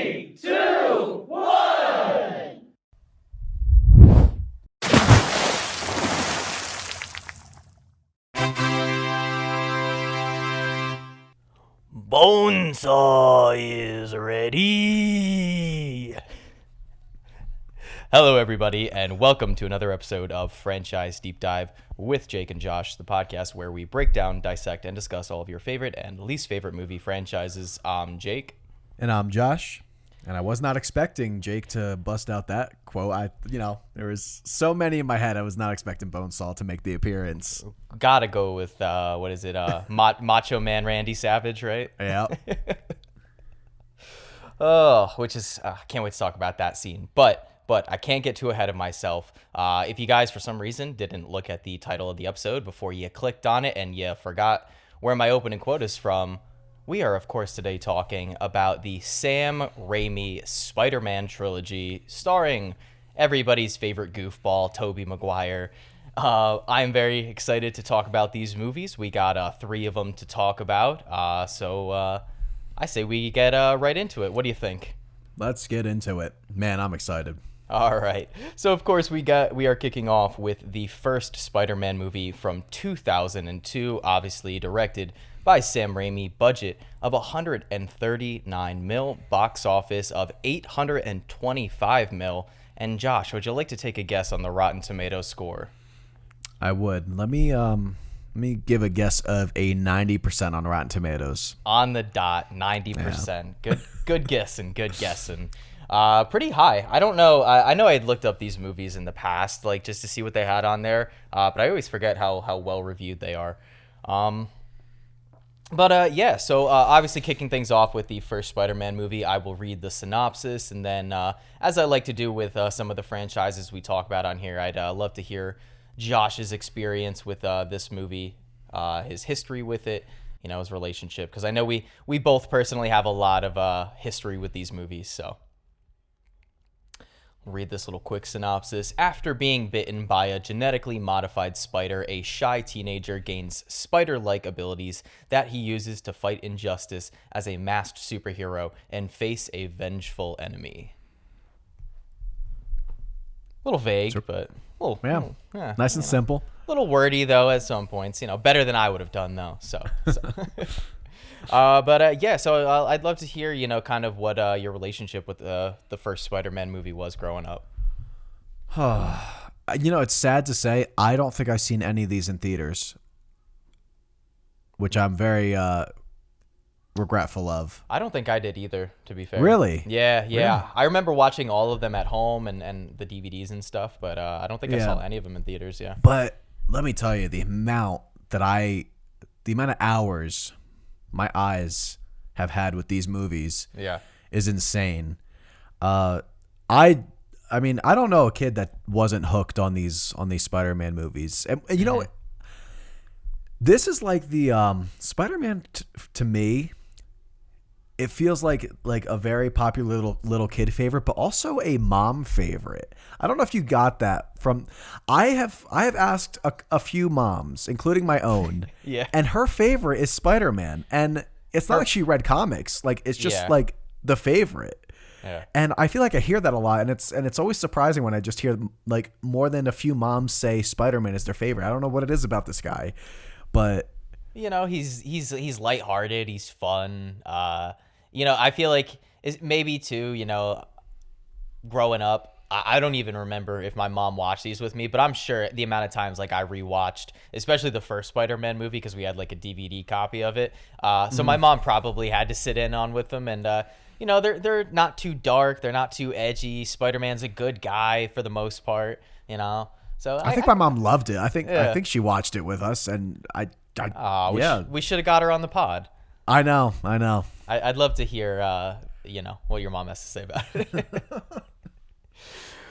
Three, two, one. Bonesaw is ready. Hello, everybody, and welcome to another episode of Franchise Deep Dive with Jake and Josh, the podcast where we break down, dissect, and discuss all of your favorite and least favorite movie franchises. I'm Jake. And I'm Josh. And I was not expecting Jake to bust out that quote. There was so many in my head. I was not expecting Bonesaw to make the appearance. Gotta go with, Macho Man Randy Savage, right? Yeah. Which is, can't wait to talk about that scene. But I can't get too ahead of myself. If you guys, for some reason, didn't look at the title of the episode before you clicked on it and you forgot where my opening quote is from, we are, of course, today talking about the Sam Raimi Spider-Man trilogy starring everybody's favorite goofball, Tobey Maguire. I'm very excited to talk about these movies. We got 3 of them to talk about. So I say we get right into it. What do you think? Let's get into it. Man, I'm excited. All right. So, of course, we are kicking off with the first Spider-Man movie from 2002, obviously directed by Sam Raimi, budget of $139 million, box office of $825 million. And Josh, would you like to take a guess on the Rotten Tomatoes score? I would. Let me give a guess of a 90% on Rotten Tomatoes. On the dot, 90%. Yeah. Good guessing. Pretty high. I don't know. I know I had looked up these movies in the past, like just to see what they had on there. But I always forget how well reviewed they are. So obviously kicking things off with the first Spider-Man movie, I will read the synopsis, and then as I like to do with some of the franchises we talk about on here, I'd love to hear Josh's experience with this movie, his history with it, his relationship, because I know we both personally have a lot of history with these movies, so. I'll read this little quick synopsis. After being bitten by a genetically modified spider, a shy teenager gains spider-like abilities that he uses to fight injustice as a masked superhero and face a vengeful enemy. A little vague, but nice and simple. A little wordy though at some points. Better than I would have done though. So. So I'd love to hear, kind of what your relationship with the first Spider-Man movie was growing up. It's sad to say, I don't think I've seen any of these in theaters, which I'm very regretful of. I don't think I did either, to be fair. Really? Yeah. Really? I remember watching all of them at home and the DVDs and stuff, but I don't think I saw any of them in theaters, yeah. But let me tell you, the amount of hours my eyes have had with these movies is insane. I don't know a kid that wasn't hooked on these Spider-Man movies. And you know, this is like the Spider-Man to me. It feels like a very popular little kid favorite, but also a mom favorite. I don't know if you got that from. I have asked a few moms, including my own, and her favorite is Spider-Man, and it's not like she read comics. Like it's just like the favorite. Yeah. And I feel like I hear that a lot, and it's always surprising when I just hear like more than a few moms say Spider-Man is their favorite. I don't know what it is about this guy, but he's lighthearted, he's fun. I feel like maybe too, growing up, I don't even remember if my mom watched these with me, but I'm sure the amount of times like I rewatched, especially the first Spider-Man movie, because we had like a DVD copy of it. So my mom probably had to sit in on with them, and they're not too dark, they're not too edgy. Spider-Man's a good guy for the most part, So I think my mom loved it. I think she watched it with us, and we should have got her on the pod. I know. I'd love to hear, what your mom has to say about it.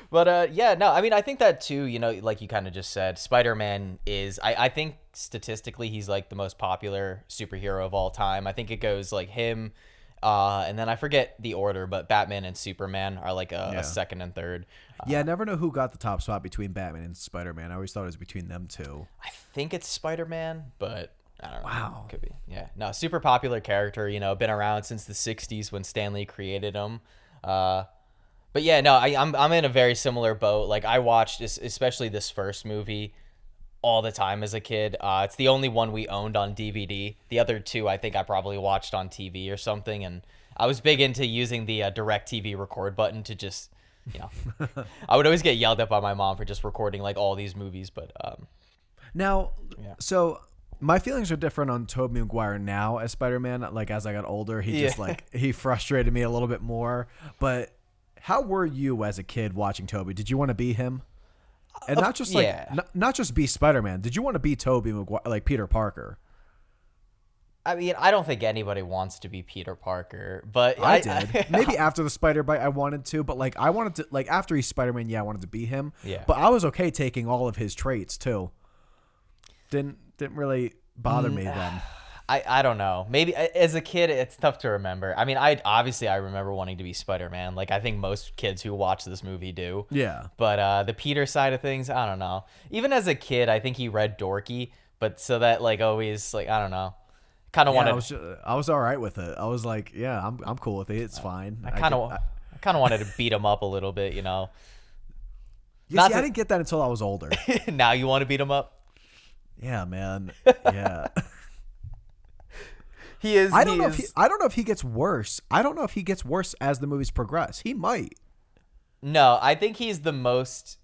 But, I think that too, like you kind of just said, Spider-Man is, I think statistically he's like the most popular superhero of all time. I think it goes like him, and then I forget the order, but Batman and Superman are like a second and third. I never know who got the top spot between Batman and Spider-Man. I always thought it was between them two. I think it's Spider-Man, but I don't know. Wow. Could be. Yeah. No, super popular character, been around since the 60s when Stan Lee created him. But yeah, no, I'm in a very similar boat. Like I watched especially this first movie all the time as a kid. It's the only one we owned on DVD. The other two I think I probably watched on TV or something, and I was big into using the direct TV record button to just, I would always get yelled at by my mom for just recording like all these movies, but now, so my feelings are different on Tobey Maguire now as Spider-Man. Like as I got older, he just he frustrated me a little bit more. But how were you as a kid watching Tobey? Did you want to be him? And not just not just be Spider-Man. Did you want to be Tobey Maguire, like Peter Parker? I mean, I don't think anybody wants to be Peter Parker, but I did. Maybe after the spider bite, I wanted to, but like I wanted to, like after he's Spider-Man, I wanted to be him. Yeah. But I was okay taking all of his traits too. Didn't really bother me then. I don't know. Maybe as a kid, it's tough to remember. I mean, I remember wanting to be Spider-Man. Like I think most kids who watch this movie do. Yeah. But the Peter side of things, I don't know. Even as a kid, I think he read dorky, but so that like always like I don't know. Kind of wanted. I was all right with it. I was like, yeah, I'm cool with it. It's fine. I kind of wanted to beat him up a little bit, Yeah, I didn't get that until I was older. Now you want to beat him up? Yeah, man. Yeah. He is. I don't know if he gets worse. I don't know if he gets worse as the movies progress. He might. No, I think he's the most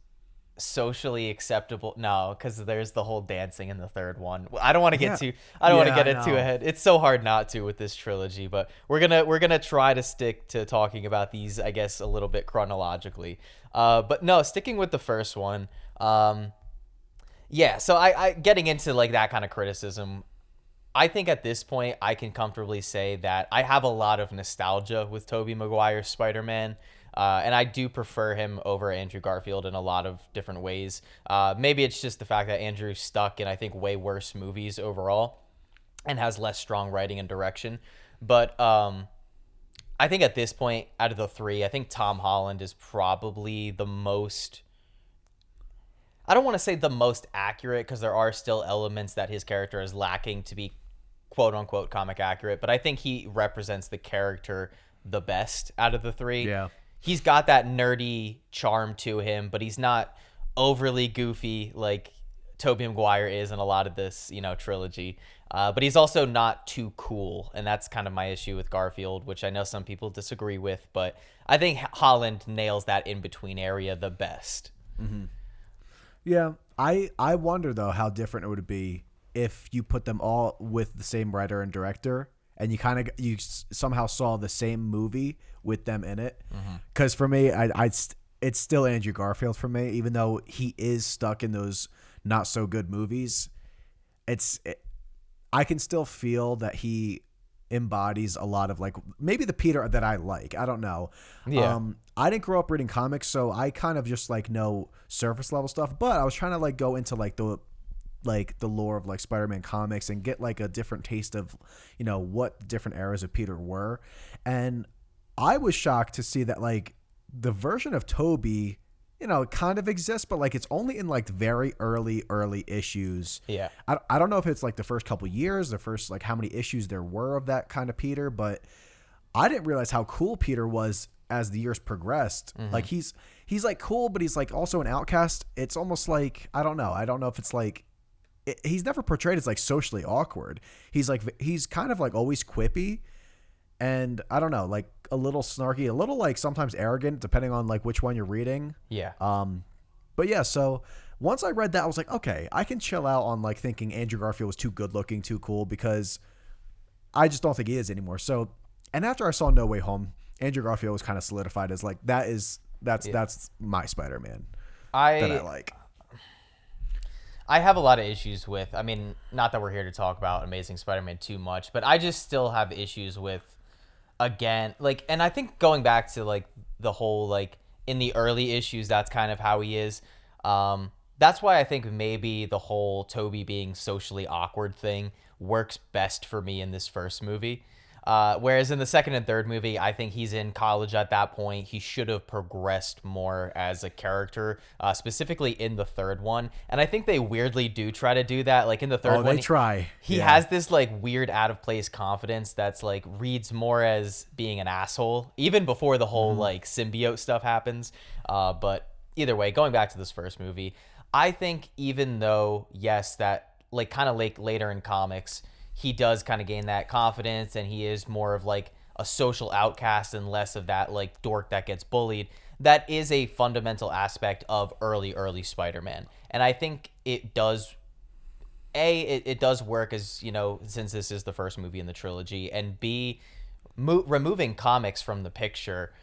socially acceptable. No, because there's the whole dancing in the third one. I don't want to get too. I don't want to get it too ahead. It's so hard not to with this trilogy, but we're gonna try to stick to talking about these, I guess, a little bit chronologically. But no, sticking with the first one. Yeah. So I getting into like that kind of criticism. I think at this point I can comfortably say that I have a lot of nostalgia with Tobey Maguire's Spider-Man. And I do prefer him over Andrew Garfield in a lot of different ways. Maybe it's just the fact that Andrew's stuck in, I think, way worse movies overall and has less strong writing and direction. But I think at this point, out of the three, I think Tom Holland is probably the most... I don't want to say the most accurate because there are still elements that his character is lacking to be quote-unquote comic accurate. But I think he represents the character the best out of the three. Yeah. He's got that nerdy charm to him, but he's not overly goofy like Tobey Maguire is in a lot of this, trilogy. But he's also not too cool, and that's kind of my issue with Garfield, which I know some people disagree with, but I think Holland nails that in-between area the best. Mm-hmm. Yeah, I wonder, though, how different it would be if you put them all with the same writer and director, and you somehow saw the same movie with them in it. Because for me, it's still Andrew Garfield for me, even though he is stuck in those not so good movies. I can still feel that he embodies a lot of like maybe the Peter that I like. I don't know. Yeah. I didn't grow up reading comics, so I kind of just like know surface level stuff. But I was trying to like go into like the lore of like Spider-Man comics and get like a different taste of, what different eras of Peter were. And I was shocked to see that like the version of Tobey, kind of exists, but like it's only in like very early issues. Yeah. I don't know if it's like the first couple years, the first like how many issues there were of that kind of Peter, but I didn't realize how cool Peter was as the years progressed. Like he's like cool, but he's like also an outcast. It's almost like, I don't know if it's like, he's never portrayed as like socially awkward. He's kind of like always quippy, and I don't know, like a little snarky, a little like sometimes arrogant, depending on like which one you're reading. Yeah. But yeah, so once I read that, I was like, okay, I can chill out on like thinking Andrew Garfield was too good looking, too cool, because I just don't think he is anymore. So, and after I saw No Way Home, Andrew Garfield was kind of solidified as like that's my Spider-Man that I like. I have a lot of issues with, I mean, not that we're here to talk about Amazing Spider-Man too much, but I just still have issues with, again, like, and I think going back to like the whole, like in the early issues, that's kind of how he is. That's why I think maybe the whole Tobey being socially awkward thing works best for me in this first movie. Whereas in the second and third movie, I think he's in college at that point. He should have progressed more as a character, specifically in the third one. And I think they weirdly do try to do that. Like in the third one, they try. He has this like weird out of place confidence that's like reads more as being an asshole, even before the whole like symbiote stuff happens. But either way, going back to this first movie, I think even though, yes, that like kind of like later in comics, he does kind of gain that confidence and he is more of like a social outcast and less of that like dork that gets bullied. That is a fundamental aspect of early Spider-Man. And I think it does, it does work as, you know, since this is the first movie in the trilogy, and B, removing comics from the picture,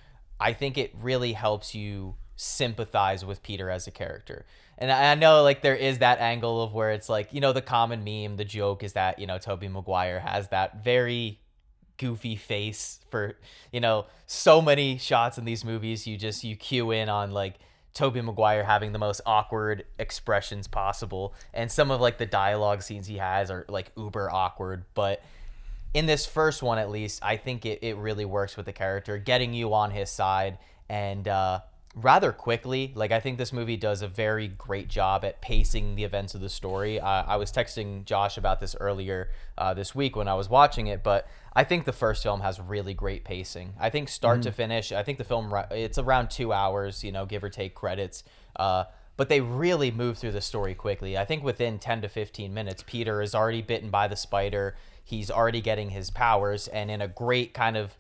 I think it really helps you sympathize with Peter as a character. And I know like there is that angle of where it's like, you know, the common meme, the joke is that, you know, Tobey Maguire has that very goofy face for, you know, so many shots in these movies. You cue in on like Tobey Maguire having the most awkward expressions possible. And some of like the dialogue scenes he has are like uber awkward. But in this first one, at least, I think it really works with the character, getting you on his side and, rather quickly. Like I think this movie does a very great job at pacing the events of the story. I was texting Josh about this earlier this week when I was watching it, but I think the first film has really great pacing. I think start to finish, I think the film, it's around 2 hours, you know, give or take credits. But they really move through the story quickly. I think within 10 to 15 minutes, Peter is already bitten by the spider. He's already getting his powers, and in a great kind of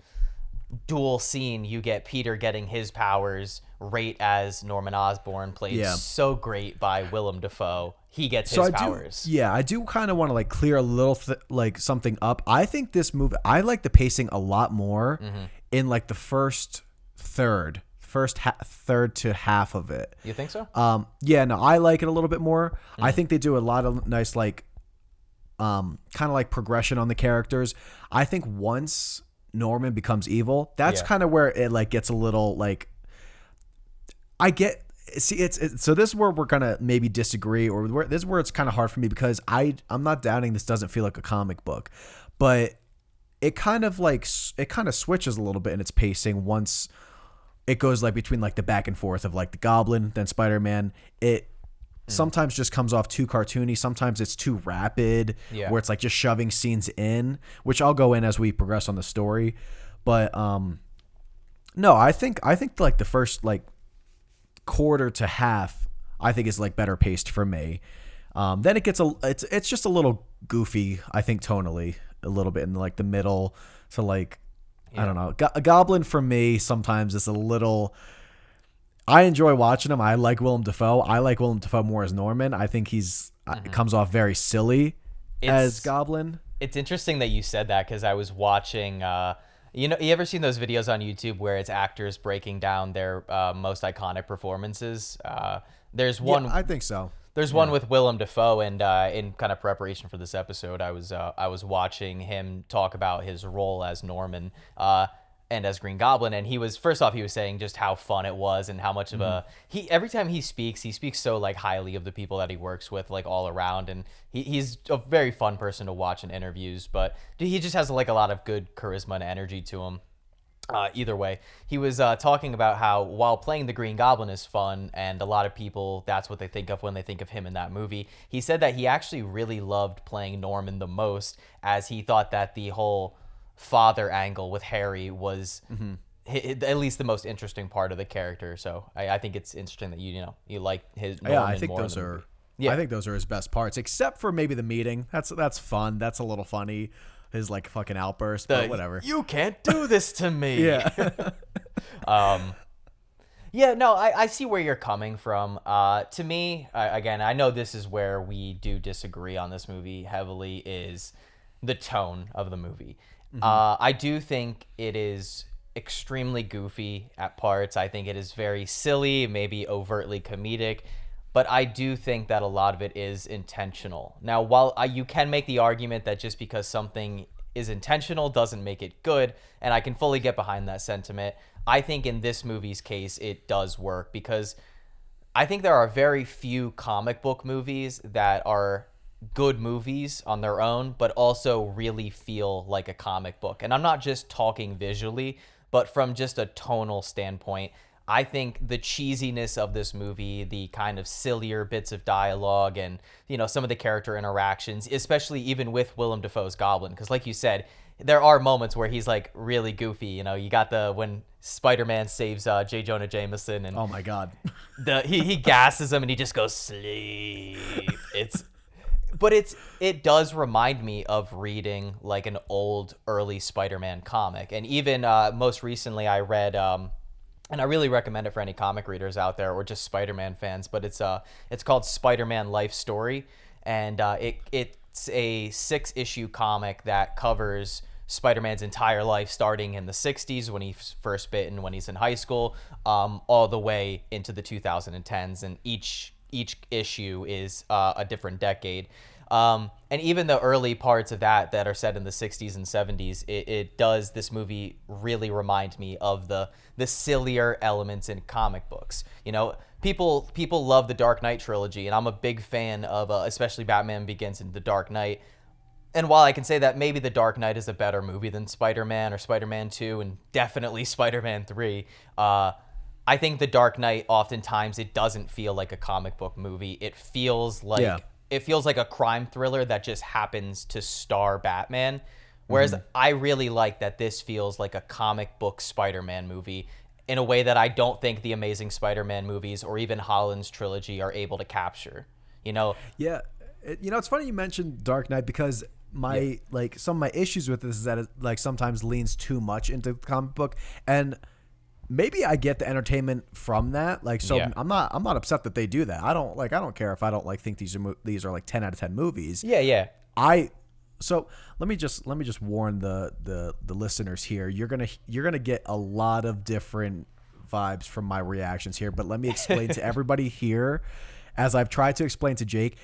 dual scene, you get Peter getting his powers right as Norman Osborn, played so great by Willem Dafoe. He gets his powers. I do kind of want to like clear a little like something up. I think this movie, I like the pacing a lot more in like the first third to half of it. You think so? No, I like it a little bit more. I think they do a lot of nice like kind of like progression on the characters. I think once Norman becomes evil, that's kind of where it like gets a little like, so this is where we're gonna maybe disagree, or this is where it's kind of hard for me, because I'm not doubting this doesn't feel like a comic book, but it kind of switches a little bit in its pacing once it goes like between like the back and forth of like the Goblin, then Spider-Man. It sometimes just comes off too cartoony. Sometimes it's too rapid, where it's like just shoving scenes in, which I'll go in as we progress on the story. But no, I think like the first like quarter to half, I think is like better paced for me. Then it gets it's just a little goofy, I think, tonally a little bit in like the middle to like, I don't know. A Goblin for me sometimes is a little. I enjoy watching him. I like Willem Dafoe. I like Willem Dafoe more as Norman. I think he's comes off very silly as Goblin. It's interesting that you said that, because I was watching. You ever seen those videos on YouTube where it's actors breaking down their most iconic performances? There's one. Yeah, I think so. There's one with Willem Dafoe, and in kind of preparation for this episode, I was watching him talk about his role as Norman and as Green Goblin, and he was saying just how fun it was and how much of every time he speaks so like highly of the people that he works with, like all around, and he's a very fun person to watch in interviews, but he just has like a lot of good charisma and energy to him. Either way, he was talking about how while playing the Green Goblin is fun, and a lot of people, that's what they think of when they think of him in that movie, he said that he actually really loved playing Norman the most, as he thought that the whole father angle with Harry was at least the most interesting part of the character. So I think it's interesting that you like his Norman I think more those are I think those are his best parts, except for maybe the meeting. That's fun. That's a little funny. His like fucking outburst, but whatever. You can't do this to me. Yeah. I see where you're coming from. To me, again, I know this is where we do disagree on this movie heavily, is the tone of the movie. I do think it is extremely goofy at parts. I think it is very silly, maybe overtly comedic, but I do think that a lot of it is intentional. Now, while you can make the argument that just because something is intentional doesn't make it good, and I can fully get behind that sentiment, I think in this movie's case, it does work, because I think there are very few comic book movies that are good movies on their own, but also really feel like a comic book. And I'm not just talking visually, but from just a tonal standpoint. I think the cheesiness of this movie, the kind of sillier bits of dialogue, and some of the character interactions, especially even with Willem Dafoe's Goblin, because like you said, there are moments where he's like really goofy. You got when Spider-Man saves J. Jonah Jameson, and oh my god, he gasses him and he just goes sleep. But it does remind me of reading like an old early Spider-Man comic, and even most recently I read. And I really recommend it for any comic readers out there or just Spider-Man fans. But it's called Spider-Man Life Story, and it's a 6-issue comic that covers Spider-Man's entire life, starting in the 60s when he's first bitten, when he's in high school, all the way into the 2010s, and each issue is a different decade. And even the early parts of that are set in the 60s and 70s, it does, this movie really remind me of the sillier elements in comic books. People love the Dark Knight trilogy, and I'm a big fan of especially Batman Begins and The Dark Knight. And while I can say that maybe The Dark Knight is a better movie than Spider-Man or Spider-Man 2 and definitely Spider-Man 3, I think The Dark Knight, oftentimes, it doesn't feel like a comic book movie. It feels like it feels like a crime thriller that just happens to star Batman. Whereas I really like that this feels like a comic book Spider-Man movie in a way that I don't think the Amazing Spider-Man movies or even Holland's trilogy are able to capture. Yeah. It's funny you mentioned Dark Knight, because some of my issues with this is that it like sometimes leans too much into the comic book, and maybe I get the entertainment from that. I'm not upset that they do that. I don't care if I don't think these are like 10 out of 10 movies. Yeah. So let me just warn the listeners here. You're gonna get a lot of different vibes from my reactions here, but let me explain to everybody here, as I've tried to explain to Jake.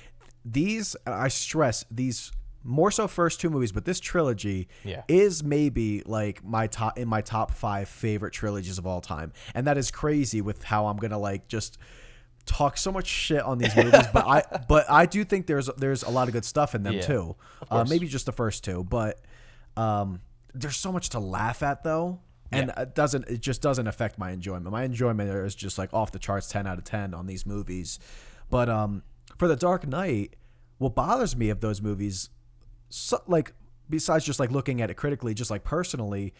I stress these more so first 2 movies, but this trilogy is maybe like my top 5 favorite trilogies of all time, and that is crazy with how I'm gonna just talk so much shit on these movies. but I do think there's a lot of good stuff in them too. Maybe just the first 2, but there's so much to laugh at though, and it just doesn't affect my enjoyment. My enjoyment is just like off the charts, 10 out of 10 on these movies. But for The Dark Knight, what bothers me of those movies, besides just looking at it critically, just personally,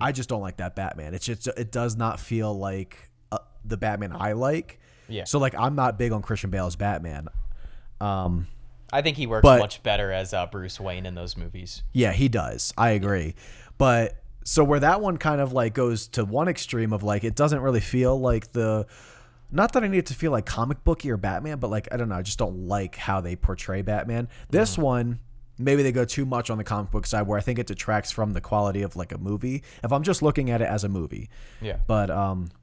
I just don't like that Batman. It does not feel like the Batman I like. Yeah. So I'm not big on Christian Bale's Batman. I think he works much better as Bruce Wayne in those movies. Yeah, he does. I agree. But so where that one kind of goes to one extreme of it doesn't really feel like not that I need it to feel like comic booky or Batman, but I don't know, I just don't like how they portray Batman. This one, maybe they go too much on the comic book side, where I think it detracts from the quality of a movie if I'm just looking at it as a movie. Yeah. But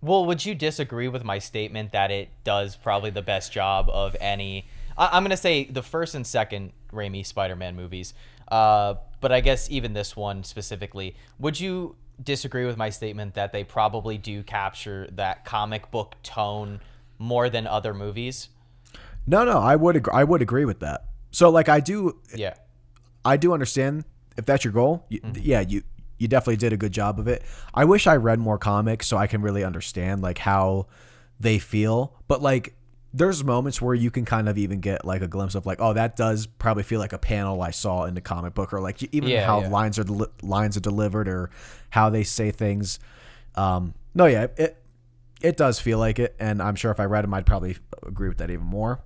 well, would you disagree with my statement that it does probably the best job of any? I'm gonna say the first and second Raimi Spider-Man movies, but I guess even this one specifically. Would you disagree with my statement that they probably do capture that comic book tone more than other movies? No, I would agree with that. So I do. Yeah. I do understand if that's your goal. You definitely did a good job of it. I wish I read more comics so I can really understand how they feel. But there's moments where you can kind of even get a glimpse of oh, that does probably feel like a panel I saw in the comic book, or lines are delivered or how they say things. It does feel like it, and I'm sure if I read them I'd probably agree with that even more.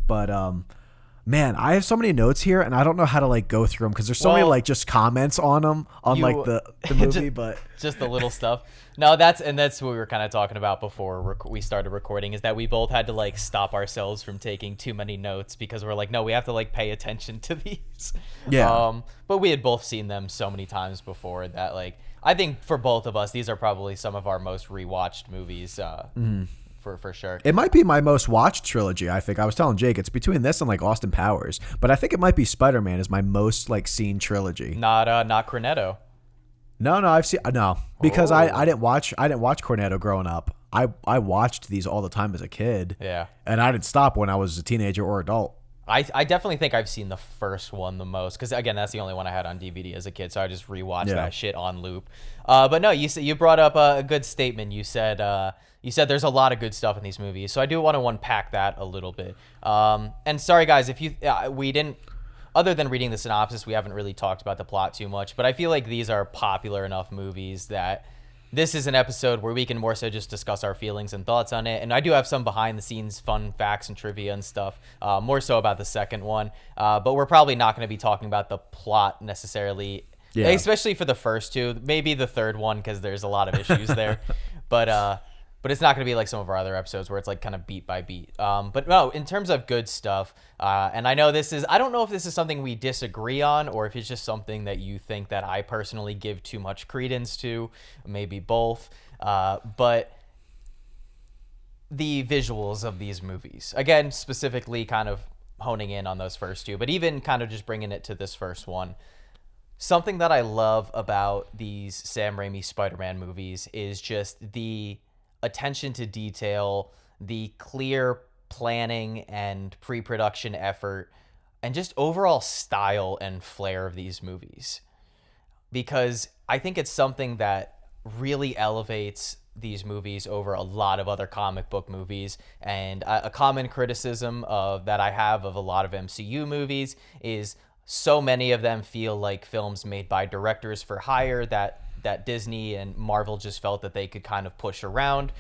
But man, I have so many notes here, and I don't know how to go through them because there's so many just comments on them on the movie, but just the little stuff. No, that's what we were kind of talking about before we started recording, is that we both had to stop ourselves from taking too many notes because we're no, we have to pay attention to these. Yeah. But we had both seen them so many times before that I think for both of us, these are probably some of our most rewatched movies. For sure. It might be my most watched trilogy, I think. I was telling Jake, it's between this and Austin Powers, but I think it might be Spider-Man is my most seen trilogy. Not Cornetto. No, I've seen because I didn't watch Cornetto growing up. I watched these all the time as a kid. Yeah. And I didn't stop when I was a teenager or adult. I definitely think I've seen the first one the most because, again, that's the only one I had on DVD as a kid, so I just rewatched that shit on loop. But no, you brought up a good statement. You said there's a lot of good stuff in these movies, so I do want to unpack that a little bit. And sorry guys, if we didn't, other than reading the synopsis, we haven't really talked about the plot too much. But I feel like these are popular enough movies that this is an episode where we can more so just discuss our feelings and thoughts on it. And I do have some behind the scenes fun facts and trivia and stuff, more so about the second one. But we're probably not going to be talking about the plot necessarily, especially for the first two. Maybe the third one because there's a lot of issues there. But it's not going to be like some of our other episodes where it's like kind of beat by beat. But no, in terms of good stuff, and I don't know if this is something we disagree on or if it's just something that you think that I personally give too much credence to, maybe both. But the visuals of these movies, again, specifically kind of honing in on those first two, but even kind of just bringing it to this first one. Something that I love about these Sam Raimi Spider-Man movies is just the attention to detail, the clear planning and pre-production effort, and just overall style and flair of these movies. Because I think it's something that really elevates these movies over a lot of other comic book movies. And a common criticism that I have of a lot of MCU movies is so many of them feel like films made by directors for hire that Disney and Marvel just felt that they could kind of push around.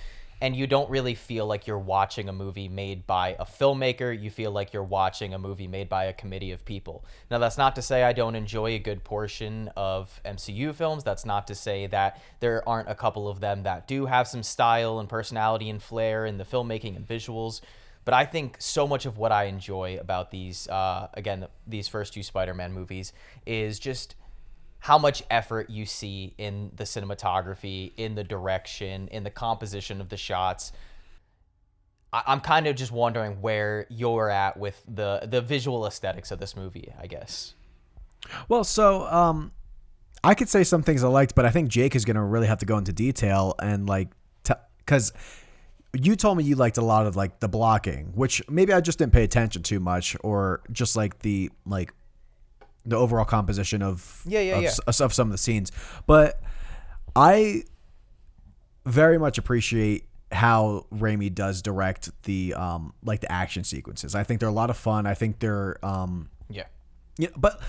And you don't really feel like you're watching a movie made by a filmmaker. You feel like you're watching a movie made by a committee of people. Now, that's not to say I don't enjoy a good portion of MCU films. That's not to say that there aren't a couple of them that do have some style and personality and flair in the filmmaking and visuals. But I think so much of what I enjoy about these, these first two Spider-Man movies is just how much effort you see in the cinematography, in the direction, in the composition of the shots. I'm kind of just wondering where you're at with the visual aesthetics of this movie, I guess. Well, so I could say some things I liked, but I think Jake is going to really have to go into detail and because you told me you liked a lot of like the blocking, which maybe I just didn't pay attention too much, or just like the overall composition of some of the scenes. But I very much appreciate how Raimi does direct the the action sequences. I think they're a lot of fun. I think they're but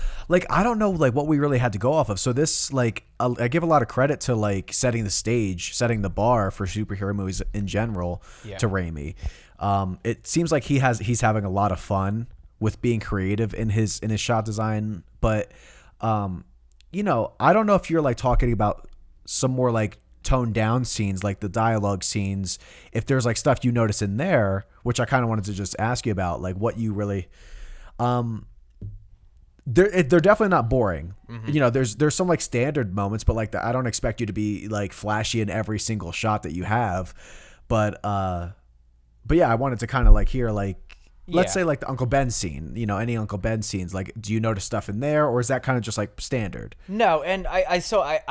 I don't know what we really had to go off of. So this I give a lot of credit to setting the stage, setting the bar for superhero movies in general to Raimi. It seems like he's having a lot of fun with being creative in his shot design, but I don't know if you're talking about some more toned down scenes, like the dialogue scenes, if there's stuff you notice in there, which I kind of wanted to just ask you about, what you really they're definitely not boring. Mm-hmm. There's some standard moments, but I don't expect you to be flashy in every single shot that you have, but yeah, I wanted to kind of hear let's say the Uncle Ben scene, any Uncle Ben scenes, do you notice stuff in there, or is that kind of just standard? No. And I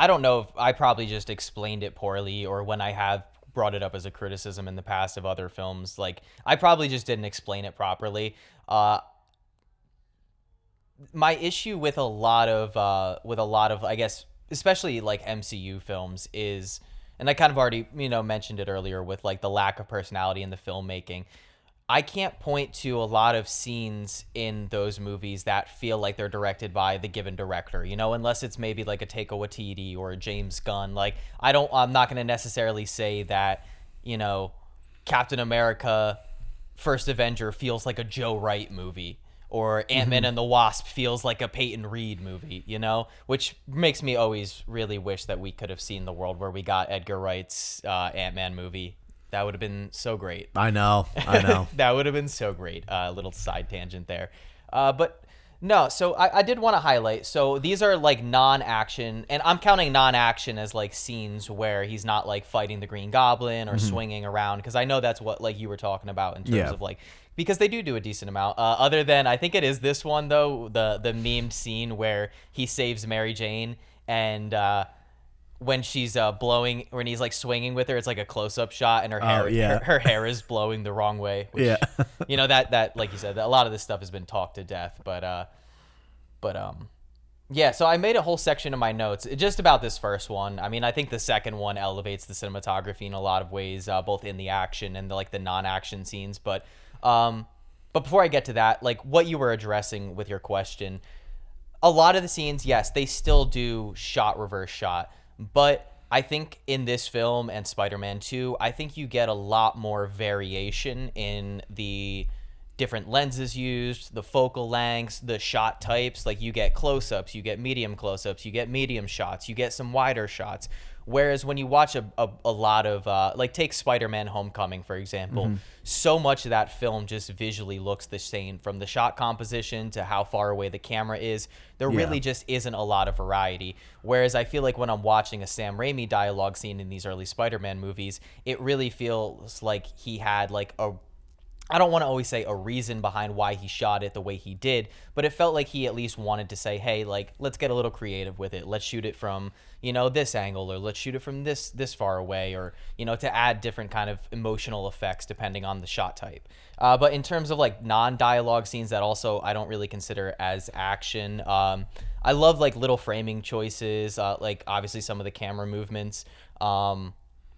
don't know if I probably just explained it poorly, or when I have brought it up as a criticism in the past of other films, I probably just didn't explain it properly. My issue with a lot of, I guess, especially MCU films is, and I kind of already, mentioned it earlier with the lack of personality in the filmmaking. I can't point to a lot of scenes in those movies that feel like they're directed by the given director, unless it's maybe a Taika Waititi or a James Gunn. I'm not going to necessarily say that, Captain America First Avenger feels like a Joe Wright movie, or Ant-Man and the Wasp feels like a Peyton Reed movie, which makes me always really wish that we could have seen the world where we got Edgar Wright's Ant-Man movie. That would have been so great. I know. That would have been so great. A little side tangent there. But no, so I did want to highlight. So these are non-action, and I'm counting non-action as scenes where he's not fighting the Green Goblin or swinging around, because I know that's what you were talking about in terms of because they do a decent amount. Other than, I think it is this one though, the memed scene where he saves Mary Jane and when she's blowing, when he's like swinging with her, it's like a close-up shot, and her hair, yeah. her hair is blowing the wrong way. Which, Yeah. that like you said, a lot of this stuff has been talked to death, but yeah. So I made a whole section of my notes just about this first one. I mean, I think the second one elevates the cinematography in a lot of ways, both in the action and the non-action scenes. But before I get to that, like what you were addressing with your question, a lot of the scenes, yes, they still do shot reverse shot, but I think in this film and Spider-Man 2, I think you get a lot more variation in the different lenses used, the focal lengths, the shot types. Like you get close-ups, you get medium close-ups, you get medium shots, you get some wider shots. Whereas when you watch a lot of, like take Spider-Man Homecoming, for example, so much of that film just visually looks the same, from the shot composition to how far away the camera is. There really just isn't a lot of variety. Whereas I feel like when I'm watching a Sam Raimi dialogue scene in these early Spider-Man movies, it really feels like he had like I don't want to always say a reason behind why he shot it the way he did, but it felt like he at least wanted to say, hey, like, let's get a little creative with it. Let's shoot it from, this angle, or let's shoot it from this far away, or, to add different kind of emotional effects depending on the shot type. But in terms of like non-dialogue scenes that also I don't really consider as action, I love like little framing choices, like obviously some of the camera movements.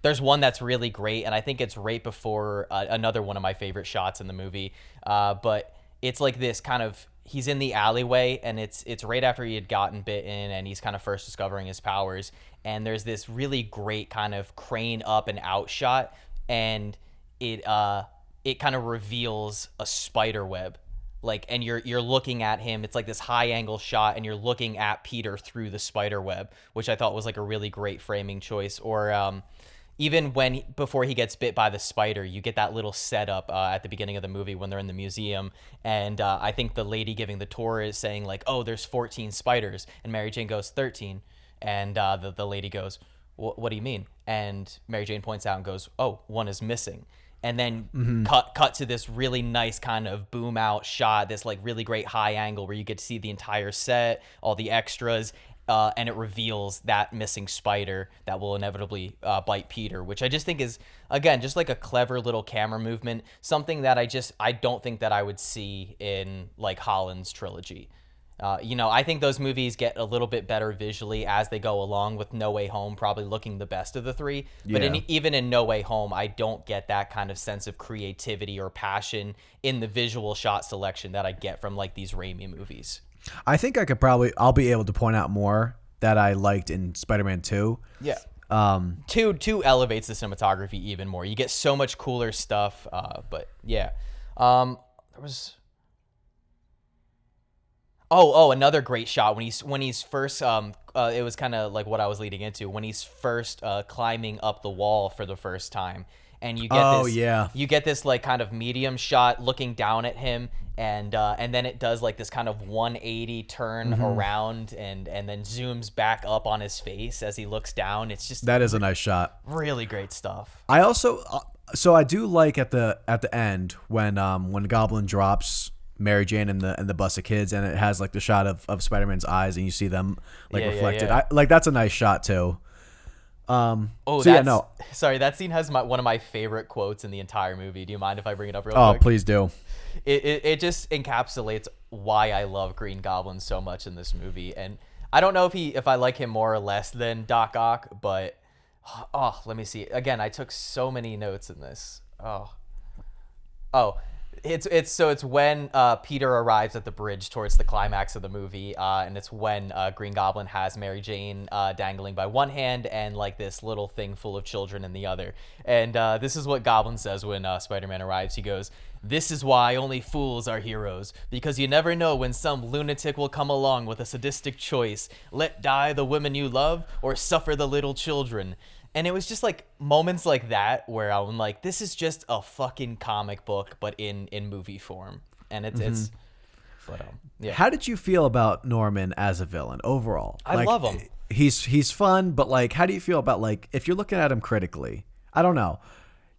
There's one that's really great, and I think it's right before another one of my favorite shots in the movie. But it's like this kind of, he's in the alleyway, and it's right after he had gotten bitten, and he's kind of first discovering his powers. And there's this really great kind of crane up and out shot, and it kind of reveals a spider web. Like, and you're looking at him. It's like this high angle shot, and you're looking at Peter through the spider web, which I thought was like a really great framing choice. Or even before he gets bit by the spider, you get that little setup at the beginning of the movie when they're in the museum. And I think the lady giving the tour is saying like, oh, there's 14 spiders. And Mary Jane goes, 13. And the lady goes, what do you mean? And Mary Jane points out and goes, oh, one is missing. And then cut to this really nice kind of boom out shot, this like really great high angle where you get to see the entire set, all the extras. And it reveals that missing spider that will inevitably bite Peter, which I just think is, again, just like a clever little camera movement, something that I don't think that I would see in like Holland's trilogy. I think those movies get a little bit better visually as they go along, with No Way Home probably looking the best of the three. But even in No Way Home, I don't get that kind of sense of creativity or passion in the visual shot selection that I get from like these Raimi movies. I think I'll be able to point out more that I liked in Spider-Man 2. Yeah. Two elevates the cinematography even more. You get so much cooler stuff. But yeah. There was another great shot when he's first it was kind of like what I was leading into, when he's first climbing up the wall for the first time. And you get this like kind of medium shot looking down at him, and then it does like this kind of 180 turn around and then zooms back up on his face as he looks down. It's just, that is a nice shot. Really great stuff. I also so I do like at the end when Goblin drops Mary Jane and the bus of kids, and it has like the shot of Spider-Man's eyes, and you see them like reflected. Yeah. That's a nice shot too. Sorry, that scene has one of my favorite quotes in the entire movie. Do you mind if I bring it up real quick? Oh, please do. It just encapsulates why I love Green Goblin so much in this movie. And I don't know if I like him more or less than Doc Ock, but let me see. Again, I took so many notes in this. It's when Peter arrives at the bridge towards the climax of the movie, and it's when Green Goblin has Mary Jane dangling by one hand and like this little thing full of children in the other. And this is what Goblin says when Spider-Man arrives. He goes, "This is why only fools are heroes, because you never know when some lunatic will come along with a sadistic choice. Let die the women you love or suffer the little children." And it was just like moments like that where I'm like, this is just a fucking comic book, but in movie form. And it's yeah. How did you feel about Norman as a villain overall? I love him. He's fun, but like, how do you feel about like, if you're looking at him critically? I don't know.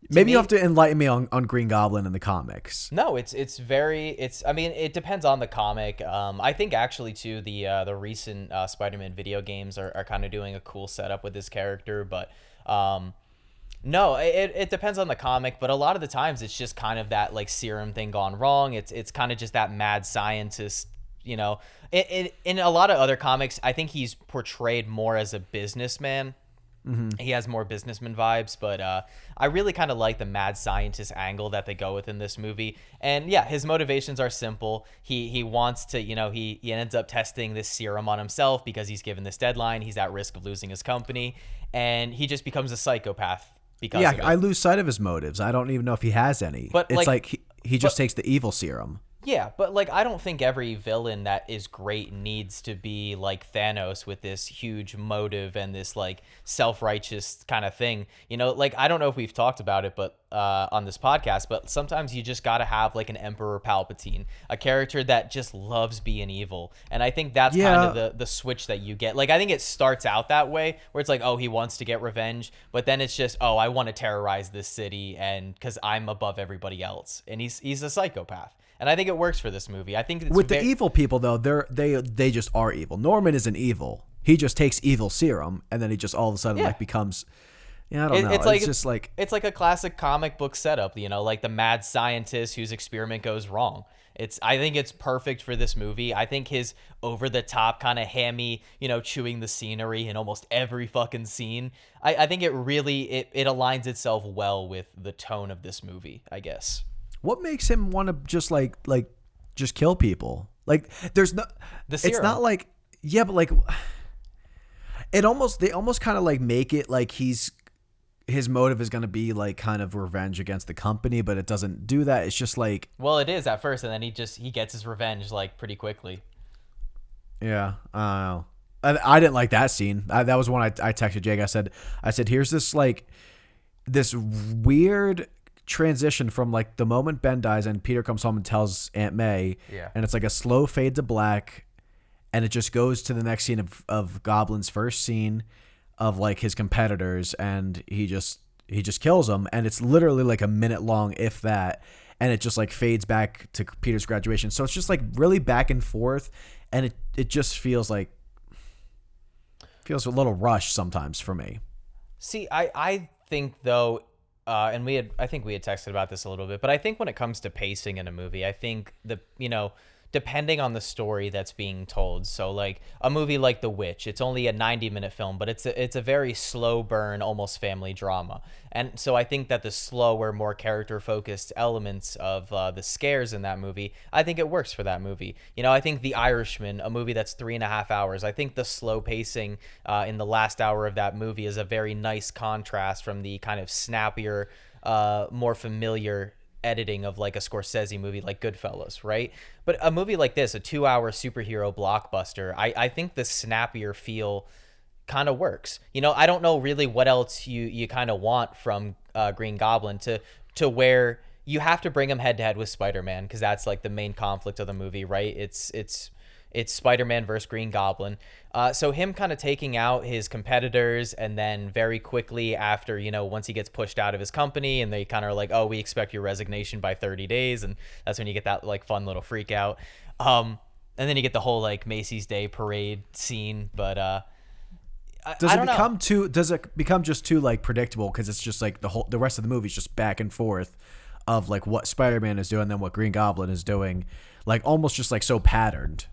Maybe you have to enlighten me on Green Goblin in the comics. No, I mean, it depends on the comic. I think actually too the recent Spider-Man video games are kind of doing a cool setup with this character, but no, it depends on the comic, but a lot of the times it's just kind of that like serum thing gone wrong. It's kind of just that mad scientist, you know. In a lot of other comics, I think he's portrayed more as a businessman. Mm-hmm. He has more businessman vibes, but I really kind of like the mad scientist angle that they go with in this movie. And yeah, his motivations are simple. He wants to, you know, he ends up testing this serum on himself because he's given this deadline. He's at risk of losing his company, and he just becomes a psychopath because of it. I lose sight of his motives. I don't even know if he has any. But it's like he just takes the evil serum. Yeah, but like I don't think every villain that is great needs to be like Thanos with this huge motive and this like self-righteous kind of thing. You know, like I don't know if we've talked about it, but on this podcast, but sometimes you just got to have like an Emperor Palpatine, a character that just loves being evil. And I think that's kind of the switch that you get. Like I think it starts out that way where it's like, oh, he wants to get revenge, but then it's just, oh, I want to terrorize this city and cuz I'm above everybody else. And he's a psychopath. And I think it works for this movie. I think it's with the evil people though, they just are evil. Norman isn't evil. He just takes evil serum and then he just all of a sudden like becomes. Yeah, I don't know. It's just like it's like a classic comic book setup. You know, like the mad scientist whose experiment goes wrong. I think it's perfect for this movie. I think his over the top kind of hammy, you know, chewing the scenery in almost every fucking scene. I think it really it aligns itself well with the tone of this movie, I guess. What makes him want to just like just kill people? Like there's no it's not like but like they almost kind of like make it like his motive is going to be like kind of revenge against the company, but it doesn't do that. It's just like, well, it is at first, and then he gets his revenge like pretty quickly. Yeah, I don't know. I didn't like that scene. That was when I texted Jake. I said here's this like this weird transition from like the moment Ben dies and Peter comes home and tells Aunt May, and it's like a slow fade to black, and it just goes to the next scene of Goblin's first scene of like his competitors, and he just kills them, and it's literally like a minute long, if that, and it just like fades back to Peter's graduation. So it's just like really back and forth, and it just feels a little rushed sometimes for me. See, I think though, and I think we had texted about this a little bit, but I think when it comes to pacing in a movie, I think depending on the story that's being told. So like a movie like The Witch, it's only a 90-minute film, but it's a very slow burn, almost family drama. And so I think that the slower, more character-focused elements of the scares in that movie, I think it works for that movie. You know, I think The Irishman, a movie that's 3.5 hours, I think the slow pacing in the last hour of that movie is a very nice contrast from the kind of snappier, more familiar editing of like a Scorsese movie like Goodfellas, right? But a movie like this, a 2-hour superhero blockbuster, I think the snappier feel kind of works. You know, I don't know really what else you kind of want from Green Goblin to where you have to bring him head to head with Spider-Man, because that's like the main conflict of the movie, right? It's Spider-Man versus Green Goblin. So him kind of taking out his competitors, and then very quickly after, you know, once he gets pushed out of his company and they kind of are like, oh, we expect your resignation by 30 days. And that's when you get that like fun little freak out. And then you get the whole like Macy's Day Parade scene. But does it become just too like predictable? Because it's just like the rest of the movie is just back and forth of like what Spider-Man is doing and then what Green Goblin is doing, like almost just like so patterned.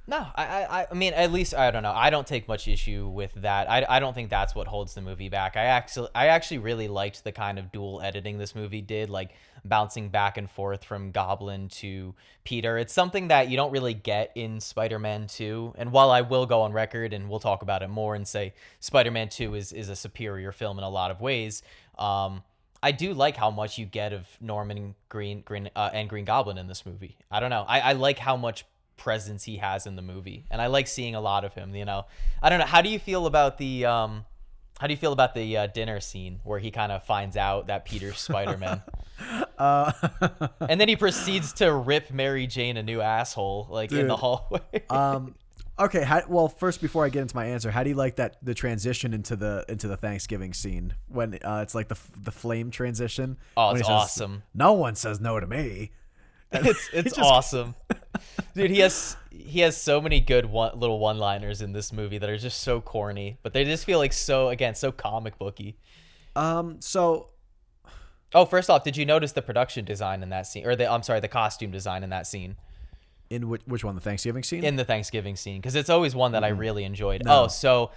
No, I mean, at least, I don't know. I don't take much issue with that. I don't think that's what holds the movie back. I actually really liked the kind of dual editing this movie did, like bouncing back and forth from Goblin to Peter. It's something that you don't really get in Spider-Man 2. And while I will go on record and we'll talk about it more and say Spider-Man 2 is a superior film in a lot of ways, I do like how much you get of Norman and Green Goblin in this movie. I don't know. I like how much presence he has in the movie, and I like seeing a lot of him. You know, I don't know. How do you feel about the dinner scene where he kind of finds out that Peter's Spider-Man, and then he proceeds to rip Mary Jane a new asshole like in the hallway? Okay, well, first before I get into my answer, how do you like the transition into the Thanksgiving scene when it's like the flame transition? Oh, when it's he says, awesome. No one says no to me. It's awesome. Dude, he has so many good little one-liners in this movie that are just so corny, but they just feel like so comic booky. So first off, did you notice the production design in that scene, or the costume design in that scene? In which one, the Thanksgiving scene? In the Thanksgiving scene, because it's always one that I really enjoyed. No. Oh, so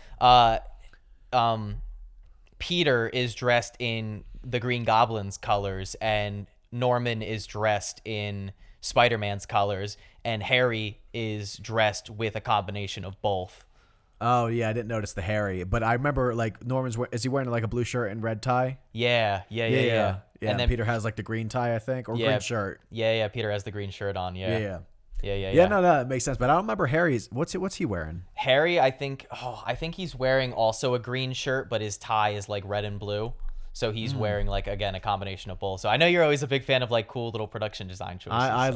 Peter is dressed in the Green Goblin's colors, and Norman is dressed in Spider-Man's colors, and Harry is dressed with a combination of both. Oh yeah, I didn't notice the Harry, but I remember like is he wearing like a blue shirt and red tie? Yeah. And then Peter has like the green tie, I think, or green shirt. Yeah. Peter has the green shirt on. Yeah. No, it makes sense. But I don't remember Harry's. What's he wearing? Harry, I think he's wearing also a green shirt, but his tie is like red and blue. So he's wearing like, again, a combination of both. So I know you're always a big fan of like cool little production design choices.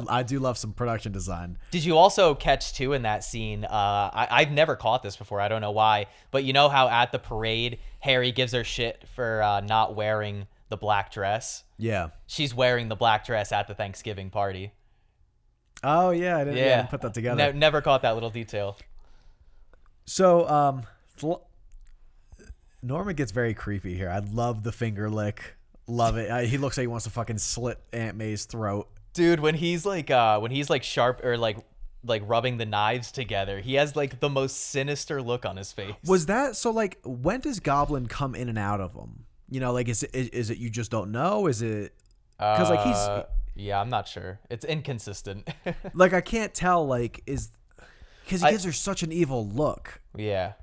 I do love some production design. Did you also catch too in that scene? I've never caught this before. I don't know why, but you know how at the parade Harry gives her shit for not wearing the black dress? Yeah. She's wearing the black dress at the Thanksgiving party. Oh yeah, I didn't put that together. Never caught that little detail. So Norman gets very creepy here. I love the finger lick. Love it. He looks like he wants to fucking slit Aunt May's throat. Dude, when he's like sharp or like rubbing the knives together, he has like the most sinister look on his face. Was that so? Like, when does Goblin come in and out of him? You know, like is it you just don't know? Is it because like he's yeah, I'm not sure. It's inconsistent. Like I can't tell. Like because he gives her such an evil look. Yeah.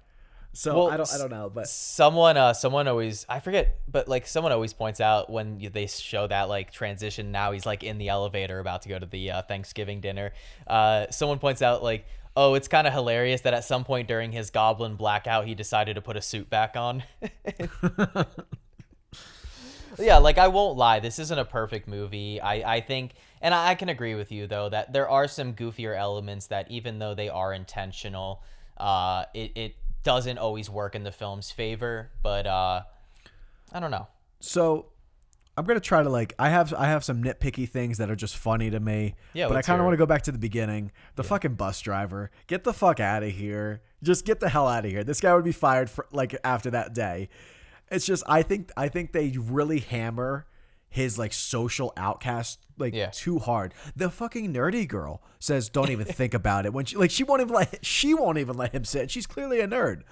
So I don't know, but someone always, I forget, but like someone always points out when they show that like transition. Now he's like in the elevator about to go to the Thanksgiving dinner. Someone points out like, oh, it's kind of hilarious that at some point during his goblin blackout he decided to put a suit back on. Yeah, like I won't lie, this isn't a perfect movie. I think, and I can agree with you though that there are some goofier elements that even though they are intentional, it doesn't always work in the film's favor. But I don't know. So I'm gonna try to like I have some nitpicky things that are just funny to me. Yeah, but I kind of want to go back to the beginning. The fucking bus driver, get the fuck out of here. Just get the hell out of here. This guy would be fired for like after that day. It's just I think they really hammer his like social outcast like too hard. The fucking nerdy girl says don't even think about it when she won't even let him sit. She's clearly a nerd.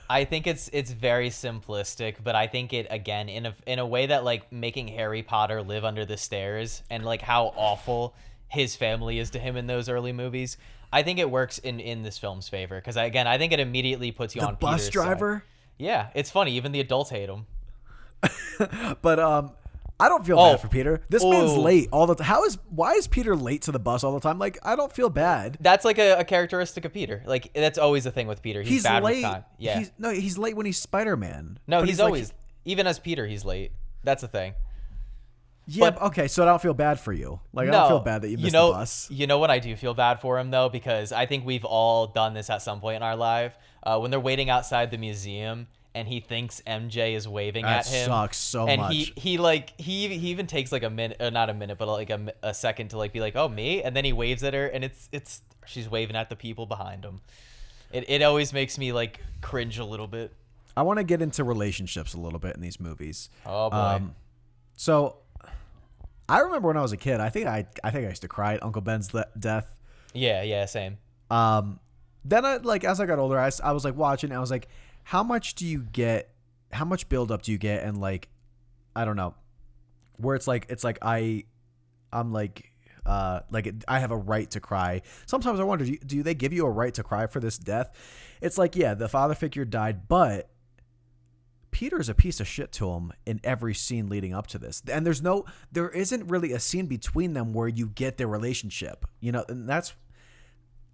I think it's very simplistic, but I think it again in a way that like making Harry Potter live under the stairs and like how awful his family is to him in those early movies. I think it works in this film's favor because I think it immediately puts you on Peter's bus driver. Side. Yeah, it's funny. Even the adults hate him. But I don't feel bad for Peter. This man's late all the time. Why is Peter late to the bus all the time? Like, I don't feel bad. That's like a characteristic of Peter. Like, that's always the thing with Peter. He's bad late. with time. Yeah. He's late when he's Spider-Man. No, he's always, even as Peter, he's late. That's the thing. Yeah, okay, so I don't feel bad for you. Like, I don't feel bad that you missed the bus. You know what? I do feel bad for him, though, because I think we've all done this at some point in our life. When they're waiting outside the museum and he thinks MJ is waving at him. That sucks so and much. he even takes like a minute, not a minute, but like a second to like be like, oh, me? And then he waves at her and it's she's waving at the people behind him. It always makes me like cringe a little bit. I want to get into relationships a little bit in these movies. Oh, boy. So I remember when I was a kid, I think I used to cry at Uncle Ben's death. Yeah, same. Then as I got older, I was like watching, and I was like, how much build up do you get? And like, I don't know, where it's like I have a right to cry. Sometimes I wonder, do they give you a right to cry for this death? It's like, yeah, the father figure died, but Peter's a piece of shit to him in every scene leading up to this. And there isn't really a scene between them where you get their relationship, you know, and that's.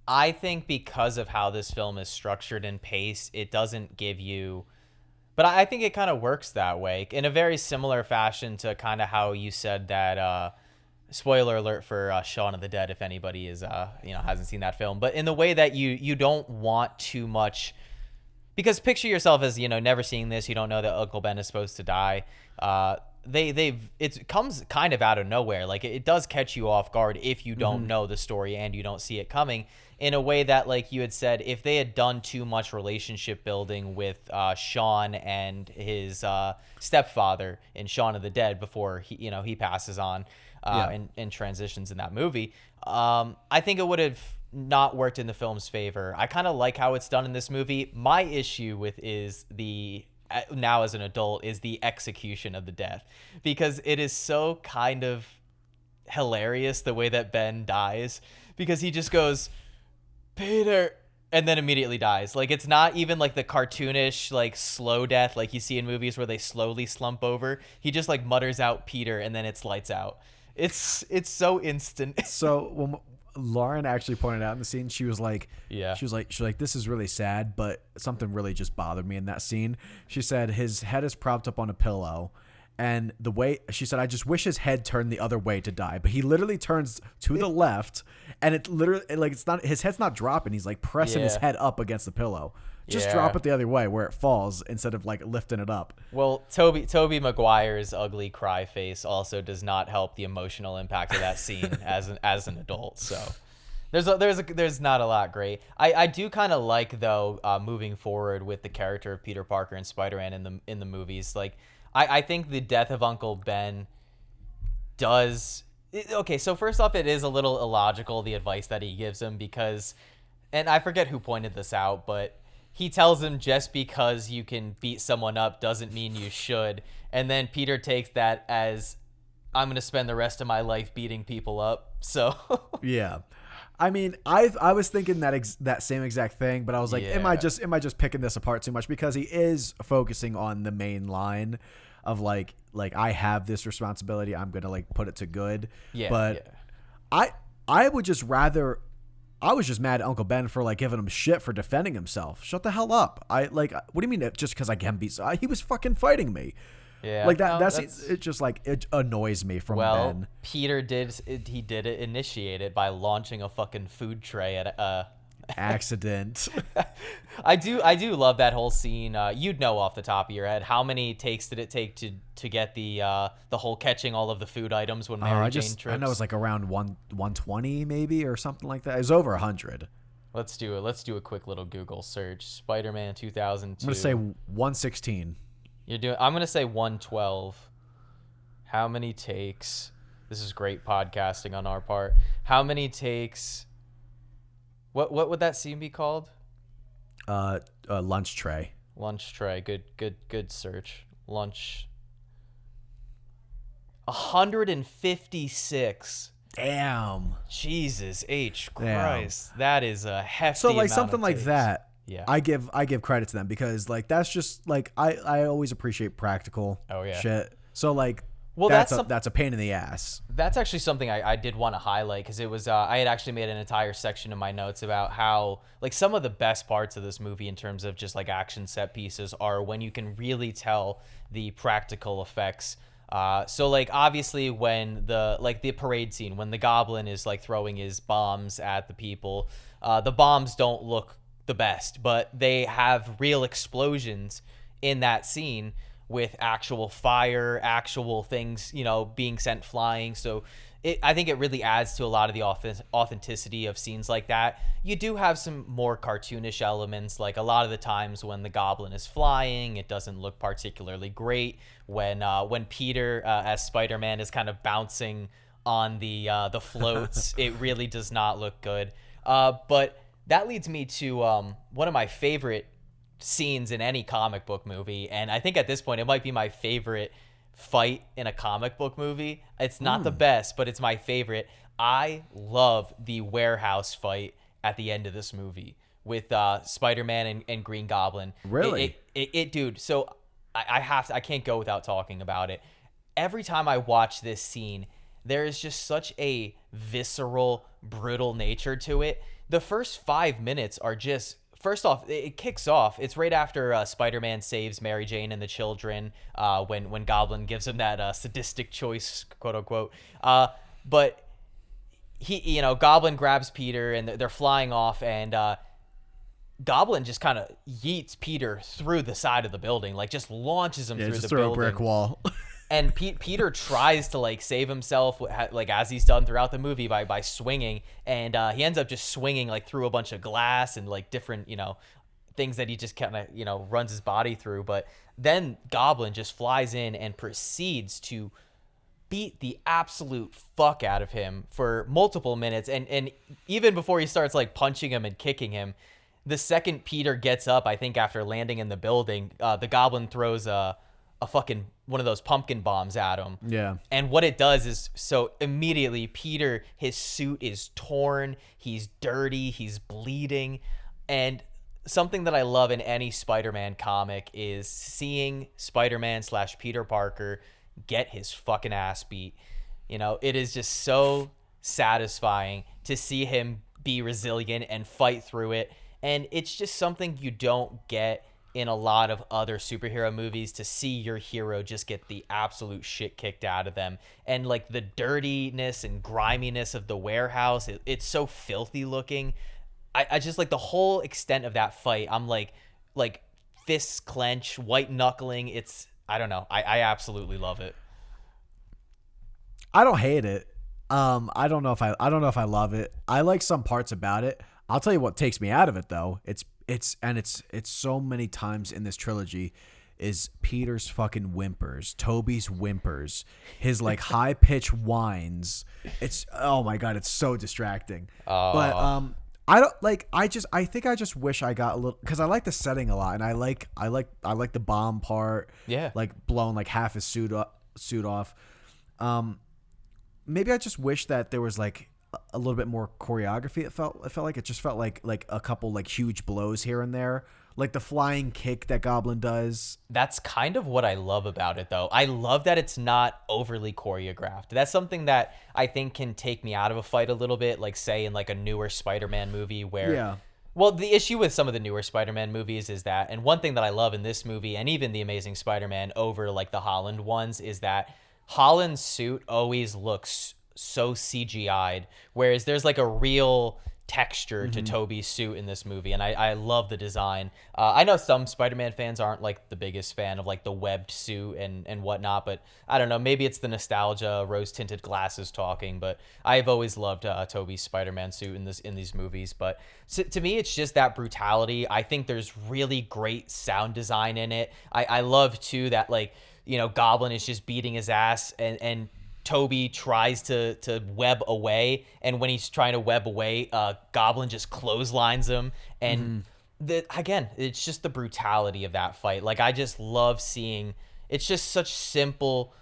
I think because of how this film is structured and paced, it doesn't give you, but I think it kind of works that way in a very similar fashion to kind of how you said that Spoiler alert for Shaun of the Dead if anybody is hasn't seen that film, but in the way that you don't want too much, because picture yourself as never seeing this, you don't know that Uncle Ben is supposed to die. It comes kind of out of nowhere. Like it does catch you off guard if you don't know the story and you don't see it coming, in a way that, like you had said, if they had done too much relationship building with Shaun and his stepfather in Shaun of the Dead before he passes on and transitions in that movie, I think it would have not worked in the film's favor. I kind of like how it's done in this movie. My issue with is now as an adult is the execution of the death, because it is so kind of hilarious the way that Ben dies, because he just goes, Peter, and then immediately dies. Like, it's not even like the cartoonish like slow death like you see in movies where they slowly slump over. He just like mutters out Peter and then it's lights out. It's so instant. So when Lauren actually pointed out in the scene, she was like, this is really sad, but something really just bothered me in that scene. She said his head is propped up on a pillow, and the way she said, I just wish his head turned the other way to die, but he literally turns to the left, and it literally, like, it's not, his head's not dropping. He's like pressing his head up against the pillow. Just drop it the other way where it falls instead of like lifting it up. Well, Tobey Maguire's ugly cry face also does not help the emotional impact of that scene as an adult. So there's not a lot great. I do kind of like, though, moving forward with the character of Peter Parker and Spider-Man in the movies. Like, I think the death of Uncle Ben does. Okay, so first off, it is a little illogical, the advice that he gives him, because, and I forget who pointed this out, but he tells him just because you can beat someone up doesn't mean you should. And then Peter takes that as, I'm going to spend the rest of my life beating people up. So yeah. I mean, I was thinking that same exact thing, but I was like, am I just picking this apart too much? Because he is focusing on the main line of like I have this responsibility, I'm gonna like put it to good. Yeah. But yeah. I would just rather, I was just mad at Uncle Ben for like giving him shit for defending himself. Shut the hell up. What do you mean just because I can beat? He was fucking fighting me. Yeah, like that. No, that's it. Just like it annoys me from Ben. Peter did initiate it by launching a fucking food tray at accident. I do love that whole scene. You'd know off the top of your head, how many takes did it take to get the whole catching all of the food items when Mary Jane trips? I know it was like around 120 maybe or something like that. It was over 100. Let's do a quick little Google search. Spider-Man 2002. I'm gonna say 116. I'm gonna say 112. How many takes? This is great podcasting on our part. How many takes? What would that scene be called? Lunch tray. Lunch tray. Good search. Lunch. 156. Damn. Jesus H Christ. Damn. That is a hefty. So like amount something of like takes. that. Yeah. I give credit to them, because like that's just like I always appreciate practical shit. So like, well, that's a pain in the ass. That's actually something I did want to highlight, because it was I had actually made an entire section in my notes about how like some of the best parts of this movie in terms of just like action set pieces are when you can really tell the practical effects. So like obviously when the parade scene, when the Goblin is like throwing his bombs at the people, the bombs don't look the best, but they have real explosions in that scene with actual fire, actual things, being sent flying. So I think it really adds to a lot of the authenticity of scenes like that. You do have some more cartoonish elements, like a lot of the times when the Goblin is flying, it doesn't look particularly great. When Peter as Spider-Man is kind of bouncing on the floats, it really does not look good. But that leads me to one of my favorite scenes in any comic book movie, and I think at this point it might be my favorite fight in a comic book movie. It's not the best, but it's my favorite. I love the warehouse fight at the end of this movie with Spider-Man and Green Goblin. Really? It dude. So I can't go without talking about it. Every time I watch this scene, there is just such a visceral, brutal nature to it. The first 5 minutes are just, first off, it kicks off. It's right after Spider-Man saves Mary Jane and the children, when Goblin gives him that sadistic choice, quote unquote. But Goblin grabs Peter and they're flying off, and Goblin just kind of yeets Peter through the side of the building, like just launches him through just the throw building. a brick wall. And Peter tries to like save himself, like as he's done throughout the movie by swinging, and he ends up just swinging like through a bunch of glass and like different things that he just kind of runs his body through. But then Goblin just flies in and proceeds to beat the absolute fuck out of him for multiple minutes, and even before he starts like punching him and kicking him, the second Peter gets up, I think after landing in the building, the Goblin throws a fucking one of those pumpkin bombs at him. Yeah. And what it does is, so immediately Peter, his suit is torn, he's dirty, he's bleeding. And something that I love in any Spider-Man comic is seeing Spider-Man / Peter Parker get his fucking ass beat. It is just so satisfying to see him be resilient and fight through it. And it's just something you don't get in a lot of other superhero movies, to see your hero just get the absolute shit kicked out of them. And like the dirtiness and griminess of the warehouse, it's so filthy looking. I just like the whole extent of that fight. I'm like fists clench, white knuckling. I don't know. I absolutely love it. I don't hate it. I don't know if I love it. I like some parts about it. I'll tell you what takes me out of it though. It's so many times in this trilogy is Peter's fucking whimpers, Toby's whimpers, his like high pitched whines. It's, oh my God, it's so distracting. But I don't like. I think I just wish I got a little, because I like the setting a lot, and I like the bomb part. Yeah, like blowing like half his suit off. Maybe I just wish that there was like a little bit more choreography. It felt like it just felt like a couple like huge blows here and there, like the flying kick that Goblin does. That's kind of what I love about it, though. I love that it's not overly choreographed. That's something that I think can take me out of a fight a little bit, like say in like a newer Spider-Man movie where... Yeah. Well, the issue with some of the newer Spider-Man movies is that, and one thing that I love in this movie and even The Amazing Spider-Man over like the Holland ones, is that Holland's suit always looks so CGI'd, whereas there's like a real texture to Toby's suit in this movie, and I love the design. I know some Spider-Man fans aren't like the biggest fan of like the webbed suit and whatnot, but I don't know, maybe it's the nostalgia, rose-tinted glasses talking, but I've always loved Toby's Spider-Man suit in these movies. But to me, it's just that brutality. I think there's really great sound design in it. I love too that like, Goblin is just beating his ass, and Toby tries to web away, and when he's trying to web away, Goblin just clotheslines him. And again, it's just the brutality of that fight. Like, I just love seeing, it's just such simple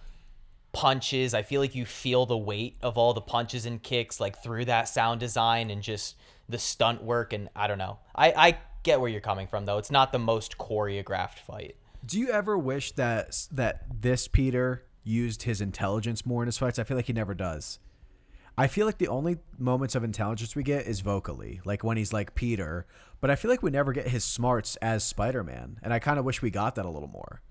punches. I feel like you feel the weight of all the punches and kicks like through that sound design and just the stunt work. And I don't know, I get where you're coming from though. It's not the most choreographed fight. Do you ever wish that this Peter used his intelligence more in his fights? I feel like he never does. I feel like the only moments of intelligence we get is vocally, like when he's like Peter, but I feel like we never get his smarts as Spider-Man, and I kind of wish we got that a little more.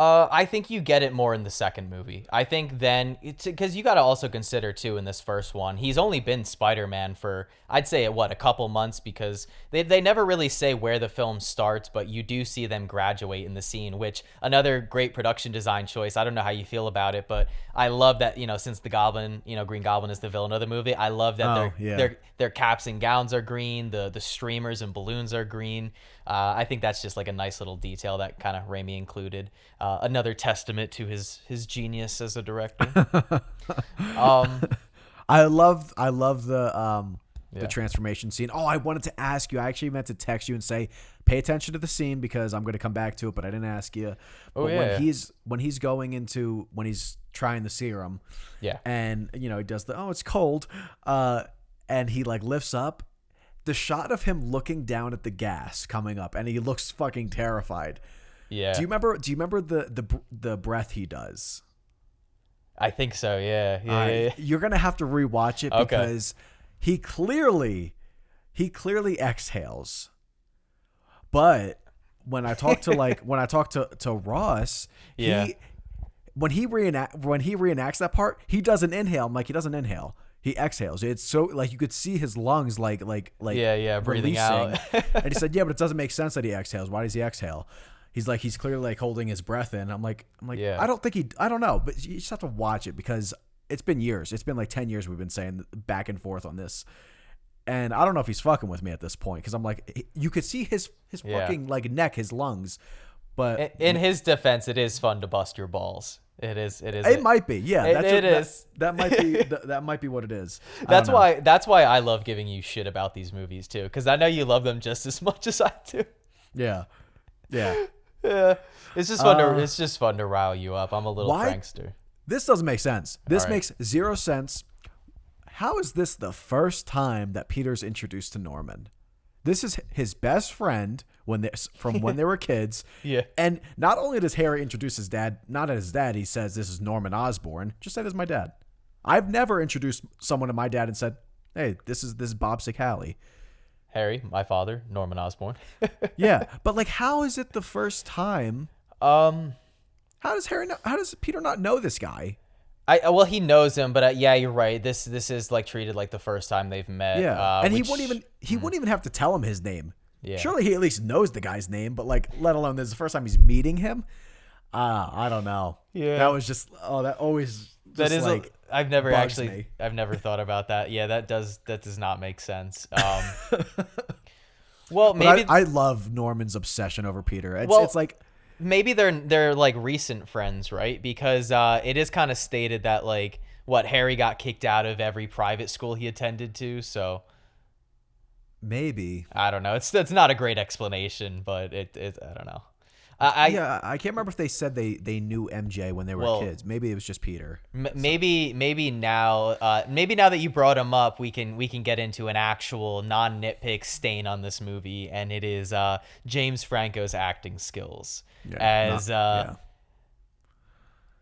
I think you get it more in the second movie. I think then, because you got to also consider too, in this first one, he's only been Spider-Man for, I'd say, a couple months, because they never really say where the film starts, but you do see them graduate in the scene, which another great production design choice. I don't know how you feel about it, but I love that, since the Goblin, Green Goblin is the villain of the movie, I love that their caps and gowns are green, the streamers and balloons are green. I think that's just like a nice little detail that kind of Raimi included. Another testament to his genius as a director. I love the transformation scene. Oh, I wanted to ask you. I actually meant to text you and say, pay attention to the scene because I'm going to come back to it, but I didn't ask you. But when he's trying the serum, and he does it's cold, and he like lifts up. The shot of him looking down at the gas coming up, and he looks fucking terrified. Yeah. Do you remember the breath he does? I think so. Yeah. You're gonna have to rewatch it because he clearly exhales. But when I talk to Ross, when he reenacts that part, he doesn't inhale. I'm like, he doesn't inhale. He exhales. It's so like you could see his lungs like breathing releasing. out. And he said, yeah, but it doesn't make sense that he exhales. Why does he exhale? He's like, he's clearly like holding his breath in. I'm like, Yeah. I don't know, but you just have to watch it because it's been years. It's been like 10 years we've been saying back and forth on this. And I don't know if he's fucking with me at this point because I'm like, you could see his fucking like neck, his lungs. But in his defense, it is fun to bust your balls. It is. It might be. Yeah, it is. That might be. That might be what it is. That's why I love giving you shit about these movies too, because I know you love them just as much as I do. Yeah. Yeah. It's just fun to rile you up. I'm a little prankster. This doesn't make sense. This makes zero sense. How is this the first time that Peter's introduced to Norman? This is his best friend from when they were kids. Yeah. And not only does Harry introduce his dad, not as his dad, he says, this is Norman Osborn. Just say this is my dad. I've never introduced someone to my dad and said, hey, this is Bob Sicali. Harry, my father, Norman Osborn. Yeah. But like, how is it the first time? How does Peter not know this guy? Well, he knows him, but yeah, you're right. This is like treated like the first time they've met. Yeah, and he wouldn't even have to tell him his name. Yeah. Surely he at least knows the guy's name, but like, let alone this is the first time he's meeting him. I don't know. Yeah, that was just that always. That is like I've never me. I've never thought about that. Yeah, that does not make sense. Well, maybe I love Norman's obsession over Peter. It's like. Maybe they're like recent friends, right? Because it is kind of stated that like Harry got kicked out of every private school he attended to, so maybe I don't know. It's not a great explanation, but it I don't know. I can't remember if they said they knew MJ when they were kids. Maybe it was just Peter. Maybe now that you brought him up, we can get into an actual non-nitpick stain on this movie, and it is James Franco's acting skills.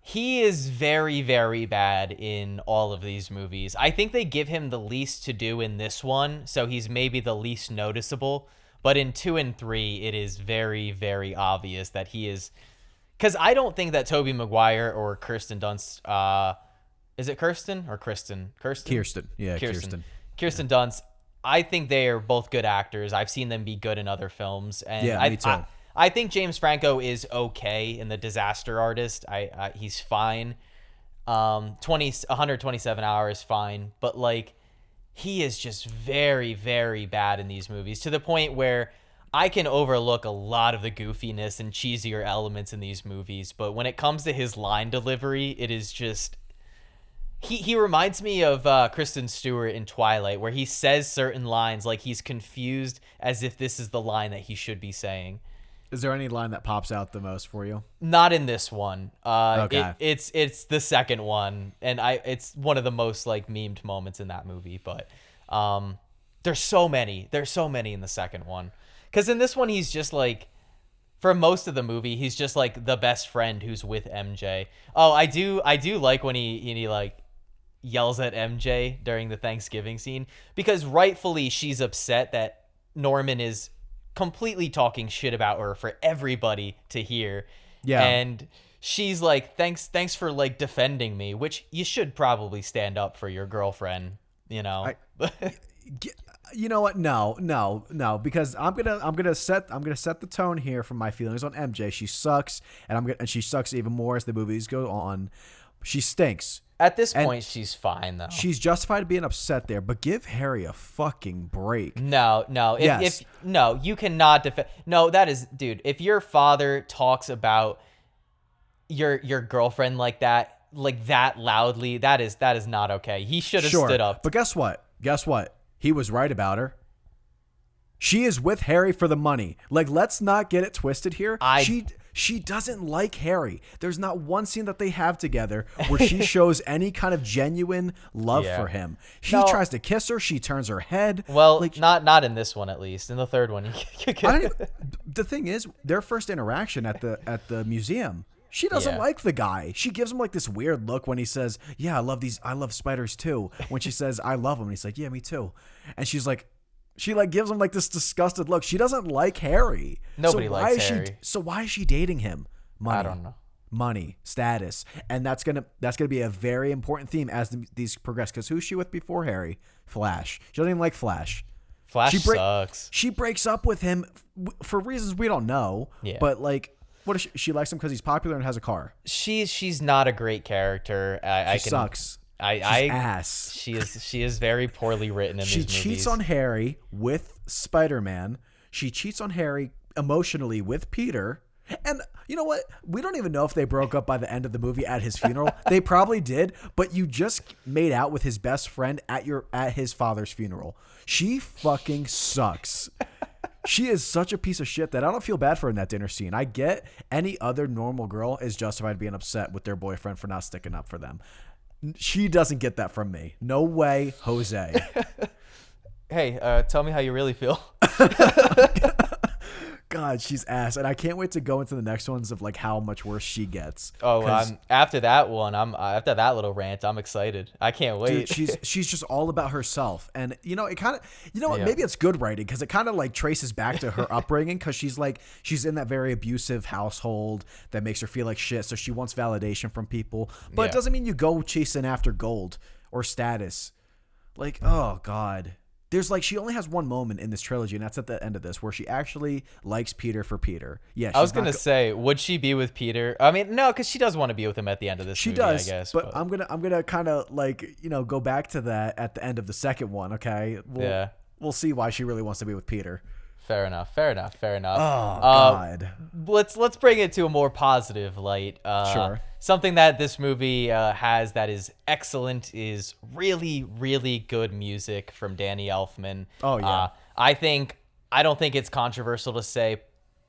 He is very, very bad in all of these movies. I think they give him the least to do in this one, so he's maybe the least noticeable. But in 2 and 3, it is very, very obvious that he is... Because I don't think that Tobey Maguire or Kirsten Dunst... is it Kirsten or Kristen? Kirsten. Yeah, Kirsten Dunst. I think they are both good actors. I've seen them be good in other films. And me too. I think James Franco is okay in The Disaster Artist. He's fine. 127 hours, fine. But like... He is just very, very bad in these movies to the point where I can overlook a lot of the goofiness and cheesier elements in these movies. But when it comes to his line delivery, it is just... He reminds me of Kristen Stewart in Twilight, where he says certain lines like he's confused as if this is the line that he should be saying. Is there any line that pops out the most for you? Not in this one. Okay. It's the second one, and it's one of the most like memed moments in that movie. But there's so many in the second one, because in this one he's just like, for most of the movie he's just like the best friend who's with MJ. Oh, I do like when he like yells at MJ during the Thanksgiving scene, because rightfully she's upset that Norman is completely talking shit about her for everybody to hear. Yeah. And she's like, thanks for like defending me, which you should probably stand up for your girlfriend, you know. You know what? No, because I'm gonna set the tone here for my feelings on MJ. She sucks, and she sucks even more as the movies go on. She stinks. At this point, she's fine, though. She's justified being upset there, but give Harry a fucking break. No. If you cannot defend. No, that is, dude. If your father talks about your girlfriend like that loudly, that is not okay. He should have stood up. But guess what? He was right about her. She is with Harry for the money. Like, let's not get it twisted here. She doesn't like Harry. There's not one scene that they have together where she shows any kind of genuine love for him. He tries to kiss her. She turns her head. Well, like, not in this one, at least. In the third one. The thing is, their first interaction at the museum, she doesn't like the guy. She gives him like this weird look when he says, yeah, I love spiders too. When she says, I love him. And he's like, yeah, me too. And she's like, she like gives him like this disgusted look. She doesn't like Harry. Nobody likes Harry. So why is she dating him? Money. I don't know. money, status, and that's gonna be a very important theme as these progress. Because who's she with before Harry? Flash. She doesn't even like Flash. Flash sucks. She breaks up with him for reasons we don't know. Yeah. But like, what is she likes him because he's popular and has a car. She's not a great character. She sucks. She's ass. She is very poorly written in these movies. She cheats on Harry with Spider-Man. She cheats on Harry emotionally with Peter. And you know what? We don't even know if they broke up by the end of the movie at his funeral. They probably did, but you just made out with his best friend at his father's funeral. She fucking sucks. She is such a piece of shit that I don't feel bad for her in that dinner scene. I get any other normal girl is justified being upset with their boyfriend for not sticking up for them. She doesn't get that from me. No way, Jose. Hey, tell me how you really feel. God, she's ass, and I can't wait to go into the next ones of like how much worse she gets. Oh, after that one, after that little rant, I'm excited. I can't wait. Dude, she's just all about herself, and it kind of, what? Maybe it's good writing because it kind of like traces back to her upbringing because she's in that very abusive household that makes her feel like shit, so she wants validation from people, but it doesn't mean you go chasing after gold or status. Like, oh God. There's she only has one moment in this trilogy, and that's at the end of this, where she actually likes Peter for Peter. Yeah, I was gonna say, would she be with Peter? I mean, no, because she does want to be with him at the end of this. She movie, does, I guess. But I'm gonna kind of go back to that at the end of the second one. Okay. We'll see why she really wants to be with Peter. Fair enough. Oh God. Let's bring it to a more positive light. Sure. Something that this movie has that is excellent is really, really good music from Danny Elfman. Oh yeah. I don't think it's controversial to say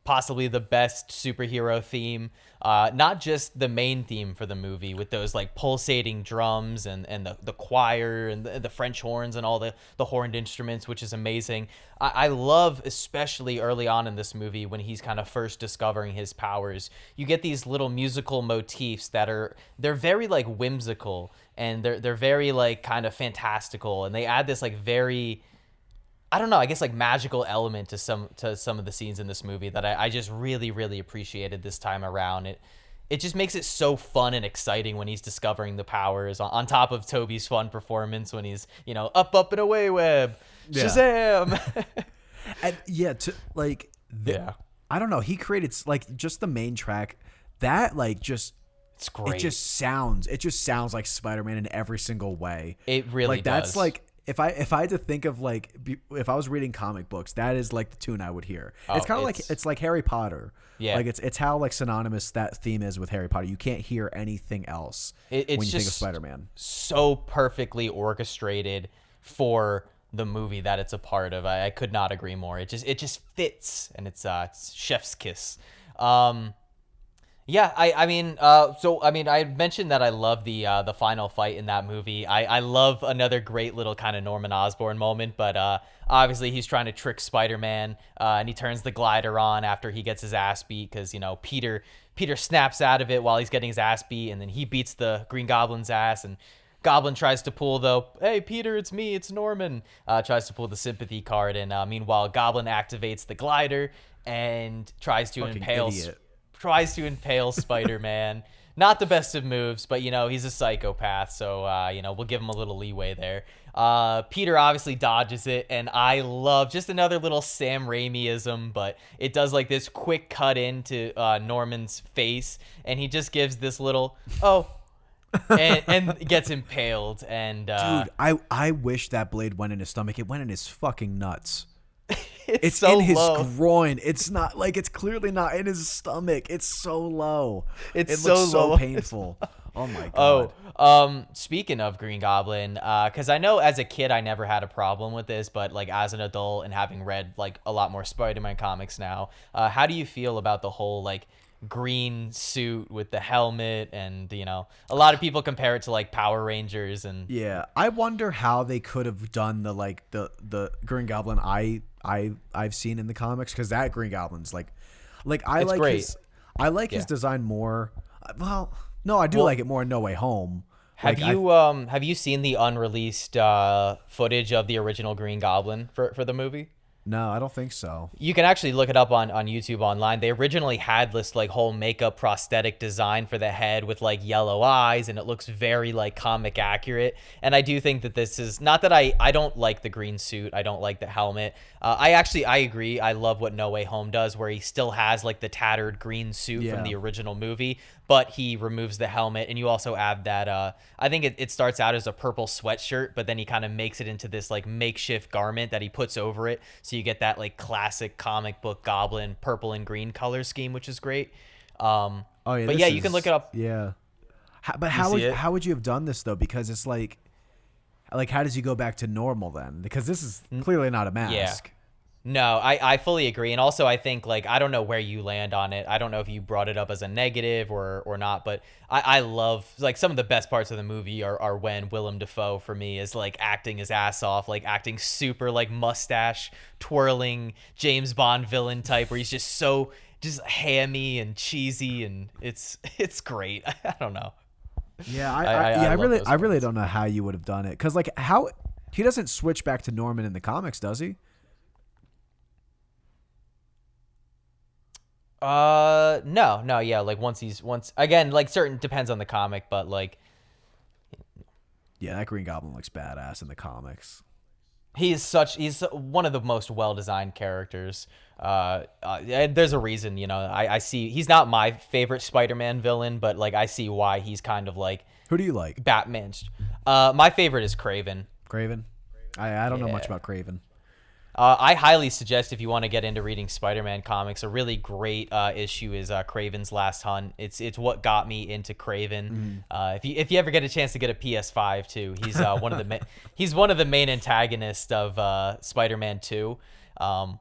possibly the best superhero theme. Not just the main theme for the movie with those pulsating drums and the choir and the French horns and all the horned instruments, which is amazing. I love, especially early on in this movie when he's kind of first discovering his powers, you get these little musical motifs they're very whimsical and they're very kind of fantastical, and they add this very, I don't know, I guess magical element to some of the scenes in this movie that I just really, really appreciated this time around. It just makes it so fun and exciting when he's discovering the powers on top of Toby's fun performance when he's, up and away web. Shazam. And I don't know, he created just the main track that it's great. It just sounds like Spider-Man in every single way. It really does. That's if I had to think of if I was reading comic books, that is the tune I would hear. It's kind of it's like Harry Potter. Yeah. It's how synonymous that theme is with Harry Potter. You can't hear anything else when you think of Spider-Man. So perfectly orchestrated for the movie that it's a part of. I could not agree more. It just fits, and it's chef's kiss. Yeah, I mentioned that I love the final fight in that movie. I love another great little kind of Norman Osborn moment, but obviously he's trying to trick Spider-Man, and he turns the glider on after he gets his ass beat because, Peter snaps out of it while he's getting his ass beat, and then he beats the Green Goblin's ass, and Goblin tries to pull hey, Peter, it's me, it's Norman, tries to pull the sympathy card, and meanwhile Goblin activates the glider and tries to impale Spider-Man. Not the best of moves, but he's a psychopath, so we'll give him a little leeway there. Peter obviously dodges it, and I love just another little Sam Raimi-ism, but it does this quick cut into Norman's face, and he just gives this little and gets impaled. And dude, I wish that blade went in his stomach. It went in his fucking nuts. It's so in his low. Groin. It's not it's clearly not in his stomach. It's so low. It looks so painful. Oh my god. Speaking of Green Goblin, because I know as a kid I never had a problem with this, but as an adult and having read a lot more Spider-Man comics now, how do you feel about the whole green suit with the helmet? And a lot of people compare it to Power Rangers, and I wonder how they could have done the Green Goblin I've seen in the comics, because that Green Goblin's I like his design more. Well, no, I do like it more in No Way Home. Have you seen the unreleased footage of the original Green Goblin for the movie? No, I don't think so. You can actually look it up on YouTube online. They originally had this like whole makeup prosthetic design for the head with like yellow eyes, and it looks very like comic accurate. And I do think that this is not that I don't like the green suit. I don't like the helmet. I agree. I love what No Way Home does, where he still has like the tattered green suit from the original movie, but he removes the helmet. And you also add that I think it starts out as a purple sweatshirt, but then he kind of makes it into this like makeshift garment that he puts over it, so you get that like classic comic book Goblin purple and green color scheme, which is great. But yeah, you can look it up. Yeah. How would you have done this though? Because it's like how does he go back to normal then? Because this is clearly not a mask. Yeah. No, I fully agree. And also I think like, I don't know where you land on it. I don't know if you brought it up as a negative or not, but I love like some of the best parts of the movie are when Willem Dafoe for me is like acting his ass off, like acting super like mustache twirling James Bond villain type, where he's just so just hammy and cheesy, and it's great. I don't know. Yeah, I really don't know how you would have done it, because like how he doesn't switch back to Norman in the comics, does he? No, yeah, like once again, like certain depends on the comic, but like yeah, that Green Goblin looks badass in the comics. He's one of the most well-designed characters. And there's a reason, you know. I see he's not my favorite Spider-Man villain, but like I see why he's kind of like. Who do you like? Batman's. My favorite is Kraven. Kraven? I don't know much about Kraven. I highly suggest, if you want to get into reading Spider-Man comics, a really great issue is Kraven's Last Hunt. It's what got me into Kraven. If you ever get a chance to get a PS5 too, he's one of the main antagonists of Spider-Man 2,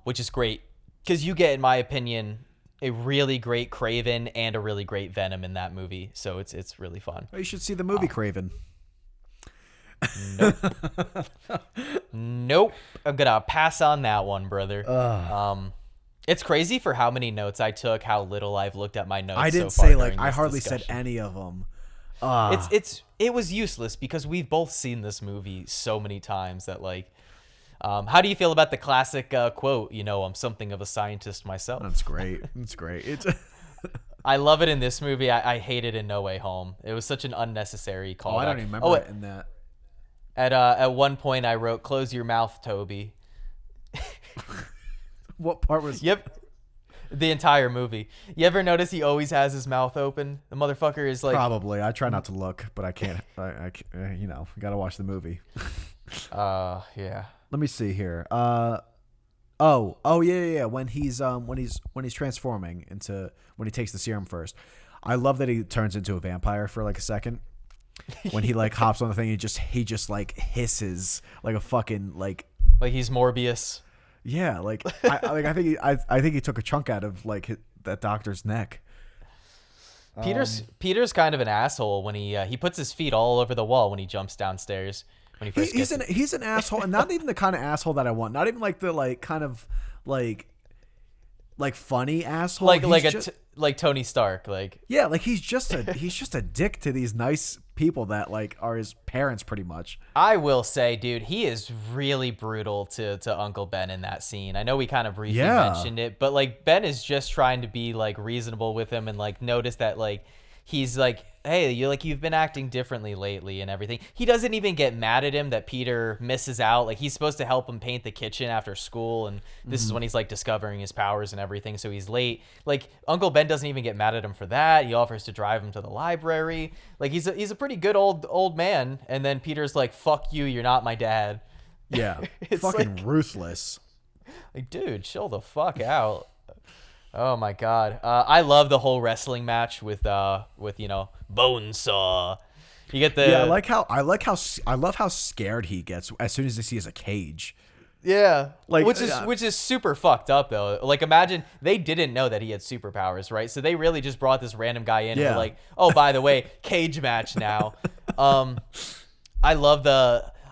which is great because you get, in my opinion, a really great Kraven and a really great Venom in that movie. So it's really fun. You should see the movie Kraven. Nope. I'm gonna pass on that one, brother. It's crazy for how many notes I took, how little I've looked at my notes. I didn't so far say like I hardly discussion. said any of them. It was useless because we've both seen this movie so many times that like. How do you feel about the classic quote? You know, I'm something of a scientist myself. That's great. That's great. I love it in this movie. I hate it in No Way Home. It was such an unnecessary callback. I don't even remember it in that. At one point, I wrote, "Close your mouth, Toby." What part was? Yep, the entire movie. You ever notice he always has his mouth open? The motherfucker is like. Probably. I try not to look, but I can't. I gotta watch the movie. Yeah. Let me see here. Yeah. When he's transforming into, when he takes the serum first, I love that he turns into a vampire for like a second. When he like hops on the thing, he just like hisses like a fucking like he's Morbius. Yeah, I think he took a chunk out of like that doctor's neck. Peter's kind of an asshole when he puts his feet all over the wall when he jumps downstairs. When he first he's an asshole, and not even the kind of asshole that I want. Not even like the like kind of like funny asshole. Like Tony Stark. Like yeah, like he's just a dick to these nice people that like are his parents pretty much. I will say, dude, he is really brutal to Uncle Ben in that scene. I know we kind of briefly mentioned it, but like Ben is just trying to be like reasonable with him and like notice that like he's like, hey, you've been acting differently lately and everything. He doesn't even get mad at him that Peter misses out. Like he's supposed to help him paint the kitchen after school, and this is when he's like discovering his powers and everything, so he's late. Like Uncle Ben doesn't even get mad at him for that. He offers to drive him to the library. Like he's a pretty good old man, and then Peter's like, fuck you, you're not my dad. Yeah. It's fucking like, ruthless. Like, dude, chill the fuck out. Oh my god, I love the whole wrestling match with Bonesaw. You get the I love how scared he gets as soon as he sees a cage. Yeah, like which is super fucked up though. Like imagine they didn't know that he had superpowers, right? So they really just brought this random guy in and were like, oh, by the way, cage match now. I love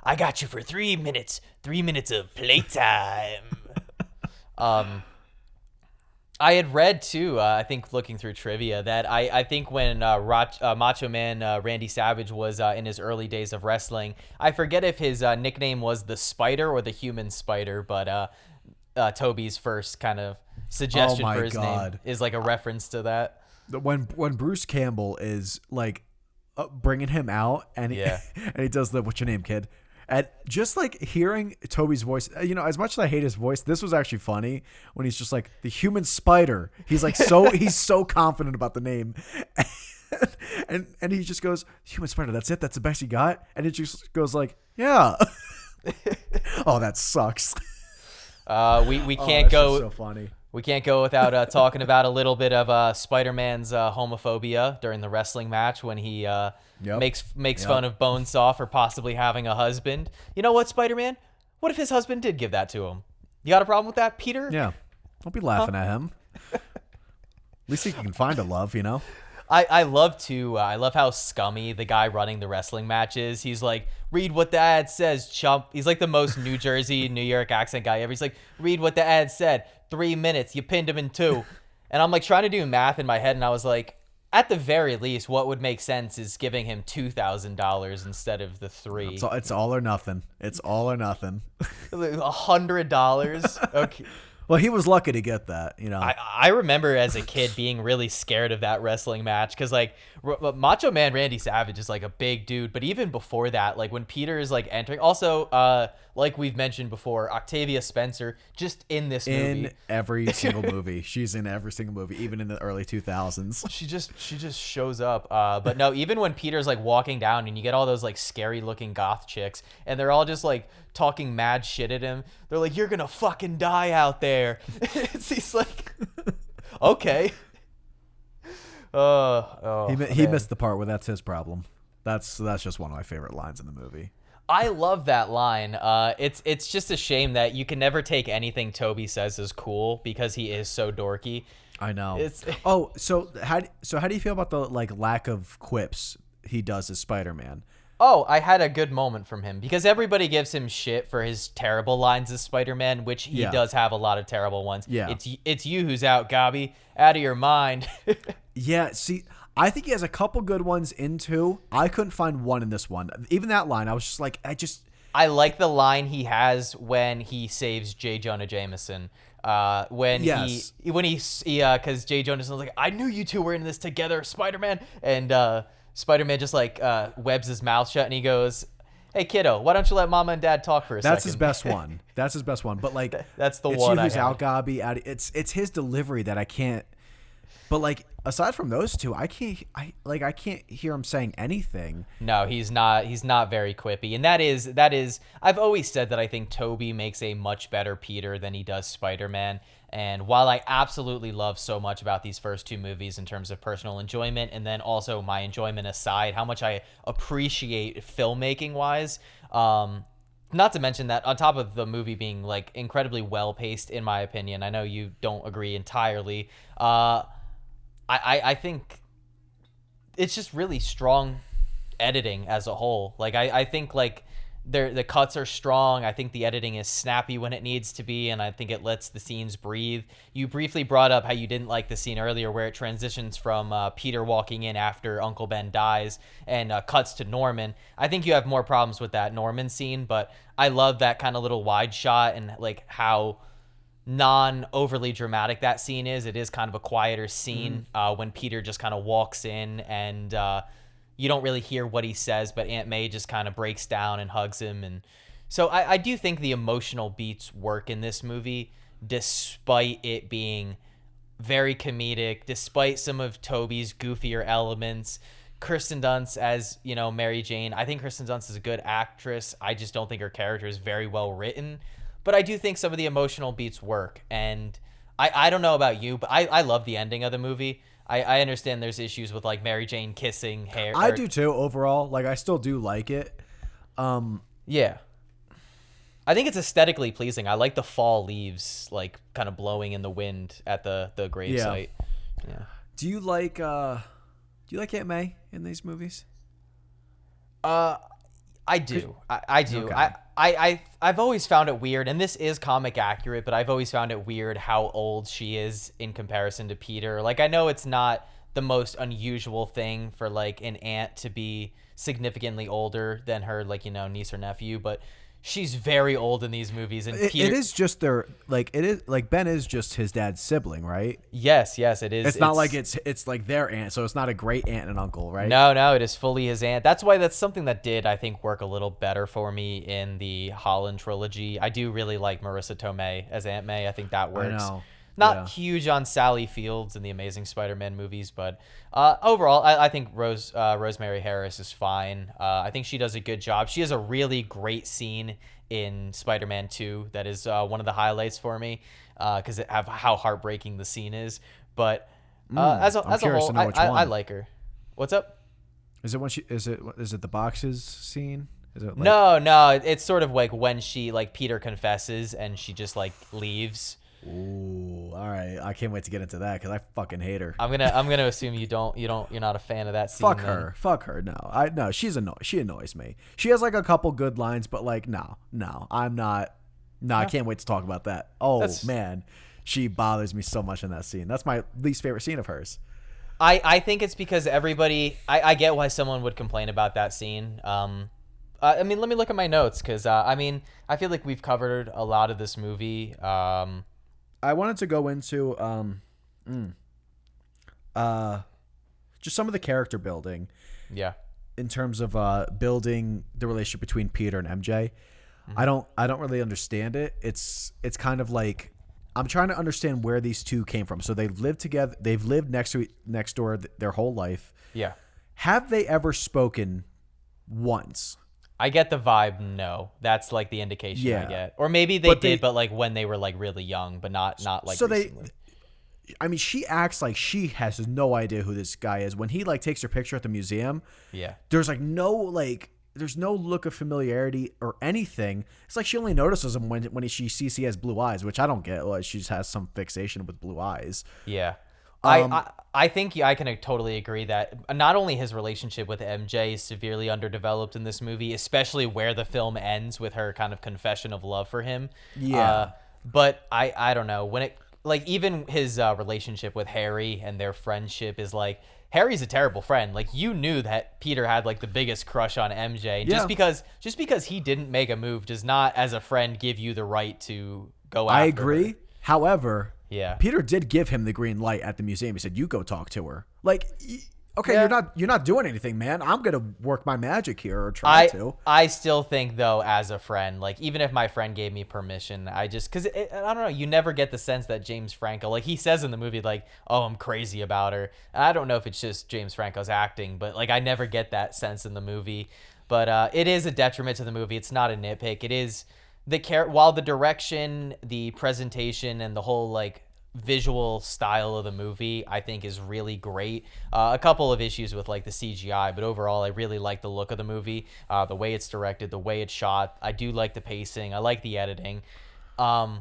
I got you for 3 minutes of playtime. I had read too, I think looking through trivia, that I think when Macho Man Randy Savage was in his early days of wrestling, I forget if his nickname was the Spider or the Human Spider, but Toby's first kind of suggestion Oh my for his God. name is like a reference to that. When Bruce Campbell is like bringing him out, and he, Yeah. and he does the "What's your name, kid?" And just like hearing Toby's voice, as much as I hate his voice, this was actually funny when he's just like the human spider. He's like he's so confident about the name, and he just goes, "Human spider, that's it, that's the best you got," and it just goes like, "Yeah." Oh, that sucks. We can't go. So funny. We can't go without talking about a little bit of Spider-Man's homophobia during the wrestling match when he makes fun of Bonesaw for possibly having a husband. You know what, Spider-Man? What if his husband did give that to him? You got a problem with that, Peter? Yeah. Don't be laughing at him. At least he can find a love, I love how scummy the guy running the wrestling match is. He's like, read what the ad says, chump. He's like the most New Jersey, New York accent guy ever. He's like, read what the ad said. 3 minutes. You pinned him in 2. And I'm like trying to do math in my head, and I was like, at the very least, what would make sense is giving him $2,000 instead of the 3. It's all or nothing. It's all or nothing. $100. Okay. Well, he was lucky to get that, I remember as a kid being really scared of that wrestling match because, like, Macho Man Randy Savage is, like, a big dude. But even before that, like, when Peter is, like, entering... Also, like we've mentioned before, Octavia Spencer, just in this movie. In every single movie. She's in every single movie, even in the early 2000s. She just shows up. But no, even when Peter's, like, walking down and you get all those, like, scary-looking goth chicks, and they're all just, like, talking mad shit at him. They're like, you're gonna fucking die out there. He's like, okay. He missed the part where that's his problem. That's just one of my favorite lines in the movie. I love that line. It's just a shame that you can never take anything Toby says as cool because he is so dorky. I know. So how do you feel about the like lack of quips he does as Spider-Man? Oh, I had a good moment from him because everybody gives him shit for his terrible lines as Spider-Man, which he does have a lot of terrible ones. Yeah. It's you who's out, Gobby. Out of your mind. Yeah, see, I think he has a couple good ones in too. I couldn't find one in this one. Even that line, I was just like, I like the line he has when he saves J. Jonah Jameson. Because J. Jonah's like, I knew you two were in this together, Spider-Man. And Spider-Man just like webs his mouth shut and he goes, hey, kiddo, why don't you let Mama and Dad talk for a second? That's his best one. That's his best one. But like, that's the it's one. You who's out, Gobby. It's his delivery that I can't. But like, aside from those two, I can't hear him saying anything. No, he's not very quippy, and that is. I've always said that I think Toby makes a much better Peter than he does Spider-Man. And while I absolutely love so much about these first two movies in terms of personal enjoyment, and then also my enjoyment aside, how much I appreciate filmmaking wise. Not to mention that on top of the movie being like incredibly well paced, in my opinion. I know you don't agree entirely. I think it's just really strong editing as a whole. Like I think like the cuts are strong. I think the editing is snappy when it needs to be, and I think it lets the scenes breathe. You briefly brought up how you didn't like the scene earlier where it transitions from Peter walking in after Uncle Ben dies and cuts to Norman. I think you have more problems with that Norman scene, but I love that kind of little wide shot and like how non-overly dramatic that scene is. It is kind of a quieter scene when Peter just kind of walks in and you don't really hear what he says, but Aunt May just kind of breaks down and hugs him. And so I do think the emotional beats work in this movie, despite it being very comedic, despite some of Toby's goofier elements. Kirsten Dunst as, Mary Jane. I think Kirsten Dunst is a good actress. I just don't think her character is very well written. But I do think some of the emotional beats work. And I don't know about you, but I love the ending of the movie. I understand there's issues with like Mary Jane kissing hair. I do too. Overall, like I still do like it. Yeah, I think it's aesthetically pleasing. I like the fall leaves like kind of blowing in the wind at the gravesite. Yeah. Do you like Aunt May in these movies? I do. I do. Okay. I've always found it weird, and this is comic accurate, but I've always found it weird how old she is in comparison to Peter. Like, I know it's not the most unusual thing for, like, an aunt to be significantly older than her, like, niece or nephew, but she's very old in these movies, and it is just their like it is like Ben is just his dad's sibling, right? Yes, it is. It's not like it's like their aunt, so it's not a great aunt and uncle, right? No, it is fully his aunt. That's something that did, I think, work a little better for me in the Holland trilogy. I do really like Marissa Tomei as Aunt May. I think that works. I know. Not huge on Sally Fields in the Amazing Spider-Man movies, but overall, I think Rosemary Harris is fine. I think she does a good job. She has a really great scene in Spider-Man 2 that is one of the highlights for me because of how heartbreaking the scene is. But as a whole, I like her. What's up? Is it when is it the boxes scene? Is it like... No, it's sort of like when she like Peter confesses and she just like leaves. Ooh, all right. I can't wait to get into that because I fucking hate her. I'm gonna assume you're not a fan of that scene. Fuck her. No, she annoys me. She has like a couple good lines, but like no, I'm not. No, I can't wait to talk about that. Oh man, she bothers me so much in that scene. That's my least favorite scene of hers. I think it's because everybody. I get why someone would complain about that scene. I mean, let me look at my notes because I mean, I feel like we've covered a lot of this movie. I wanted to go into just some of the character building. Yeah. In terms of building the relationship between Peter and MJ. Mm-hmm. I don't really understand it. It's kind of like I'm trying to understand where these two came from. So they've lived together. They've lived next door their whole life. Yeah. Have they ever spoken once? I get the vibe. No, that's like the indication I get. Or maybe they did, but like when they were like really young, but not like so recently. I mean, she acts like she has no idea who this guy is. When he like takes her picture at the museum, there's like there's no look of familiarity or anything. It's like she only notices him when she sees he has blue eyes, which I don't get. Like she just has some fixation with blue eyes. Yeah. I think I can totally agree that not only his relationship with MJ is severely underdeveloped in this movie, especially where the film ends with her kind of confession of love for him. Yeah. But I don't know when it like even his relationship with Harry and their friendship is like Harry's a terrible friend. Like you knew that Peter had like the biggest crush on MJ. Just because he didn't make a move does not, as a friend, give you the right to go after I agree. her. However, yeah, Peter did give him the green light at the museum. He said, "You go talk to her." Like, okay, you're not doing anything, man. I'm gonna work my magic here or try to. I still think though, as a friend, like even if my friend gave me permission, because I don't know, you never get the sense that James Franco, like he says in the movie, like, "Oh, I'm crazy about her." And I don't know if it's just James Franco's acting, but like I never get that sense in the movie. But it is a detriment to the movie. It's not a nitpick. It is. While the direction, the presentation, and the whole like visual style of the movie I think is really great. A couple of issues with like the CGI, but overall I really like the look of the movie, the way it's directed, the way it's shot. I do like the pacing. I like the editing. A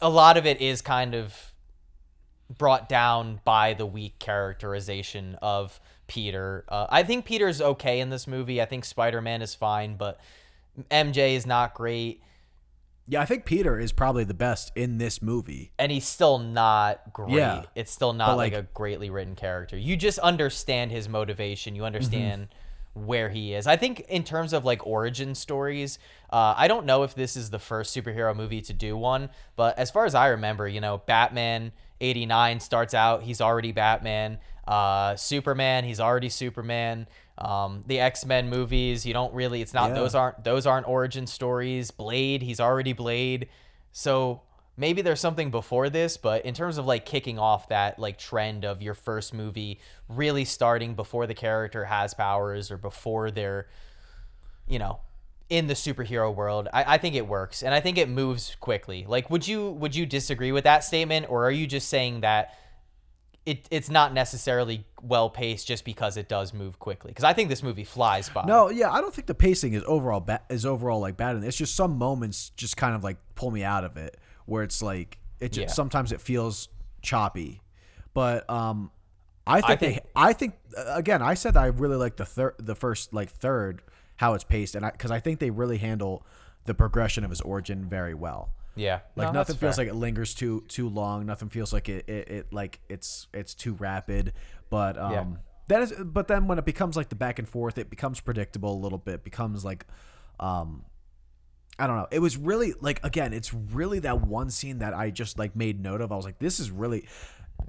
lot of it is kind of brought down by the weak characterization of Peter. I think Peter's okay in this movie. I think Spider-Man is fine, but MJ is not great. Yeah, I think Peter is probably the best in this movie. And he's still not great. Yeah. It's still not like a greatly written character. You just understand his motivation. You understand where he is. I think in terms of like origin stories, I don't know if this is the first superhero movie to do one, but as far as I remember, Batman 89 starts out, he's already Batman. Superman, he's already Superman. The X-Men movies, those aren't origin stories. Blade, he's already Blade. So maybe there's something before this, but in terms of like kicking off that like trend of your first movie really starting before the character has powers or before they're, in the superhero world, I think it works. And I think it moves quickly. Like, would you disagree with that statement? Or are you just saying that it's not necessarily well paced just because it does move quickly? Because I think this movie flies by. No, yeah, I don't think the pacing is overall like bad. It's just some moments just kind of like pull me out of it, where it's like sometimes it feels choppy. But I think again, I said that I really like the first like third how it's paced, and because I think they really handle the progression of his origin very well. Yeah, like nothing feels like it lingers too long. Nothing feels like it like it's too rapid. But then when it becomes like the back and forth, it becomes predictable a little bit. Becomes like I don't know. It was really like, again, it's really that one scene that I just like made note of. I was like, this is really.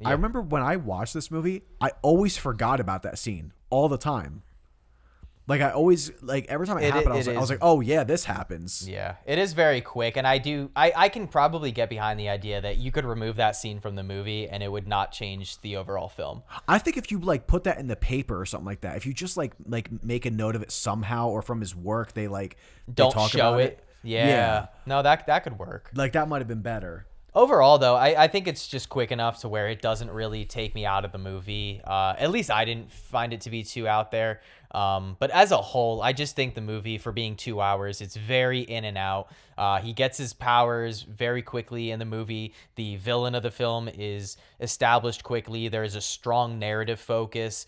Yeah. I remember when I watched this movie, I always forgot about that scene all the time. Like I always like every time it happened, I was like, oh yeah, this happens. Yeah, it is very quick, and I can probably get behind the idea that you could remove that scene from the movie and it would not change the overall film. I think if you like put that in the paper or something like that, if you just like make a note of it somehow, or from his work, they don't talk show about it. Yeah. No, that could work. Like that might have been better. Overall, though, I think it's just quick enough to where it doesn't really take me out of the movie. At least I didn't find it to be too out there. But as a whole, I just think the movie, for being 2 hours, it's very in and out. He gets his powers very quickly in the movie. The villain of the film is established quickly. There is a strong narrative focus.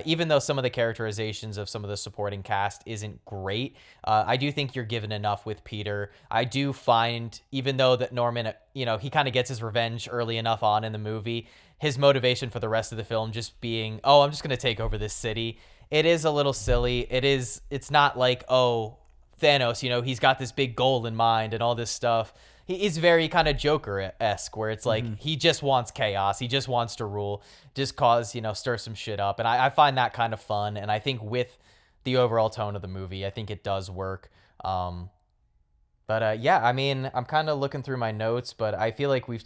Even though some of the characterizations of some of the supporting cast isn't great, I do think you're given enough with Peter. I do find, even though that Norman, he kind of gets his revenge early enough on in the movie, his motivation for the rest of the film just being, oh, I'm just going to take over this city. It is a little silly. It's not like, oh, Thanos, he's got this big goal in mind and all this stuff. He's very kind of Joker-esque, where it's like he just wants chaos. He just wants to rule, just cause, stir some shit up. And I find that kind of fun. And I think with the overall tone of the movie, I think it does work. But yeah, I mean, I'm kind of looking through my notes, but I feel like we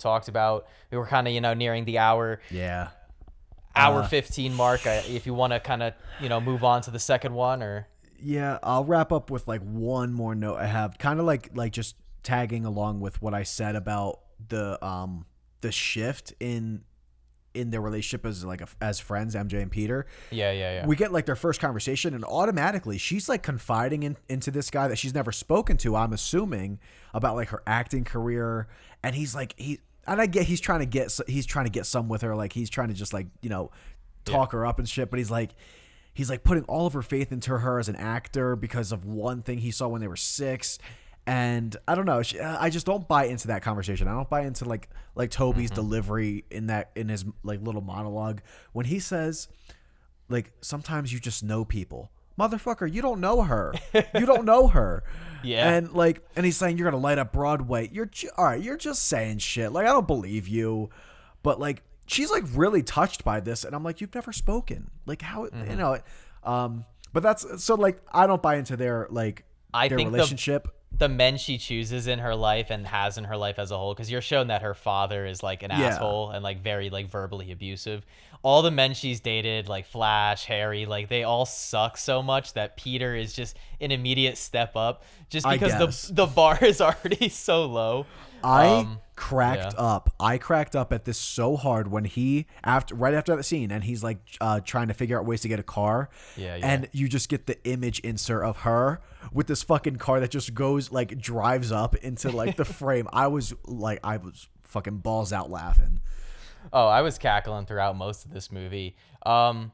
were kind of, nearing the hour. Yeah. Hour 15 mark. If you want to kind of, move on to the second one, or. Yeah, I'll wrap up with like one more note I have, kind of like just tagging along with what I said about the shift in their relationship as friends, MJ and Peter. Yeah. We get like their first conversation, and automatically she's like confiding into this guy that she's never spoken to, I'm assuming, about like her acting career, and he's like and I get he's trying to get some with her, like he's trying to just like talk her up and shit, but he's like putting all of her faith into her as an actor because of one thing he saw when they were 6. And I don't know, I just don't buy into that conversation. I don't buy into like Toby's delivery in his like little monologue when he says, like, sometimes you just know people. Motherfucker, you don't know her. You don't know her. Yeah. And he's saying you're gonna light up Broadway. All right, you're just saying shit. Like, I don't believe you. But like, she's like really touched by this, and I'm like, you've never spoken. Like, how but that's so like, I don't buy into their relationship. The men she chooses in her life and has in her life as a whole, because you're shown that her father is like an asshole and like very like verbally abusive. All the men she's dated, like Flash, Harry, like they all suck so much that Peter is just an immediate step up, just because the bar is already so low. I cracked up at this so hard when right after that scene, and he's like trying to figure out ways to get a car. Yeah. And you just get the image insert of her with this fucking car that just drives up into like the frame. I was fucking balls out laughing. Oh, I was cackling throughout most of this movie. But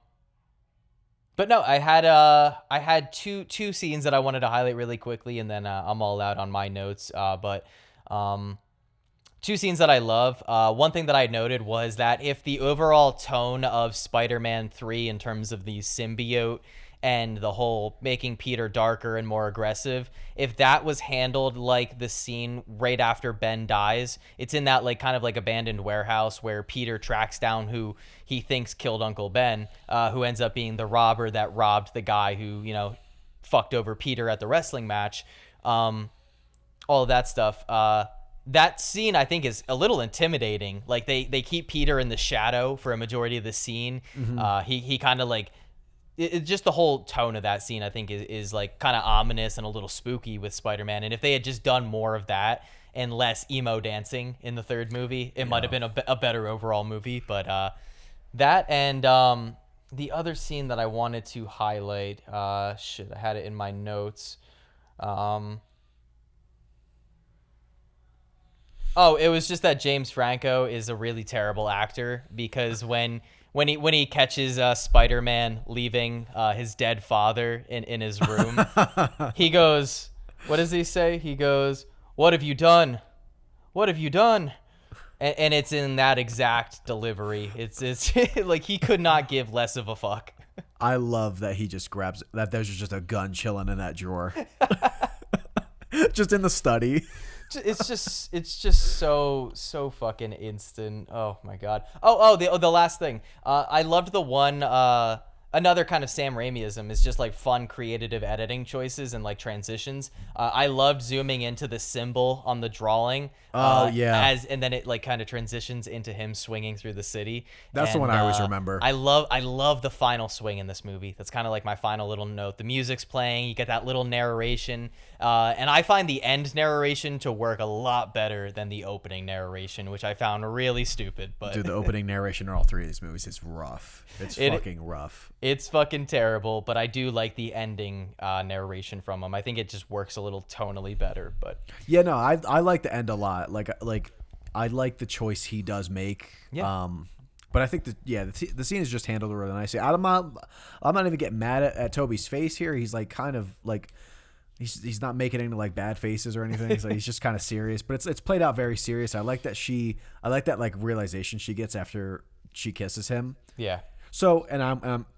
no, I had two scenes that I wanted to highlight really quickly, and then I'm all out on my notes. But two scenes that I love. One thing that I noted was that if the overall tone of Spider-Man 3 in terms of the symbiote and the whole making Peter darker and more aggressive, if that was handled like the scene right after Ben dies, it's in that like kind of like abandoned warehouse where Peter tracks down who he thinks killed Uncle Ben, who ends up being the robber that robbed the guy who, fucked over Peter at the wrestling match. All of that stuff. That scene, I think, is a little intimidating. Like they keep Peter in the shadow for a majority of the scene. Mm-hmm. He kind of like, it just the whole tone of that scene, I think, is like kind of ominous and a little spooky with Spider-Man. And if they had just done more of that and less emo dancing in the third movie, it might have been a better overall movie. But that and the other scene that I wanted to highlight, I had it in my notes. It was just that James Franco is a really terrible actor, because when he catches Spider-Man leaving his dead father in his room, he goes, what does he say? He goes, "What have you done? What have you done?" And it's in that exact delivery. It's like he could not give less of a fuck. I love that he just grabs that. There's just a gun chilling in that drawer. just in the study. It's just so fucking instant. Oh my god. The last thing. I loved the one. Another kind of Sam Raimiism is just like fun creative editing choices and like transitions. I loved zooming into the symbol on the drawing. And then it like kind of transitions into him swinging through the city. That's the one I always remember. I love the final swing in this movie. That's kind of like my final little note. The music's playing. You get that little narration. And I find the end narration to work a lot better than the opening narration, which I found really stupid. But dude, the opening narration in all three of these movies is rough. It's fucking rough. It's fucking terrible, but I do like the ending narration from them. I think it just works a little tonally better. But yeah, no, I like the end a lot. Like I like the choice he does make. Yeah. But I think the scene is just handled really nicely. I'm not even getting mad at Toby's face here. He's like kind of like he's not making any like bad faces or anything. He's just kind of serious. But it's played out very serious. I like that like realization she gets after she kisses him. Yeah. So, and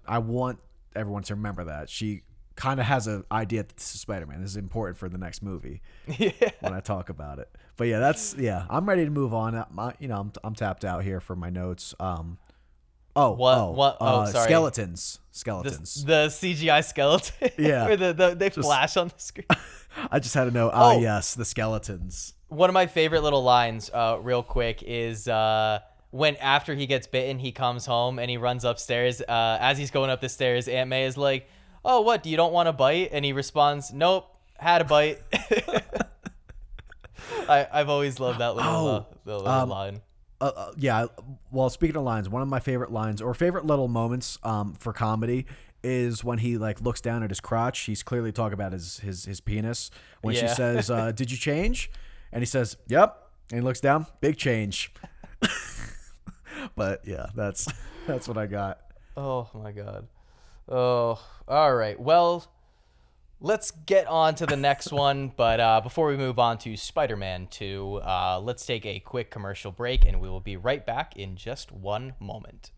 I want everyone to remember that she kind of has an idea that this is Spider-Man. This is important for the next movie. Yeah. When I talk about it. But yeah, I'm ready to move on. I'm tapped out here for my notes. Sorry. Skeletons. The CGI skeleton. Yeah. Where they flash on the screen. I just had to know. Yes, the skeletons. One of my favorite little lines, real quick, is when after he gets bitten, he comes home and he runs upstairs. As he's going up the stairs, Aunt May is like, "Oh, what? You don't want a bite?" And he responds, "Nope, had a bite." I've always loved that little line. Yeah. Well, speaking of lines, one of my favorite lines or favorite little moments for comedy is when he like looks down at his crotch. He's clearly talking about his penis. When she says, "Did you change?" And he says, "Yep." And he looks down, big change. But yeah, that's what I got. Oh my god. Oh, all right. Well, let's get on to the next one. But before we move on to Spider-Man 2, let's take a quick commercial break, and we will be right back in just one moment.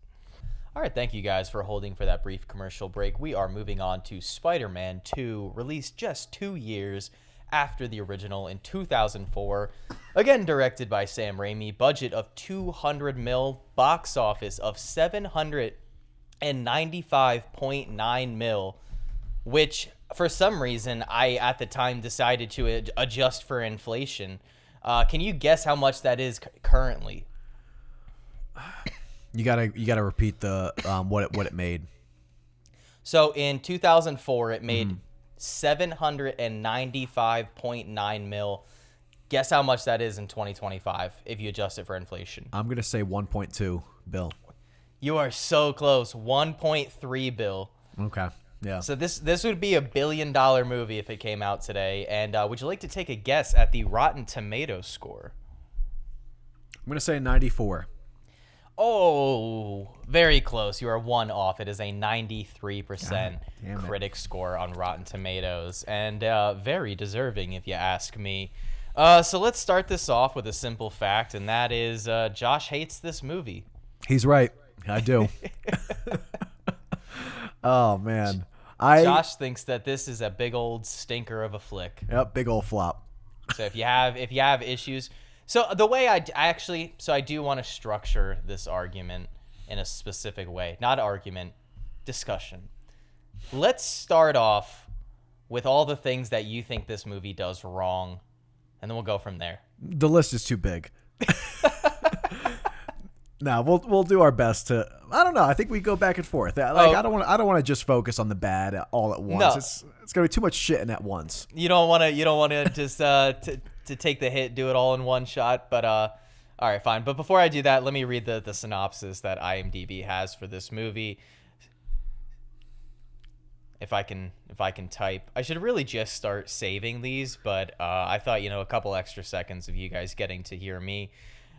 All right, thank you guys for holding for that brief commercial break. We are moving on to Spider-Man 2, released just 2 years after the original in 2004. Again, directed by Sam Raimi. Budget of $200 million, box office of $795.9 million, which for some reason I at the time decided to adjust for inflation. Can you guess how much that is currently? You gotta repeat the what it made. So in 2004, it made $795.9 million. Guess how much that is in 2025 if you adjust it for inflation? I'm gonna say 1.2 bill. You are so close. 1.3 bill. Okay. Yeah. So this would be $1 billion movie if it came out today. And would you like to take a guess at the Rotten Tomatoes score? I'm gonna say 94. Oh, very close. You are one off. It is a 93% critic score on Rotten Tomatoes, and very deserving if you ask me. So let's start this off with a simple fact, and that is Josh hates this movie. He's right. I do. Oh, man. Josh thinks that this is a big old stinker of a flick. Yep, big old flop. So if you have issues... So the way I do want to structure this argument in a specific way. Not argument, discussion. Let's start off with all the things that you think this movie does wrong, and then we'll go from there. The list is too big. No, we'll do our best to. I don't know. I think we go back and forth. I don't want to just focus on the bad all at once. No. It's gonna be too much shit in at once. You don't want to just to take the hit, do it all in one shot. But all right, fine. But before I do that, let me read the synopsis that IMDb has for this movie. If I can type, I should really just start saving these. But I thought a couple extra seconds of you guys getting to hear me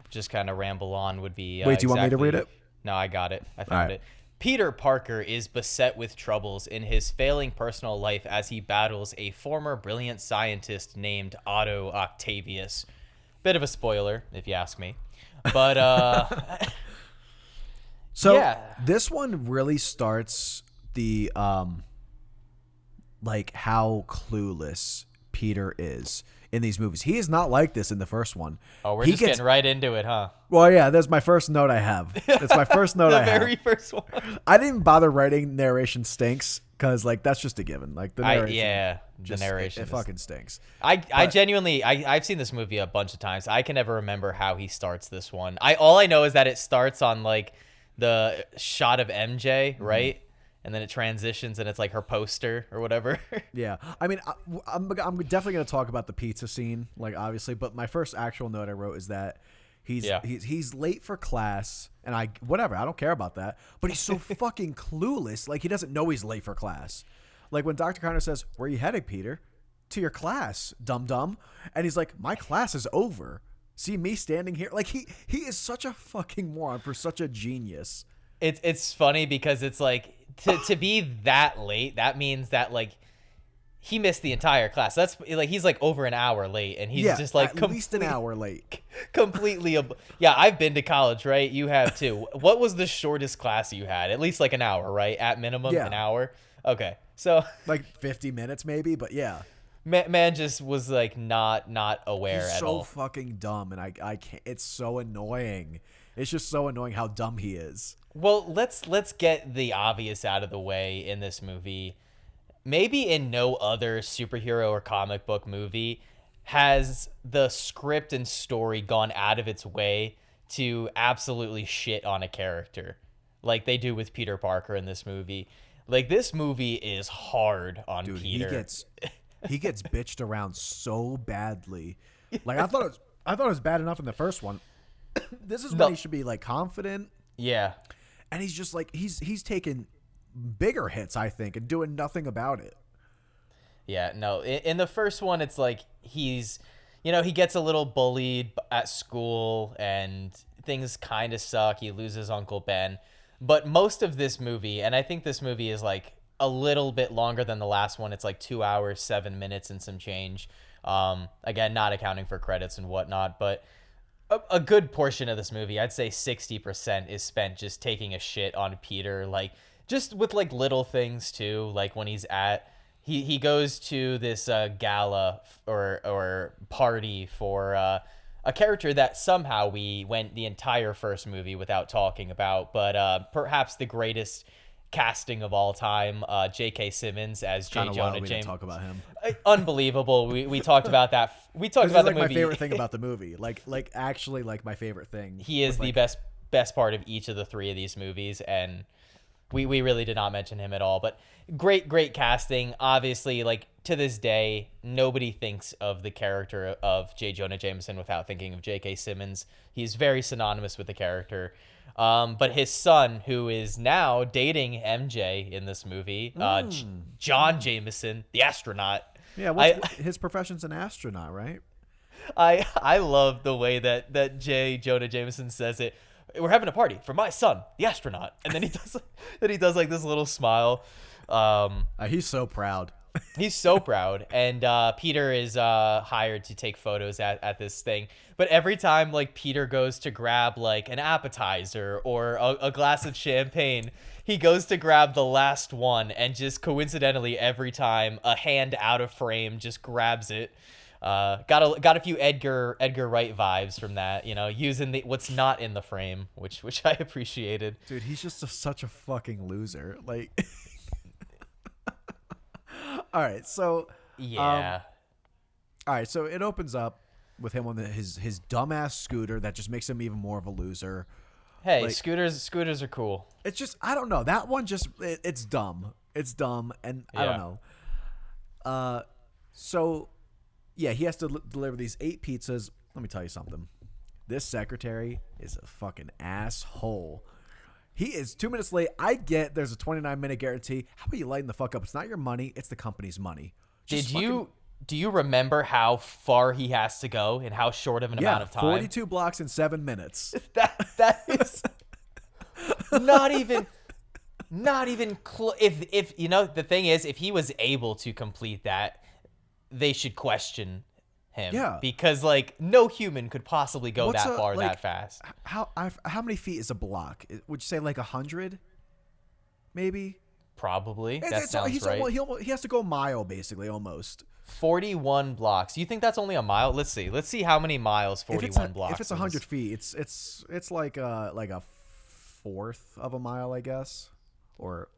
just kind of ramble on would be. Wait, do you want me to read it? No, I got it. I found it. Peter Parker is beset with troubles in his failing personal life as he battles a former brilliant scientist named Otto Octavius. Bit of a spoiler, if you ask me. But, so yeah. This one really starts the, like how clueless Peter is in these movies. He is not like this in the first one. Oh, we're just getting right into it, huh? Well, yeah, that's my first note I have. That's my first note I have. The very first one. I didn't even bother writing narration stinks because, like, that's just a given. Like, the narration. The narration. It fucking stinks. I genuinely, I've seen this movie a bunch of times. I can never remember how he starts this one. All I know is that it starts on, like, the shot of MJ, right? And then it transitions and it's like her poster or whatever. Yeah. I mean, I'm definitely going to talk about the pizza scene, like, obviously. But my first actual note I wrote is that he's late for class. And I don't care about that. But he's so fucking clueless. Like, he doesn't know he's late for class. Like, when Dr. Connor says, "Where are you headed, Peter?" "To your class, dum-dum." And he's like, "My class is over. See me standing here?" Like, he is such a fucking moron for such a genius. It's funny because it's like to be that late, that means that, like, he missed the entire class. That's like he's like over an hour late, and he's just like at least an hour late. Completely. Yeah, I've been to college, right? You have too. What was the shortest class you had? At least like an hour, right? At minimum, an hour. Okay, so like 50 minutes maybe, but yeah. Man just was like not aware He's at so all. fucking dumb, and I can't. It's so annoying. It's just so annoying how dumb he is. Well, let's get the obvious out of the way in this movie. Maybe in no other superhero or comic book movie has the script and story gone out of its way to absolutely shit on a character like they do with Peter Parker in this movie. Like, this movie is hard on Peter. He gets bitched around so badly. Like, I thought it was bad enough in the first one. This is when he should be, like, confident. Yeah. And he's just like he's taking bigger hits, I think, and doing nothing about it. Yeah, no. In the first one, it's like he gets a little bullied at school and things kind of suck. He loses Uncle Ben. But most of this movie, and I think this movie is like a little bit longer than the last one. It's like 2 hours, 7 minutes and some change. Again, not accounting for credits and whatnot, but a good portion of this movie, I'd say 60%, is spent just taking a shit on Peter, like just with like little things too, like when he goes to this gala or party for a character that somehow we went the entire first movie without talking about, but perhaps the greatest casting of all time, J.K. Simmons as J. Jonah Jameson. Talk about him. Unbelievable. We talked about that. We talked about the movie. My favorite thing about the movie, like actually, like my favorite thing. He is the best part of each of the three of these movies, and we really did not mention him at all. But great casting. Obviously, like to this day, nobody thinks of the character of J. Jonah Jameson without thinking of J.K. Simmons. He's very synonymous with the character. But his son, who is now dating MJ in this movie, John Jameson, the astronaut. Yeah, his profession's an astronaut, right? I love the way that J. Jonah Jameson says it. We're having a party for my son, the astronaut, and then he does like this little smile. He's so proud. He's so proud, and Peter is hired to take photos at this thing. But every time, like, Peter goes to grab like an appetizer or a glass of champagne, he goes to grab the last one, and just coincidentally, every time a hand out of frame just grabs it. Got a few Edgar Wright vibes from that, using what's not in the frame, which I appreciated. Dude, he's just such a fucking loser. Like. All right, so yeah. All right, so it opens up with him on his dumbass scooter that just makes him even more of a loser. Hey, like, scooters are cool. It's just, I don't know, that one just it's dumb. It's dumb, and I don't know. So yeah, he has to deliver these 8 pizzas. Let me tell you something. This secretary is a fucking asshole. He is 2 minutes late. I get there's a 29-minute guarantee. How about you lighten the fuck up? It's not your money. It's the company's money. Do you remember how far he has to go in how short of an amount of time? 42 blocks in 7 minutes. That is not even if the thing is, if he was able to complete that, they should question him. Yeah. Because like no human could possibly go that far that fast. How many feet is a block? Would you say like 100? Maybe. Probably. That sounds right. He has to go a mile, basically, almost. 41 blocks. You think that's only a mile? Let's see how many miles 41 blocks. If it's 100 feet, it's like a fourth of a mile, I guess. Or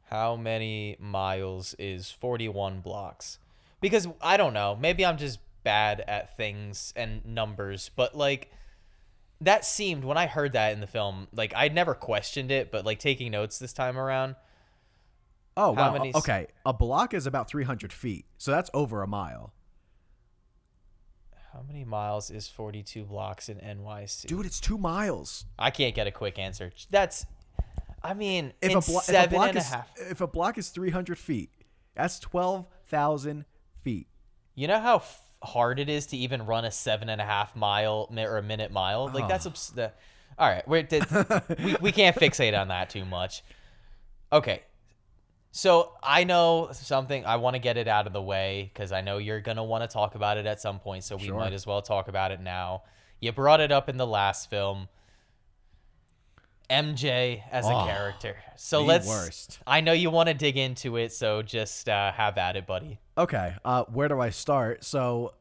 how many miles is 41 blocks? Because I don't know. Maybe I'm just bad at things and numbers, but like that seemed, when I heard that in the film, like I'd never questioned it, but like taking notes this time around. Oh, wow. Okay. A block is about 300 feet. So that's over a mile. How many miles is 42 blocks in NYC? Dude, it's 2 miles. I can't get a quick answer. That's, I mean, if a block is 300 feet, that's 12,000 feet. You know how hard it is to even run a 7.5 mile or a minute mile? Like that's all right. We can't fixate on that too much. Okay. So I know something. I want to get it out of the way because I know you're going to want to talk about it at some point. So we might as well talk about it now. You brought it up in the last film. MJ as a character. So I know you want to dig into it. So just have at it, buddy. Okay. Where do I start? So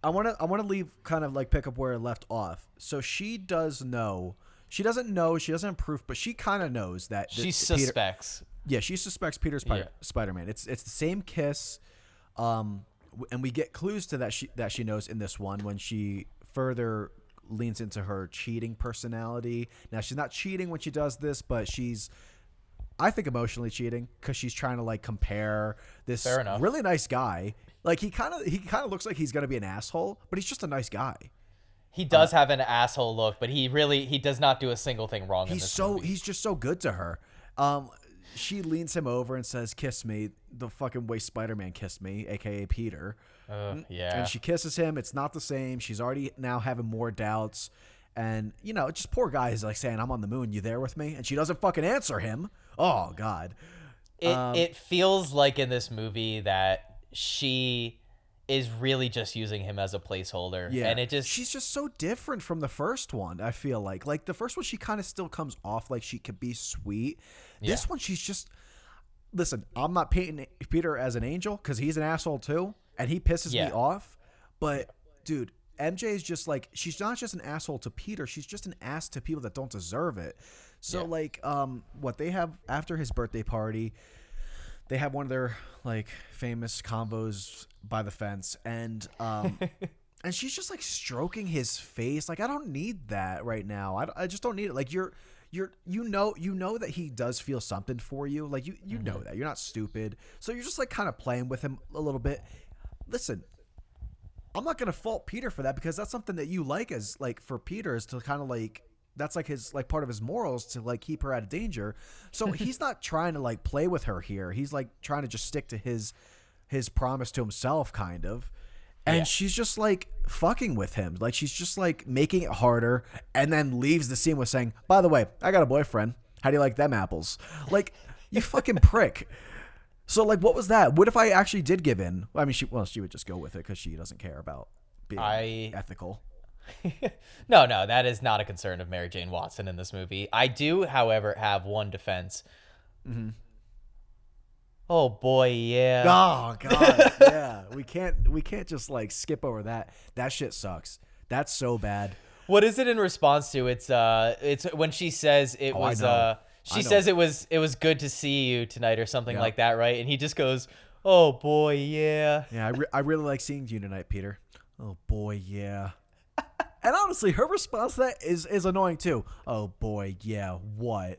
I want to leave kind of like pick up where I left off. So she doesn't know. She doesn't have proof, but she kind of knows that she suspects. Yeah, she suspects Peter's Spider-Man. It's the same kiss, and we get clues to that she knows in this one when she further leans into her cheating personality. Now she's not cheating when she does this, but she's, I think, emotionally cheating because she's trying to like compare this really nice guy. Like he kind of looks like he's gonna be an asshole, but he's just a nice guy. He does have an asshole look, but he does not do a single thing wrong. He's just so good to her. She leans him over and says, "Kiss me," the fucking way Spider-Man kissed me, aka Peter. Yeah. And she kisses him. It's not the same. She's already now having more doubts. And, you know, just poor guy is like saying, "I'm on the moon. You there with me?" And she doesn't fucking answer him. Oh, God. It feels like in this movie that she is really just using him as a placeholder. Yeah. And she's just so different from the first one, I feel like. Like, the first one, she kind of still comes off like she could be sweet. This one, she's just... Listen, I'm not painting Peter as an angel because he's an asshole too, and he pisses me off. But, dude, MJ is just like... She's not just an asshole to Peter. She's just an ass to people that don't deserve it. So, like, what they have after his birthday party... They have one of their like famous combos by the fence, and and she's just like stroking his face. Like, I don't need that right now. I just don't need it. Like you know that he does feel something for you. Like you know that you're not stupid. So you're just like kind of playing with him a little bit. Listen, I'm not gonna fault Peter for that because that's something that you like as like for Peter is to kind of like. That's like his like part of his morals to like keep her out of danger. So he's not trying to like play with her here. He's like trying to just stick to his promise to himself kind of. And she's just like fucking with him. Like she's just like making it harder and then leaves the scene with saying, "By the way, I got a boyfriend. How do you like them apples?" Like, you fucking prick. So like what was that? What if I actually did give in? I mean she would just go with it cuz she doesn't care about being ethical. No, that is not a concern of Mary Jane Watson in this movie. I do, however, have one defense. Mm-hmm. Oh boy, yeah. Oh god, yeah. We can't just like skip over that. That shit sucks. That's so bad. What is it in response to? It's when she says it was. She says it was good to see you tonight or something like that, right? And he just goes, "Oh boy, yeah." Yeah, I really like seeing you tonight, Peter. Oh boy, yeah. And honestly, her response to that is annoying too. Oh boy, yeah, what?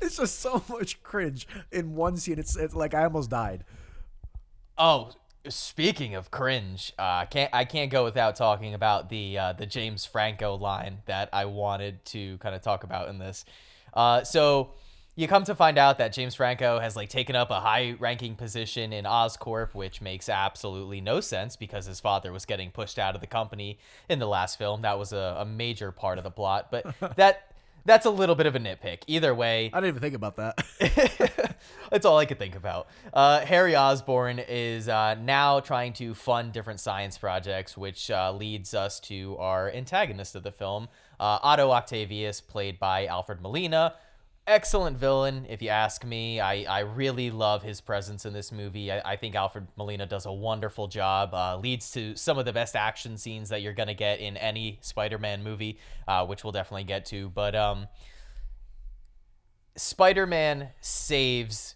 It's just so much cringe in one scene. It's like I almost died. Oh, speaking of cringe, I can't go without talking about the James Franco line that I wanted to kind of talk about in this. So you come to find out that James Franco has like taken up a high-ranking position in Oscorp, which makes absolutely no sense because his father was getting pushed out of the company in the last film. That was a major part of the plot, but that's a little bit of a nitpick. Either way, I didn't even think about that. That's all I could think about. Harry Osborn is now trying to fund different science projects, which leads us to our antagonist of the film, Otto Octavius, played by Alfred Molina. Excellent villain, if you ask me. I really love his presence in this movie. I think Alfred Molina does a wonderful job. Leads to some of the best action scenes that you're going to get in any Spider-Man movie, which we'll definitely get to. But Spider-Man saves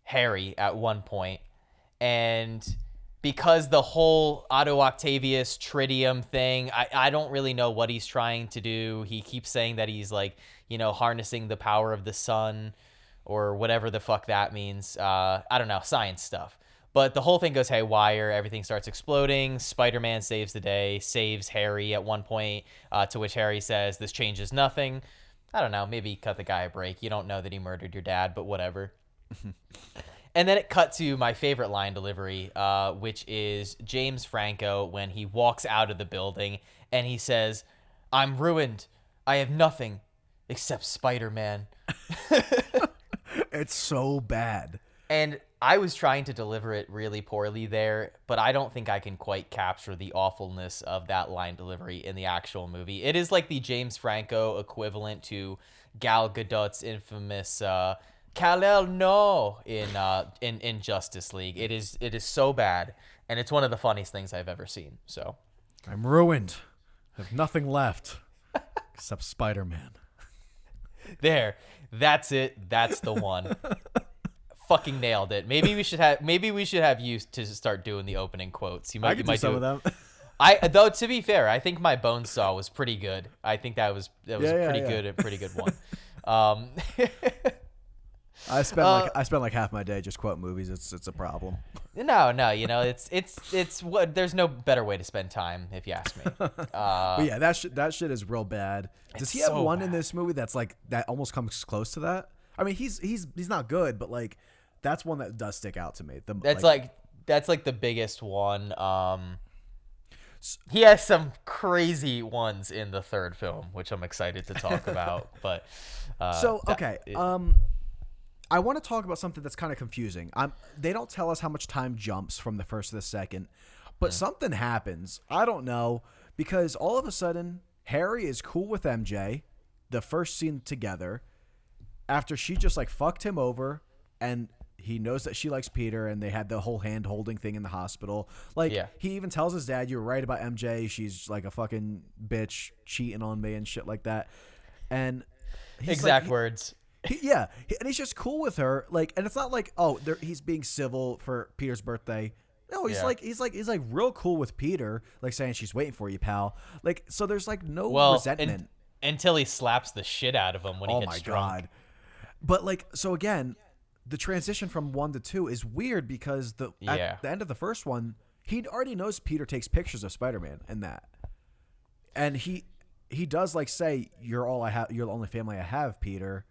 Harry at one point, and because the whole Otto Octavius tritium thing, I don't really know what he's trying to do. He keeps saying that he's like, harnessing the power of the sun or whatever the fuck that means. I don't know, science stuff. But the whole thing goes haywire. Everything starts exploding. Spider-Man saves the day, saves Harry at one point, to which Harry says, "This changes nothing." I don't know, maybe cut the guy a break. You don't know that he murdered your dad, but whatever. And then it cut to my favorite line delivery, which is James Franco when he walks out of the building and he says, "I'm ruined. I have nothing except Spider-Man." It's so bad. And I was trying to deliver it really poorly there, but I don't think I can quite capture the awfulness of that line delivery in the actual movie. It is like the James Franco equivalent to Gal Gadot's infamous Kal-El no in Justice League. It is so bad, and it's one of the funniest things I've ever seen. So I'm ruined. I have nothing left except Spider-Man. There, that's it. That's the one. Fucking nailed it. Maybe we should have you to start doing the opening quotes. You might do some of them. Though to be fair, I think my Bonesaw was pretty good. I think that was a pretty good one. I spent like half my day just quoting movies. It's a problem. No, it's what there's no better way to spend time if you ask me. But yeah, that shit is real bad. Does he have so one bad. in this movie that's like that almost comes close to that? I mean, he's not good, but like that's one that does stick out to me. That's like the biggest one. He has some crazy ones in the third film, which I'm excited to talk about. But I want to talk about something that's kind of confusing. They don't tell us how much time jumps from the first to the second, but something happens. I don't know, because all of a sudden Harry is cool with MJ, the first scene together, after she just like fucked him over, and he knows that she likes Peter, and they had the whole hand holding thing in the hospital. Like, he even tells his dad, "You're right about MJ. She's like a fucking bitch cheating on me and shit like that." And exact words. And he's just cool with her. Like, and it's not like, he's being civil for Peter's birthday. No, he's like real cool with Peter, like saying, "She's waiting for you, pal." Like, so there's like no resentment until he slaps the shit out of him when he gets drunk. God. But like, so again, the transition from 1 to 2 is weird because at the end of the first one, he already knows Peter takes pictures of Spider-Man in that, and he does like say, "You're all I have. You're the only family I have, Peter."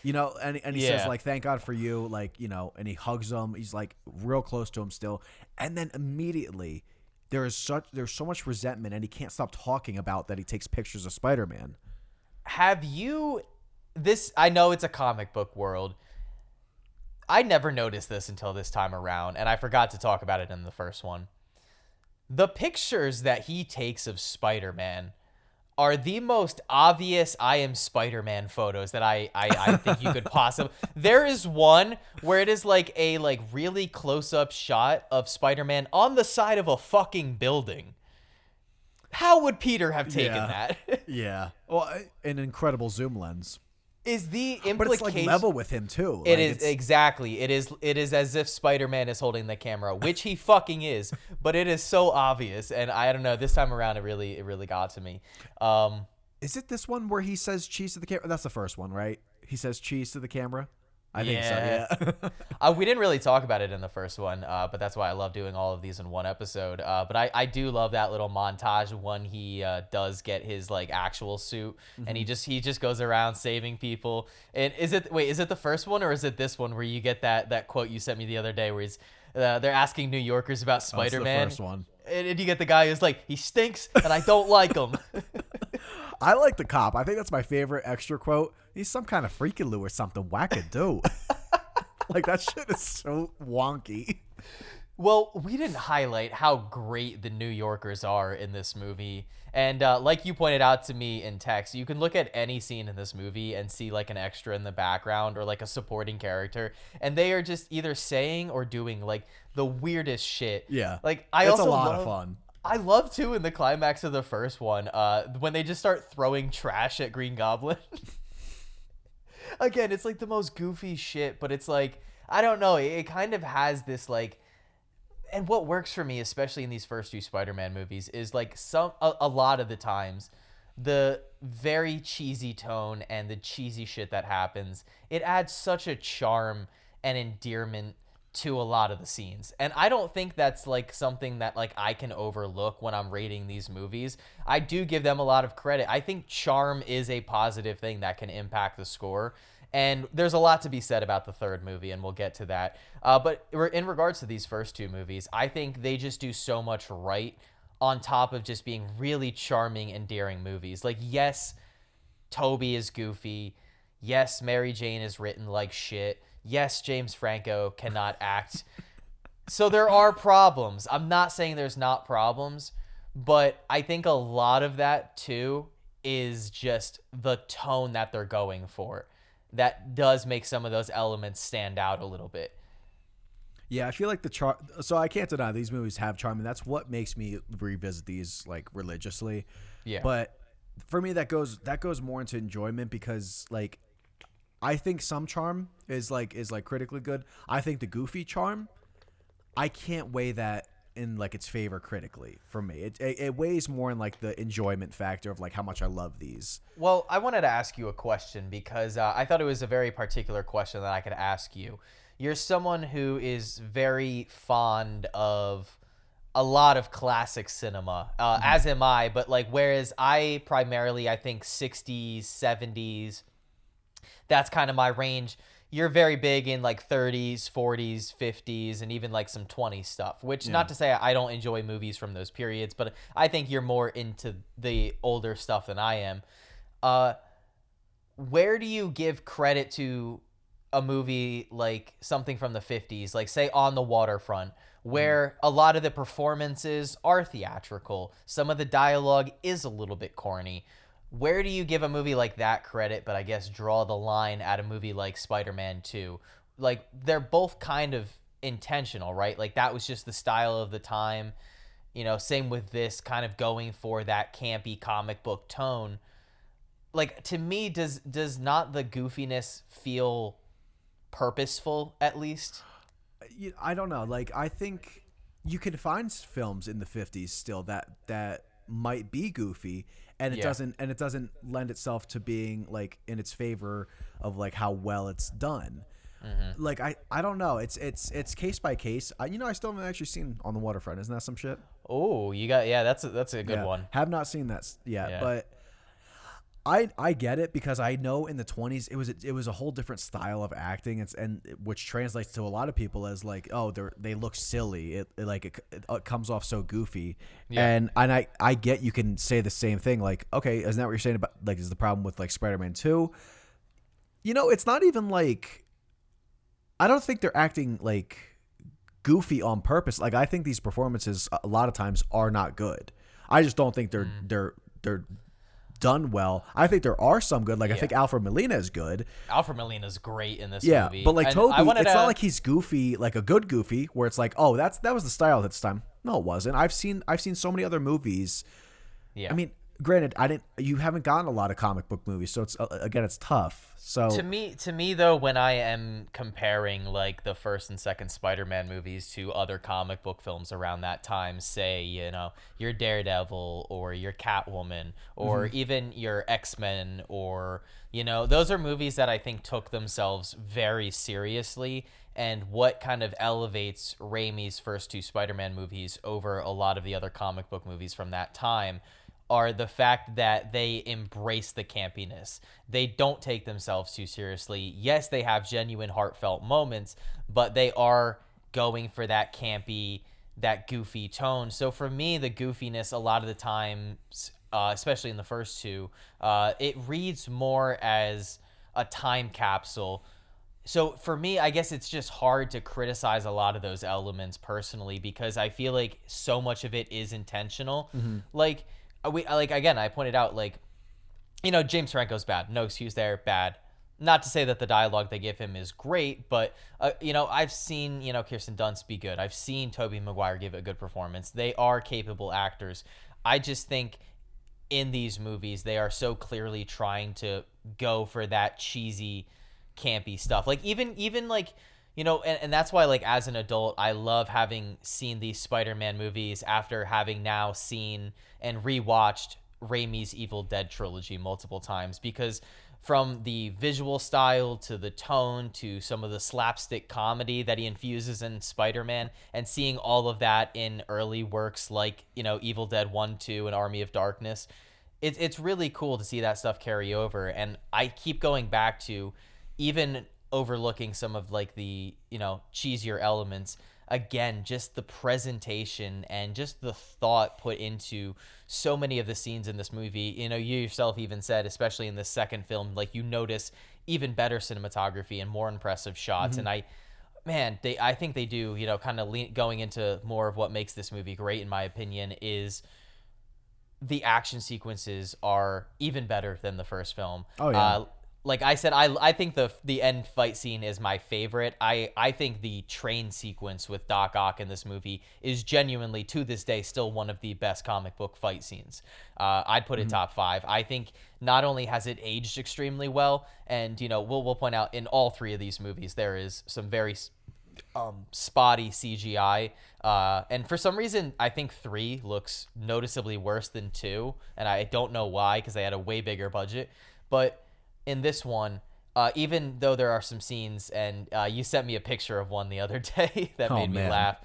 And he says like, "Thank God for you," like, and he hugs him. He's like real close to him still, and then immediately there's so much resentment, and he can't stop talking about that he takes pictures of Spider-Man. Have you? I know it's a comic book world. I never noticed this until this time around, and I forgot to talk about it in the first one. The pictures that he takes of Spider-Man are the most obvious "I am Spider-Man" photos that I think you could possibly. There is one where it is like a really close-up shot of Spider-Man on the side of a fucking building. How would Peter have taken that? Yeah. Well, an incredible zoom lens. Is the implication? But it's like level with him too. It is exactly. It is as if Spider-Man is holding the camera, which he fucking is. But it is so obvious, and I don't know. This time around, it really got to me. Is it this one where he says cheese to the camera? That's the first one, right? He says cheese to the camera. I think so. Yeah. We didn't really talk about it in the first one, but that's why I love doing all of these in one episode. But I do love that little montage when he does get his like actual suit, and he just goes around saving people. And is it the first one or is it this one where you get that quote you sent me the other day where he's they're asking New Yorkers about Spider-Man? It's the first one. And you get the guy who's like, "He stinks and I don't like him." I like the cop. I think that's my favorite extra quote. He's some kind of freaking Lou or something wackadoo. Like, that shit is so wonky. Well, we didn't highlight how great the New Yorkers are in this movie. And like you pointed out to me in text, you can look at any scene in this movie and see like an extra in the background or like a supporting character. And they are just either saying or doing like the weirdest shit. Yeah. Like It's a lot of fun. I love too in the climax of the first one, when they just start throwing trash at Green Goblin. Again, it's like the most goofy shit, but it's like, I don't know, it kind of has this like, and what works for me, especially in these first two Spider-Man movies, is like a lot of the times the very cheesy tone and the cheesy shit that happens, it adds such a charm and endearment to a lot of the scenes. And I don't think that's like something that like I can overlook when I'm rating these movies. I do give them a lot of credit. I think charm is a positive thing that can impact the score. And there's a lot to be said about the third movie, and we'll get to that. But in regards to these first two movies, I think they just do so much right on top of just being really charming, endearing movies. Like, yes, Toby is goofy. Yes, Mary Jane is written like shit. Yes, James Franco cannot act. So there are problems. I'm not saying there's not problems, but I think a lot of that, too, is just the tone that they're going for. That does make some of those elements stand out a little bit. Yeah, I feel like the charm. So I can't deny these movies have charm, and that's what makes me revisit these like religiously. Yeah. But for me, that goes more into enjoyment because like I think some charm is like critically good. I think the goofy charm, I can't weigh that in like its favor critically for me. It weighs more in like the enjoyment factor of like how much I love these. Well, I wanted to ask you a question because I thought it was a very particular question that I could ask you. You're someone who is very fond of a lot of classic cinema, as am I. But like, whereas I primarily, I think 60s, 70s, that's kind of my range. You're very big in like 30s, 40s, 50s, and even like some 20s stuff, which not to say I don't enjoy movies from those periods, but I think you're more into the older stuff than I am. Where do you give credit to a movie like something from the 50s, like say On the Waterfront, where a lot of the performances are theatrical, some of the dialogue is a little bit corny? Where do you give a movie like that credit, but I guess draw the line at a movie like Spider-Man 2? Like, they're both kind of intentional, right? Like, that was just the style of the time. You know, same with this, kind of going for that campy comic book tone. Like, to me, does not the goofiness feel purposeful, at least? I don't know. Like, I think you can find films in the 50s still that might be goofy, and it doesn't lend itself to being like in its favor of like how well it's done. Like I don't know. It's case by case. I still haven't actually seen On the Waterfront. Isn't that some shit? Oh, you got that's a good one. Have not seen that yet, but I get it because I know in the 20s it was a whole different style of acting, and which translates to a lot of people as like, oh, they look silly. It comes off so goofy. And I get you can say the same thing like, okay, isn't that what you're saying about like is the problem with like Spider-Man 2? It's not even like, I don't think they're acting like goofy on purpose. Like, I think these performances a lot of times are not good. I just don't think they're done well. I think there are some good. Like, I think Alfred Molina is good. Alfred Molina's great in this Yeah, movie. but like Toby, it's not like he's goofy, like a good goofy, where it's like, oh, that was the style at this time. No, it wasn't. I've seen so many other movies. Yeah. I mean, granted, you haven't gotten a lot of comic book movies, so it's tough. So to me though, when I am comparing like the first and second Spider-Man movies to other comic book films around that time, say, your Daredevil or your Catwoman or even your X-Men, or those are movies that I think took themselves very seriously, and what kind of elevates Raimi's first two Spider-Man movies over a lot of the other comic book movies from that time are the fact that they embrace the campiness. They don't take themselves too seriously. Yes, they have genuine heartfelt moments, but they are going for that campy, that goofy tone. So for me, the goofiness a lot of the times, especially in the first two, it reads more as a time capsule So for me, I guess it's just hard to criticize a lot of those elements personally because I feel like so much of it is intentional. Like again, I pointed out like, James Franco's bad. No excuse there, bad. Not to say that the dialogue they give him is great, but I've seen Kirsten Dunst be good. I've seen Tobey Maguire give a good performance. They are capable actors. I just think in these movies they are so clearly trying to go for that cheesy, campy stuff. Like even like and that's why like as an adult I love having seen these Spider-Man movies after having now seen and rewatched Raimi's Evil Dead trilogy multiple times, because from the visual style to the tone to some of the slapstick comedy that he infuses in Spider-Man, and seeing all of that in early works like Evil Dead 1, 2 and Army of Darkness, it's really cool to see that stuff carry over. And I keep going back to even overlooking some of like the cheesier elements, again, just the presentation and just the thought put into so many of the scenes in this movie. You yourself even said, especially in the second film, like you notice even better cinematography and more impressive shots. And I think they do, kind of going into more of what makes this movie great, in my opinion, is the action sequences are even better than the first film. Oh yeah. Like I said, I think the end fight scene is my favorite. I think the train sequence with Doc Ock in this movie is genuinely, to this day, still one of the best comic book fight scenes. I'd put it top 5. I think not only has it aged extremely well, and we'll point out in all 3 of these movies there is some very spotty CGI, and for some reason I think 3 looks noticeably worse than 2, and I don't know why, because they had a way bigger budget. But in this one, even though there are some scenes, and you sent me a picture of one the other day that made me laugh,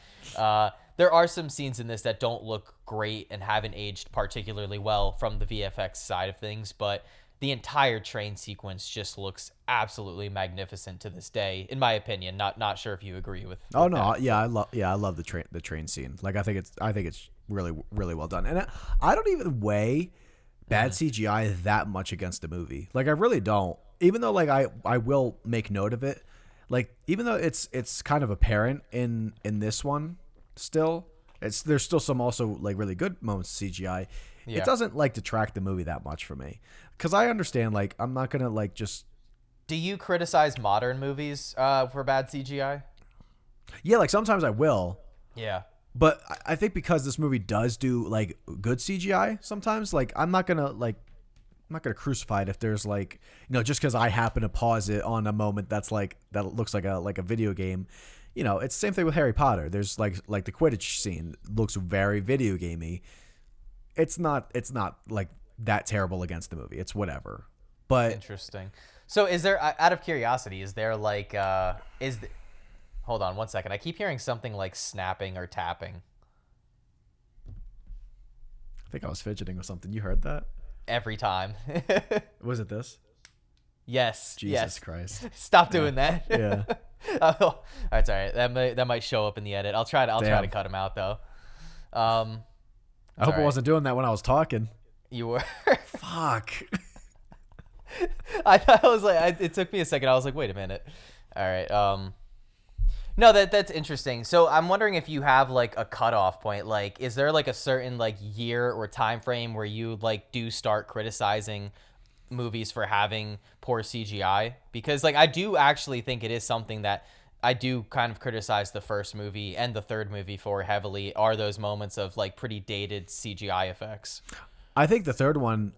there are some scenes in this that don't look great and haven't aged particularly well from the VFX side of things, but the entire train sequence just looks absolutely magnificent to this day, in my opinion. Not sure if you agree with Oh no, that. I love the train scene. Like I think it's really really well done, and I don't even weigh bad CGI that much against the movie. Like I really don't. Even though like I will make note of it. Like even though it's kind of apparent in this one, still there's still some also like really good moments of CGI. Yeah. It doesn't like detract the movie that much for me, because I understand like I'm not gonna like just. Do you criticize modern movies for bad CGI? Yeah, like sometimes I will. Yeah. But I think because this movie does do like good CGI sometimes, like I'm not gonna crucify it if there's like just because I happen to pause it on a moment that looks like a video game. It's the same thing with Harry Potter. There's like the Quidditch scene looks very video gamey. It's not like that terrible against the movie. It's whatever. But interesting. So is there, out of curiosity, is there like hold on one second. I keep hearing something like snapping or tapping. I think I was fidgeting with something. You heard that? Every time. Was it this? Yes. Jesus Christ. Stop doing that. Yeah. Oh, that's all right. That might show up in the edit. I'll try to cut him out though. I hope I wasn't doing that when I was talking. You were. Fuck. I was like, it took me a second. I was like, wait a minute. All right. No, that's interesting. So I'm wondering if you have like a cutoff point. Like, is there like a certain like year or time frame where you like do start criticizing movies for having poor CGI? Because like I do actually think it is something that I do kind of criticize the first movie and the third movie for heavily, are those moments of like pretty dated CGI effects. I think the third one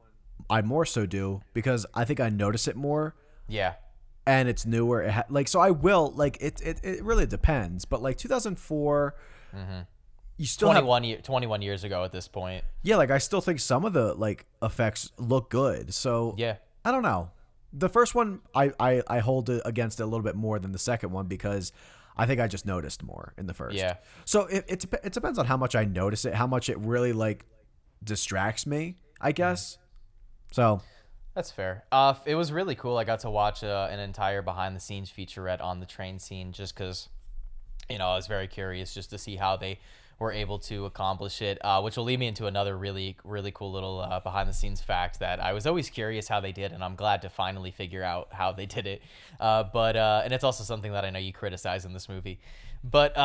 I more so do, because I think I notice it more. Yeah. And it's newer. So I will like it really depends, but like 2004, you still 21 years ago at this point. Yeah, like I still think some of the like effects look good. So yeah, I don't know. The first one I hold it against it a little bit more than the second one, because I think I just noticed more in the first. Yeah. So it depends on how much I notice it, how much it really like distracts me, I guess. So that's fair. It was really cool. I got to watch an entire behind the scenes featurette on the train scene, just because, I was very curious just to see how they were able to accomplish it, which will lead me into another really, really cool little behind the scenes fact that I was always curious how they did, and I'm glad to finally figure out how they did it. And it's also something that I know you criticize in this movie. But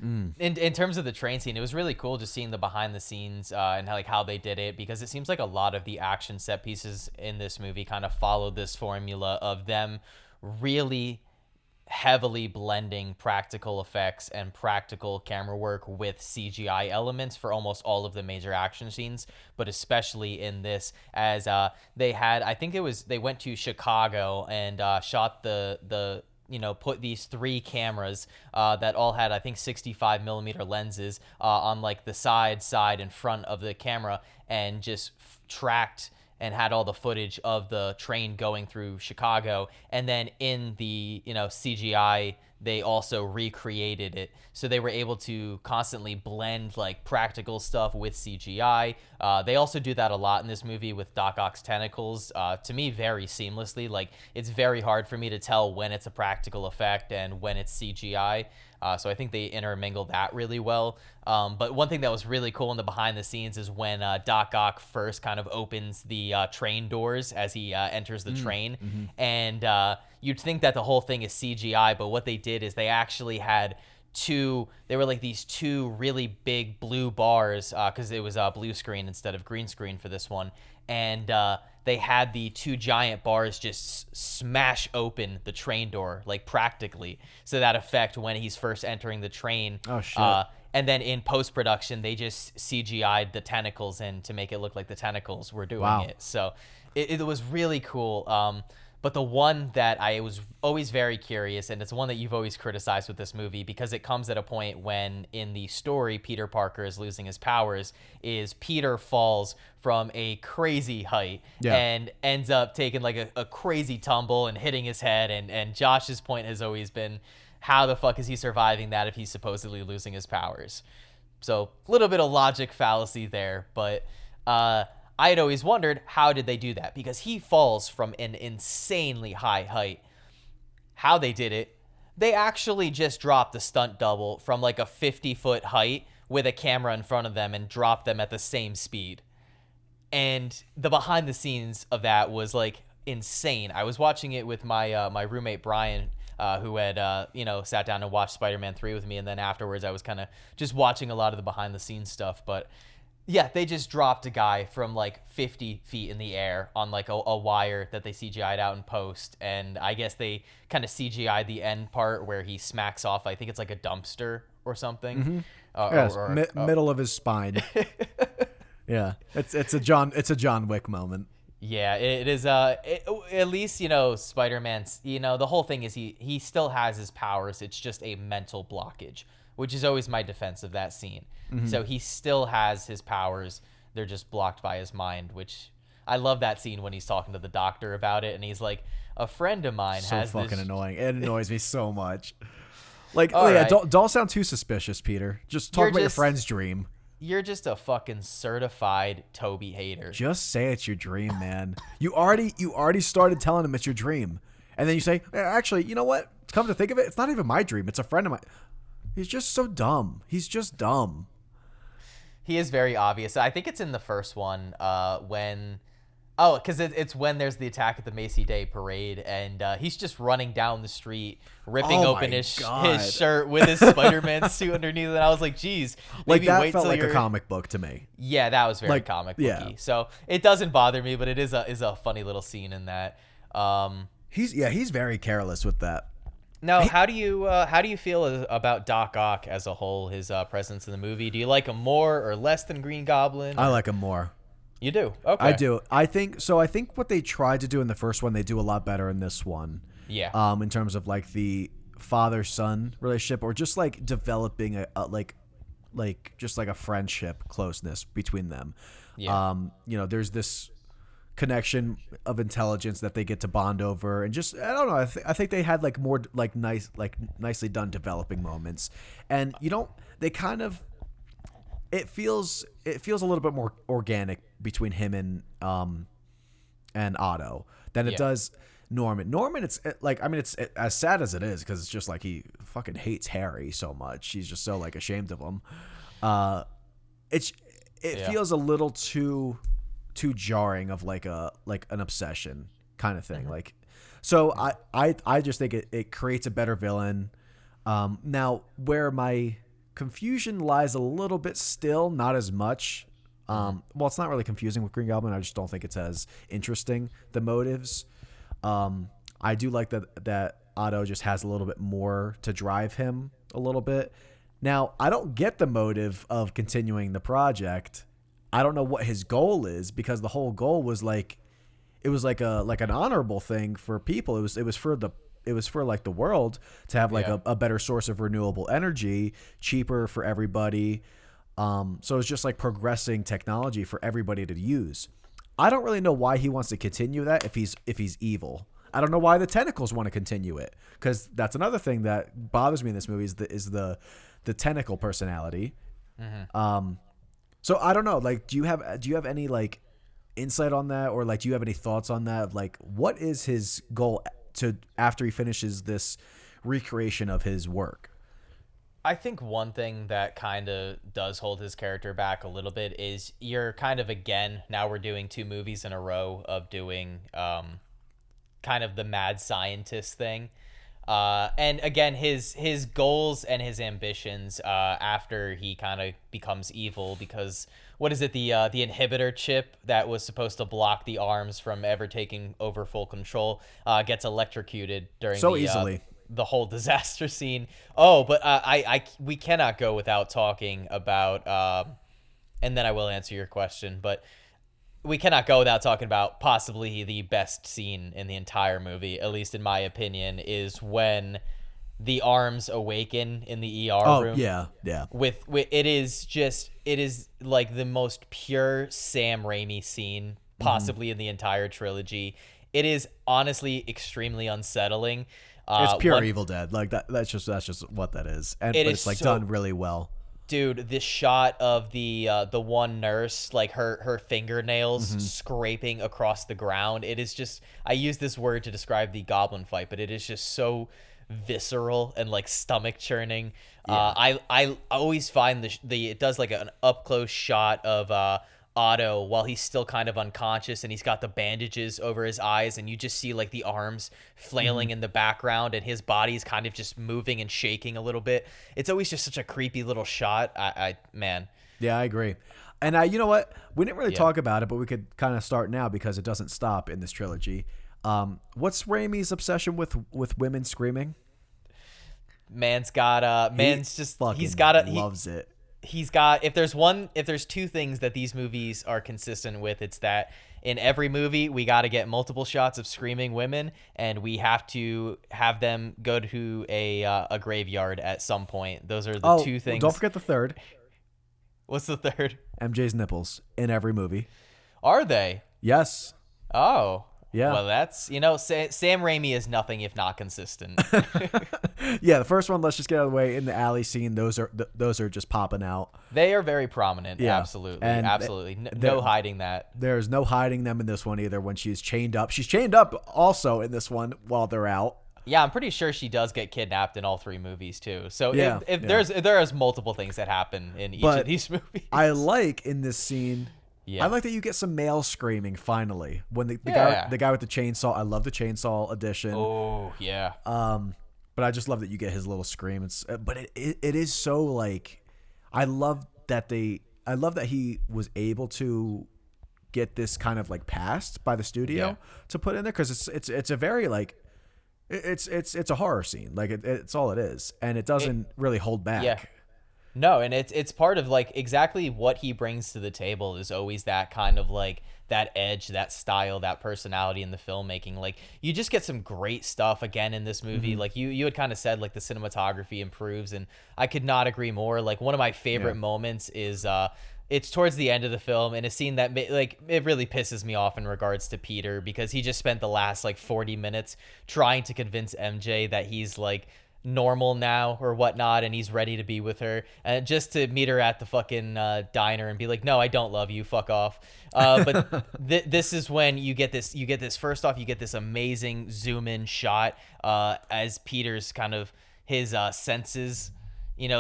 in terms of the train scene, it was really cool just seeing the behind the scenes and how they did it, because it seems like a lot of the action set pieces in this movie kind of followed this formula of them really heavily blending practical effects and practical camera work with CGI elements for almost all of the major action scenes, but especially in this, as they had, I think it was, they went to Chicago and shot the put these 3 cameras that all had, I think, 65 millimeter lenses on like the side, and front of the camera, and just tracked and had all the footage of the train going through Chicago. And then in the, CGI, they also recreated it. So they were able to constantly blend like practical stuff with CGI. They also do that a lot in this movie with Doc Ock's tentacles, to me, very seamlessly. Like, it's very hard for me to tell when it's a practical effect and when it's CGI. So I think they intermingle that really well. But one thing that was really cool in the behind the scenes is when Doc Ock first kind of opens the train doors as he enters the train. Mm-hmm. And you'd think that the whole thing is CGI, but what they did is they actually had they were like these 2 really big blue bars, because it was blue screen instead of green screen for this one. And they had the 2 giant bars just smash open the train door, like practically. So that effect when he's first entering the train. Oh, shit. And then in post-production, they just CGI'd the tentacles in to make it look like the tentacles were doing it. So it was really cool. But the one that I was always very curious, and it's one that you've always criticized with this movie, because it comes at a point when in the story Peter Parker is losing his powers, is Peter falls from a crazy height and ends up taking like a crazy tumble and hitting his head. And Josh's point has always been, how the fuck is he surviving that if he's supposedly losing his powers? So a little bit of logic fallacy there, but I had always wondered, how did they do that? Because he falls from an insanely high height. How they did it, they actually just dropped the stunt double from like a 50-foot height with a camera in front of them and dropped them at the same speed. And the behind the scenes of that was like insane. I was watching it with my my roommate Brian, who had sat down and watched Spider-Man 3 with me, and then afterwards I was kind of just watching a lot of the behind the scenes stuff. But yeah, they just dropped a guy from like 50 feet in the air on like a wire that they CGI'd out in post. And I guess they kind of CGI'd the end part where he smacks off, I think it's like a dumpster or something. Mm-hmm. Middle of his spine. Yeah, it's a John Wick moment. Yeah, it is. At least, Spider-Man's, the whole thing is he still has his powers. It's just a mental blockage, which is always my defense of that scene. Mm-hmm. So he still has his powers. They're just blocked by his mind, which I love that scene when he's talking to the doctor about it. And he's like, a friend of mine has so fucking this... annoying. It annoys me so much. Like, right. Don't sound too suspicious, Peter. Just talk about your friend's dream. You're just a fucking certified Toby hater. Just say it's your dream, man. You already started telling him it's your dream. And then you say, actually, you know what? Come to think of it, it's not even my dream. It's a friend of mine. He's just so dumb. He's just dumb. He is very obvious. I think it's in the first one when... because it's when there's the attack at the Macy Day Parade, and he's just running down the street, ripping open his shirt with his Spider-Man suit underneath, and I was like, geez. Like, that felt like a comic book to me. Yeah, that was very comic booky. Yeah. So it doesn't bother me, but it is a funny little scene in that. He's very careless with that. Now, how do you feel about Doc Ock as a whole, his presence in the movie? Do you like him more or less than Green Goblin? I like him more. You do? Okay. I do. I think what they tried to do in the first one, they do a lot better in this one. Yeah. In terms of like the father-son relationship, or just like developing a just like a friendship closeness between them. Yeah. There's this connection of intelligence that they get to bond over, and just I don't know. I think they had like more like nicely done developing moments, and they kind of. It feels a little bit more organic between him and Otto than it does Norman. Norman, it's as sad as it is, because it's just like he fucking hates Harry so much. He's just so like ashamed of him. It feels a little too jarring of like an obsession kind of thing. Like, so I just think it creates a better villain. Now where my confusion lies a little bit still, not as much. Well, it's not really confusing with Green Goblin. I just don't think it's as interesting, the motives. I do like that Otto just has a little bit more to drive him a little bit. Now, I don't get the motive of continuing the project. I don't know what his goal is, because the whole goal was like, it was like an honorable thing for people. It was for like the world to have like a better source of renewable energy, cheaper for everybody. So it's just like progressing technology for everybody to use. I don't really know why he wants to continue that if he's evil. I don't know why the tentacles want to continue it, because that's another thing that bothers me in this movie is the tentacle personality. So I don't know. Like, do you have any like insight on that, or like do you have any thoughts on that? Like, what is his goal to after he finishes this recreation of his work? I think one thing that kind of does hold his character back a little bit is you're kind of, again, now we're doing 2 movies in a row of doing kind of the mad scientist thing. And again, his goals and his ambitions after he kind of becomes evil, because what is it, the inhibitor chip that was supposed to block the arms from ever taking over full control gets electrocuted during easily. The whole disaster scene. Oh, but we cannot go without talking about and then I will answer your question, but we cannot go without talking about possibly the best scene in the entire movie, at least in my opinion, is when the arms awaken in the ER room. Oh, yeah. With it is like the most pure Sam Raimi scene possibly in the entire trilogy. It is honestly extremely unsettling. It's pure Evil Dead. Like that's just what that is. And but it's like done really well. Dude, this shot of the one nurse, like her fingernails scraping across the ground. It is just, I use this word to describe the goblin fight, but it is just so visceral and like stomach churning. Yeah. I always find it does like an up close shot of Otto while he's still kind of unconscious and he's got the bandages over his eyes, and you just see like the arms flailing in the background and his body's kind of just moving and shaking a little bit. It's always just such a creepy little shot. Man. Yeah, I agree. And you know what? We didn't really talk about it, but we could kind of start now because it doesn't stop in this trilogy. What's Raimi's obsession with women screaming? Man's got loves it. He's got, if there's 2 things that these movies are consistent with, it's that in every movie we got to get multiple shots of screaming women, and we have to have them go to a graveyard at some point. Those are the 2 things. Don't forget the third. What's the third? MJ's nipples in every movie. Are they? Yes. Oh. Yeah. Well, that's, Sam Raimi is nothing if not consistent. Yeah, the first one, let's just get out of the way. In the alley scene, those are just popping out. They are very prominent. Yeah. Absolutely. And absolutely. No hiding that. There's no hiding them in this one either when she's chained up. She's chained up also in this one while they're out. Yeah, I'm pretty sure she does get kidnapped in all 3 movies too. So there is multiple things that happen in each of these movies. I like in this scene... Yeah. I like that you get some male screaming finally when the guy with the chainsaw. I love the chainsaw edition. Oh yeah. But I just love that you get his little scream. But it is so like, I love that he was able to get this kind of like passed by the studio to put in there, because it's a very like it's a horror scene, like it's all it is, and it doesn't really hold back. Yeah. No, and it's part of like exactly what he brings to the table is always that kind of like that edge, that style, that personality in the filmmaking. Like you just get some great stuff again in this movie. Like you had kind of said, like the cinematography improves, and I could not agree more. Like one of my favorite moments is it's towards the end of the film, in a scene that like it really pisses me off in regards to Peter, because he just spent the last like 40 minutes trying to convince MJ that he's like normal now or whatnot, and he's ready to be with her, and just to meet her at the fucking diner and be like, no, I don't love you, fuck off. But this is when you get this first off, you get this amazing zoom in shot as Peter's kind of his senses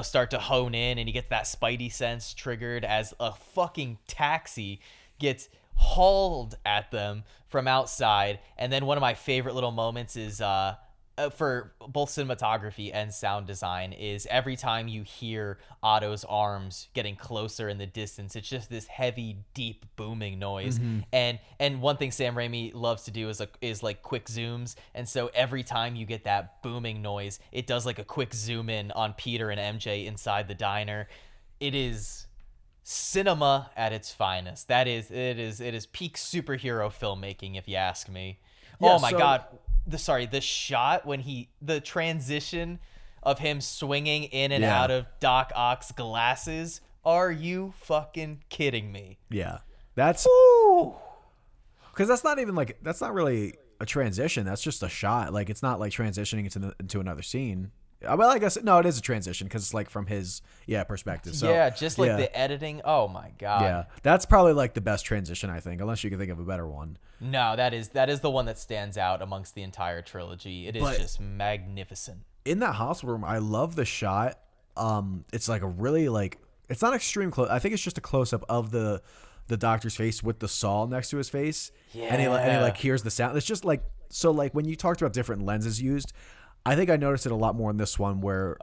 start to hone in, and he gets that spidey sense triggered as a fucking taxi gets hauled at them from outside. And then one of my favorite little moments is for both cinematography and sound design is every time you hear Otto's arms getting closer in the distance, it's just this heavy, deep, booming noise. And one thing Sam Raimi loves to do is like quick zooms. And so every time you get that booming noise, it does like a quick zoom in on Peter and MJ inside the diner. It is cinema at its finest. It is peak superhero filmmaking, if you ask me. Yeah, oh my God. The shot when the transition of him swinging in and out of Doc Ock's glasses. Are you fucking kidding me? Yeah. That's because that's not really a transition. That's just a shot. Like, it's not like transitioning into another scene. Well, I guess no, it is a transition because it's like from his perspective. So the editing. Oh my God. Yeah, that's probably like the best transition, I think, unless you can think of a better one. No, that is the one that stands out amongst the entire trilogy. It is just magnificent. In that hospital room, I love the shot. It's like a really it's not extreme close. I think it's just a close up of the doctor's face with the saw next to his face. Yeah. And he hears the sound. It's just like when you talked about different lenses used. I think I noticed it a lot more in this one where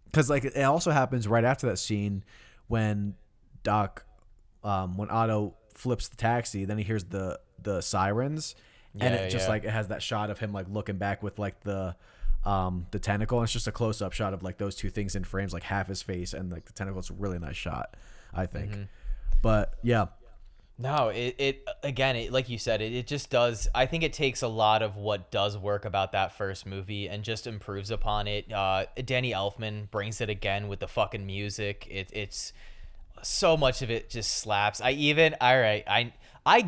because it also happens right after that scene when when Otto flips the taxi, then he hears the sirens, and it just it has that shot of him like looking back with like the tentacle, and it's just a close up shot of like those two things in frames, like half his face and like the tentacle. It's a really nice shot, I think. But yeah. No, it like you said, it just does. I think it takes a lot of what does work about that first movie and just improves upon it. Danny Elfman brings it again with the fucking music. It's so much of it just slaps. I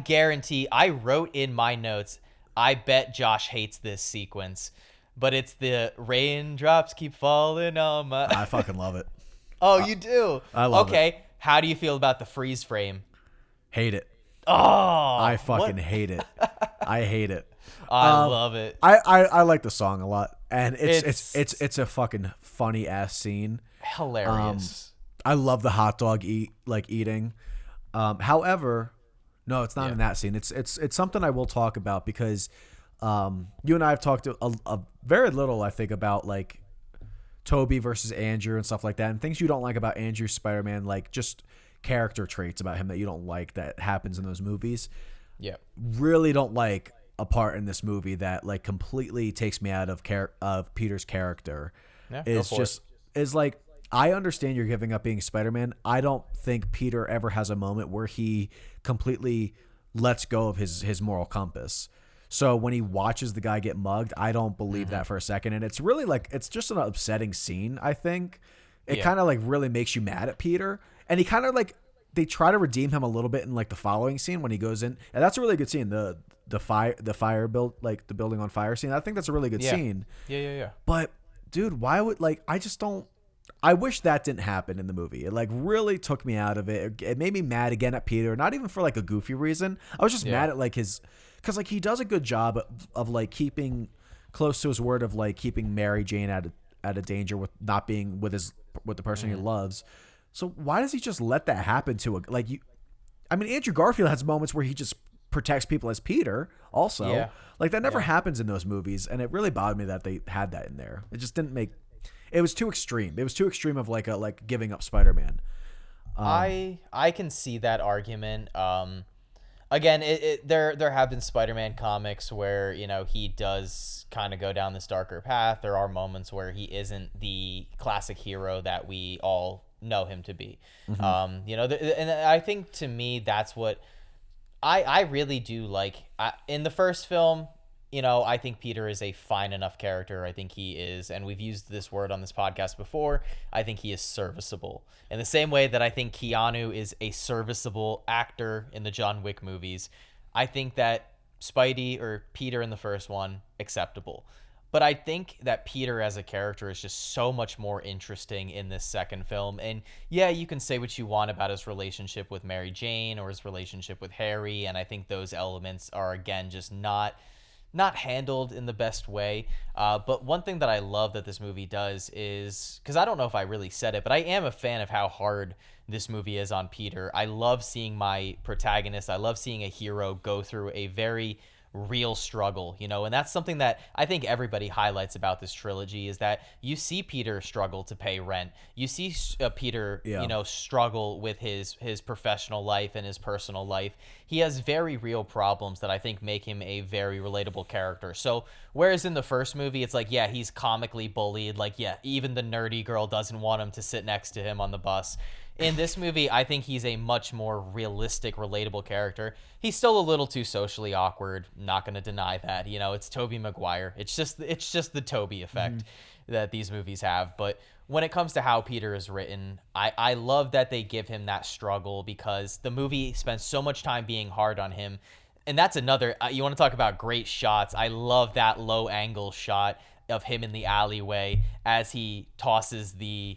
guarantee I wrote in my notes, I bet Josh hates this sequence, but it's the raindrops keep falling on my. I fucking love it. Oh, you do? I love it. Okay, how do you feel about the freeze frame? Hate it. Oh, I fucking hate it. I hate it. I love it. I like the song a lot, and it's a fucking funny ass scene. Hilarious. I love the hot dog eating. However, no, it's not in that scene. It's something I will talk about because you and I have talked a very little, I think, about like Toby versus Andrew and stuff like that, and things you don't like about Andrew's Spider-Man, like just character traits about him that you don't like that happens in those movies. Yeah. Really don't like a part in this movie that like completely takes me out of Peter's character. Yeah, is like, I understand you're giving up being Spider-Man. I don't think Peter ever has a moment where he completely lets go of his moral compass. So when he watches the guy get mugged, I don't believe that for a second. And it's really like, it's just an upsetting scene, I think. It kind of like really makes you mad at Peter. And he kind of like, they try to redeem him a little bit in like the following scene when he goes in. And that's a really good scene. The fire build, like the building on fire scene. I think that's a really good scene. Yeah. But dude, why would I wish that didn't happen in the movie. It like really took me out of it. It made me mad again at Peter, not even for like a goofy reason. I was just mad at like because like he does a good job of like keeping close to his word of like keeping Mary Jane out of danger with not being with the person he loves. So why does he just let that happen to Andrew Garfield has moments where he just protects people as Peter also. Yeah. Like that never happens in those movies, and it really bothered me that they had that in there. It just didn't make. It was too extreme. It was too extreme of like giving up Spider-Man. I can see that argument. Again, there have been Spider-Man comics where he does kind of go down this darker path. There are moments where he isn't the classic hero that we all know him to be. And I think to me that's what I really do like. In the first film, I think Peter is a fine enough character. I think he is, and we've used this word on this podcast before, I think he is serviceable. In the same way that I think Keanu is a serviceable actor in the John Wick movies, I think that Spidey or Peter in the first one, acceptable. But I think that Peter as a character is just so much more interesting in this second film. And yeah, you can say what you want about his relationship with Mary Jane or his relationship with Harry, and I think those elements are, again, just not not handled in the best way. But one thing that I love that this movie does is, because I don't know if I really said it, but I am a fan of how hard this movie is on Peter. I love seeing my protagonist, I love seeing a hero go through a very real struggle, and that's something that I think everybody highlights about this trilogy, is that you see Peter struggle to pay rent. You see Peter, struggle with his professional life and his personal life. He has very real problems that I think make him a very relatable character. So whereas in the first movie, it's like, yeah, he's comically bullied. Like, yeah, even the nerdy girl doesn't want him to sit next to him on the bus. In this movie, I think he's a much more realistic, relatable character. He's still a little too socially awkward. Not going to deny that. It's Tobey Maguire. It's just the Tobey effect that these movies have. But when it comes to how Peter is written, I love that they give him that struggle, because the movie spends so much time being hard on him. And that's another, you want to talk about great shots. I love that low angle shot of him in the alleyway as he tosses the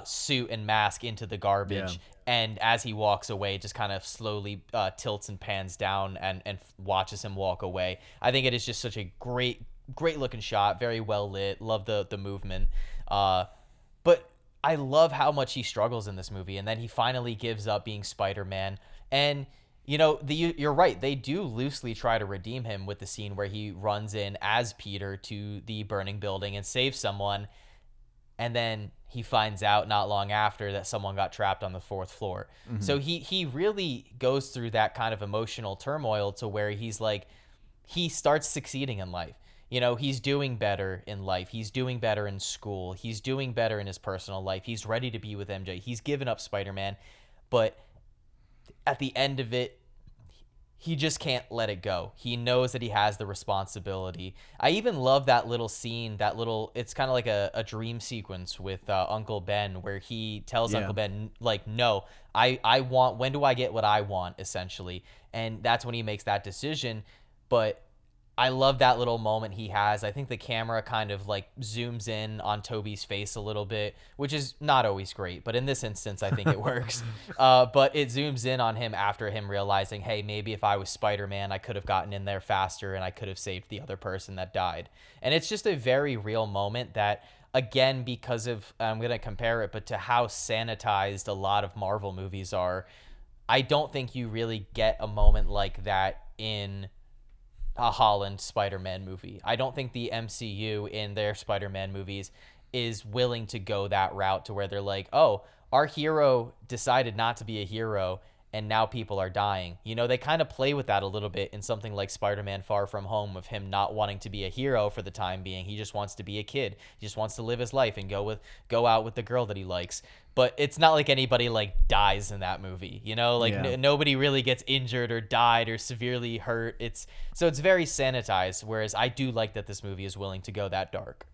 suit and mask into the garbage, and as he walks away, just kind of slowly tilts and pans down and watches him walk away. I think it is just such a great looking shot, very well lit. Love the movement, but I love how much he struggles in this movie, and then he finally gives up being Spider-Man. And you're right, they do loosely try to redeem him with the scene where he runs in as Peter to the burning building and saves someone, and then he finds out not long after that someone got trapped on the 4th floor. Mm-hmm. So he really goes through that kind of emotional turmoil to where he's like, he starts succeeding in life. He's doing better in life. He's doing better in school. He's doing better in his personal life. He's ready to be with MJ. He's given up Spider-Man. But at the end of it, he just can't let it go. He knows that he has the responsibility. I even love that little scene, it's kind of like a dream sequence with Uncle Ben, where he tells Uncle Ben, like, no, when do I get what I want, essentially? And that's when he makes that decision. But I love that little moment he has. I think the camera kind of like zooms in on Toby's face a little bit, which is not always great, but in this instance, I think it works. But it zooms in on him after him realizing, hey, maybe if I was Spider-Man, I could have gotten in there faster and I could have saved the other person that died. And it's just a very real moment that, again, because of, I'm going to compare it, but to how sanitized a lot of Marvel movies are, I don't think you really get a moment like that in a Holland Spider-Man movie. I don't think the MCU in their Spider-Man movies is willing to go that route to where they're like, oh, our hero decided not to be a hero and now people are dying. They kind of play with that a little bit in something like Spider-Man Far From Home, of him not wanting to be a hero for the time being. He just wants to be a kid. He just wants to live his life and go out with the girl that he likes. But it's not like anybody like dies in that movie, nobody really gets injured or died or severely hurt. It's very sanitized. Whereas I do like that this movie is willing to go that dark.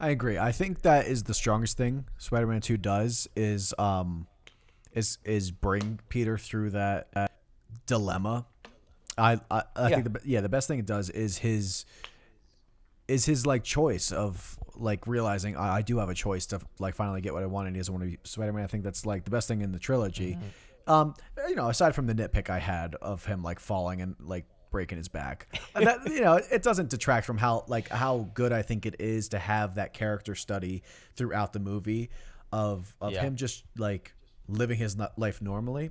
I agree. I think that is the strongest thing Spider-Man 2 does is bring Peter through that dilemma. I think the best thing it does is his like choice of like realizing I do have a choice to like finally get what I want, and he doesn't want to be Spider-Man. I think that's like the best thing in the trilogy. Mm-hmm. Aside from the nitpick I had of him like falling and like breaking his back, that, it doesn't detract from how good I think it is to have that character study throughout the movie of him just like living his life normally.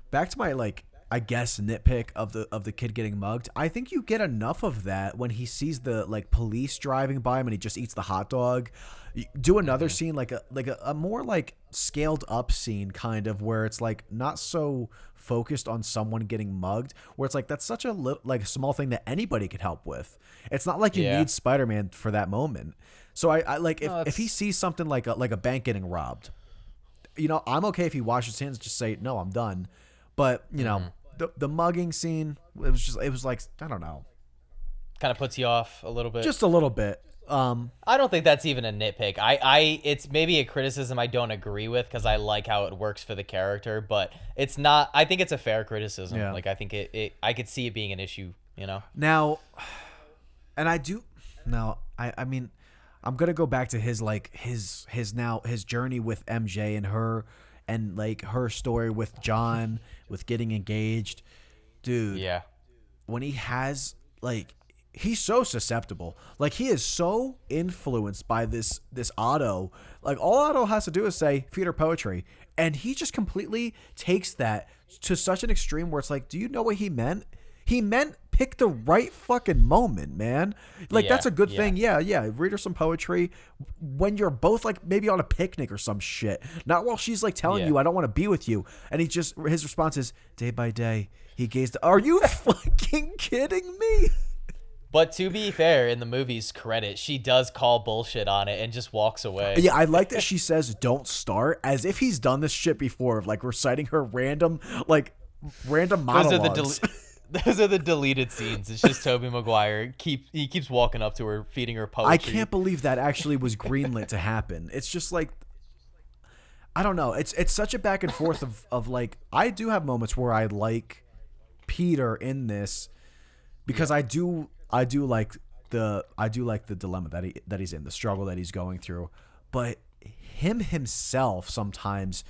Back to my like, I guess, nitpick of the kid getting mugged. I think you get enough of that when he sees the like police driving by him and he just eats the hot dog. You do another scene like a more like scaled up scene, kind of, where it's like not so focused on someone getting mugged, where it's like that's such a like small thing that anybody could help with. It's not like you need Spider-Man for that moment. So I like if he sees something like a bank getting robbed, I'm okay if he washes his hands, just say, no, I'm done. But, the mugging scene, it was like, I don't know. Kind of puts you off a little bit. Just a little bit. I don't think that's even a nitpick. It's maybe a criticism I don't agree with because I like how it works for the character, but it's not, I think it's a fair criticism. Yeah. Like, I think I could see it being an issue, Now, and I do, now, I mean, I'm gonna go back to his journey with MJ and her, and like her story with John with getting engaged, dude. Yeah. When he has like he's so susceptible. Like, he is so influenced by this Otto. Like, all Otto has to do is say theater poetry, and he just completely takes that to such an extreme where it's like, do you know what he meant? He meant pick the right fucking moment, man. Like, that's a good thing. Yeah. Read her some poetry when you're both, like, maybe on a picnic or some shit. Not while she's, like, telling you, I don't want to be with you. And his response is, day by day, he gazed. Are you fucking kidding me? But to be fair, in the movie's credit, she does call bullshit on it and just walks away. Yeah, I like that she says don't start, as if he's done this shit before, of like reciting her random monologues. Those are the deleted scenes. It's just Tobey Maguire. He keeps walking up to her, feeding her poetry. I can't believe that actually was greenlit to happen. It's just like, I don't know. It's such a back and forth of like, I do have moments where I like Peter in this because I do like the dilemma that he's in, the struggle that he's going through, but himself sometimes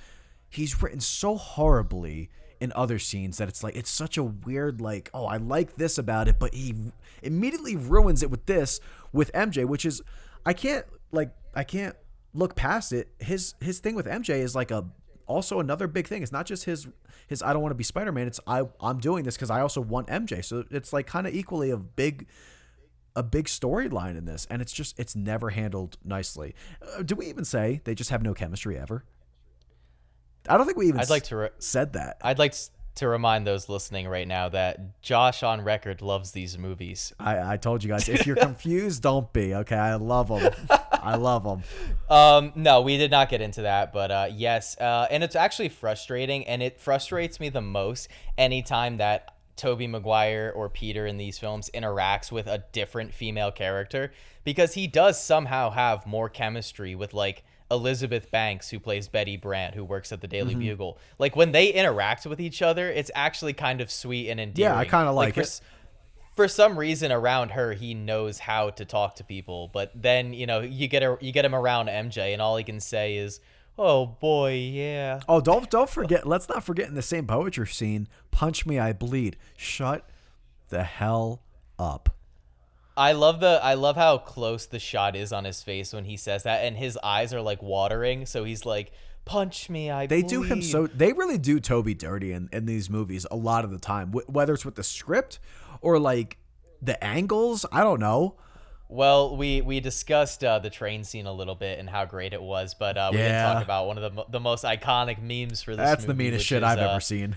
he's written so horribly in other scenes that it's like, it's such a weird, like, oh, I like this about it, but he immediately ruins it with MJ, which is, I can't look past it. His thing with MJ is like also another big thing. It's not just his I don't want to be Spider-Man. It's I'm doing this because I also want MJ. So it's like kind of equally a big storyline in this, and it's never handled nicely. Do we even say they just have no chemistry ever? I don't think we even said that. I'd like to remind those listening right now that Josh on record loves these movies. I told you guys, if you're confused, don't be. Okay, I love them. I love them. No, we did not get into that, but yes, and it's actually frustrating, and it frustrates me the most anytime that Tobey Maguire or Peter in these films interacts with a different female character, because he does somehow have more chemistry with, like, Elizabeth Banks, who plays Betty Brant, who works at the Daily Bugle. Like, when they interact with each other, it's actually kind of sweet and endearing. Yeah, I kind of like it. For some reason around her, he knows how to talk to people, but then, you get him around MJ, and all he can say is, "Oh boy, yeah." Oh, don't forget. Let's not forget, in the same poetry scene, "Punch me, I bleed." Shut the hell up. I love how close the shot is on his face when he says that, and his eyes are like watering, so he's like, "Punch me, I bleed." They really do Toby dirty in these movies a lot of the time, whether it's with the script or like the angles. I don't know. Well, we discussed the train scene a little bit and how great it was, but we didn't talk about one of the most iconic memes for this movie. That's the meanest shit I've ever seen.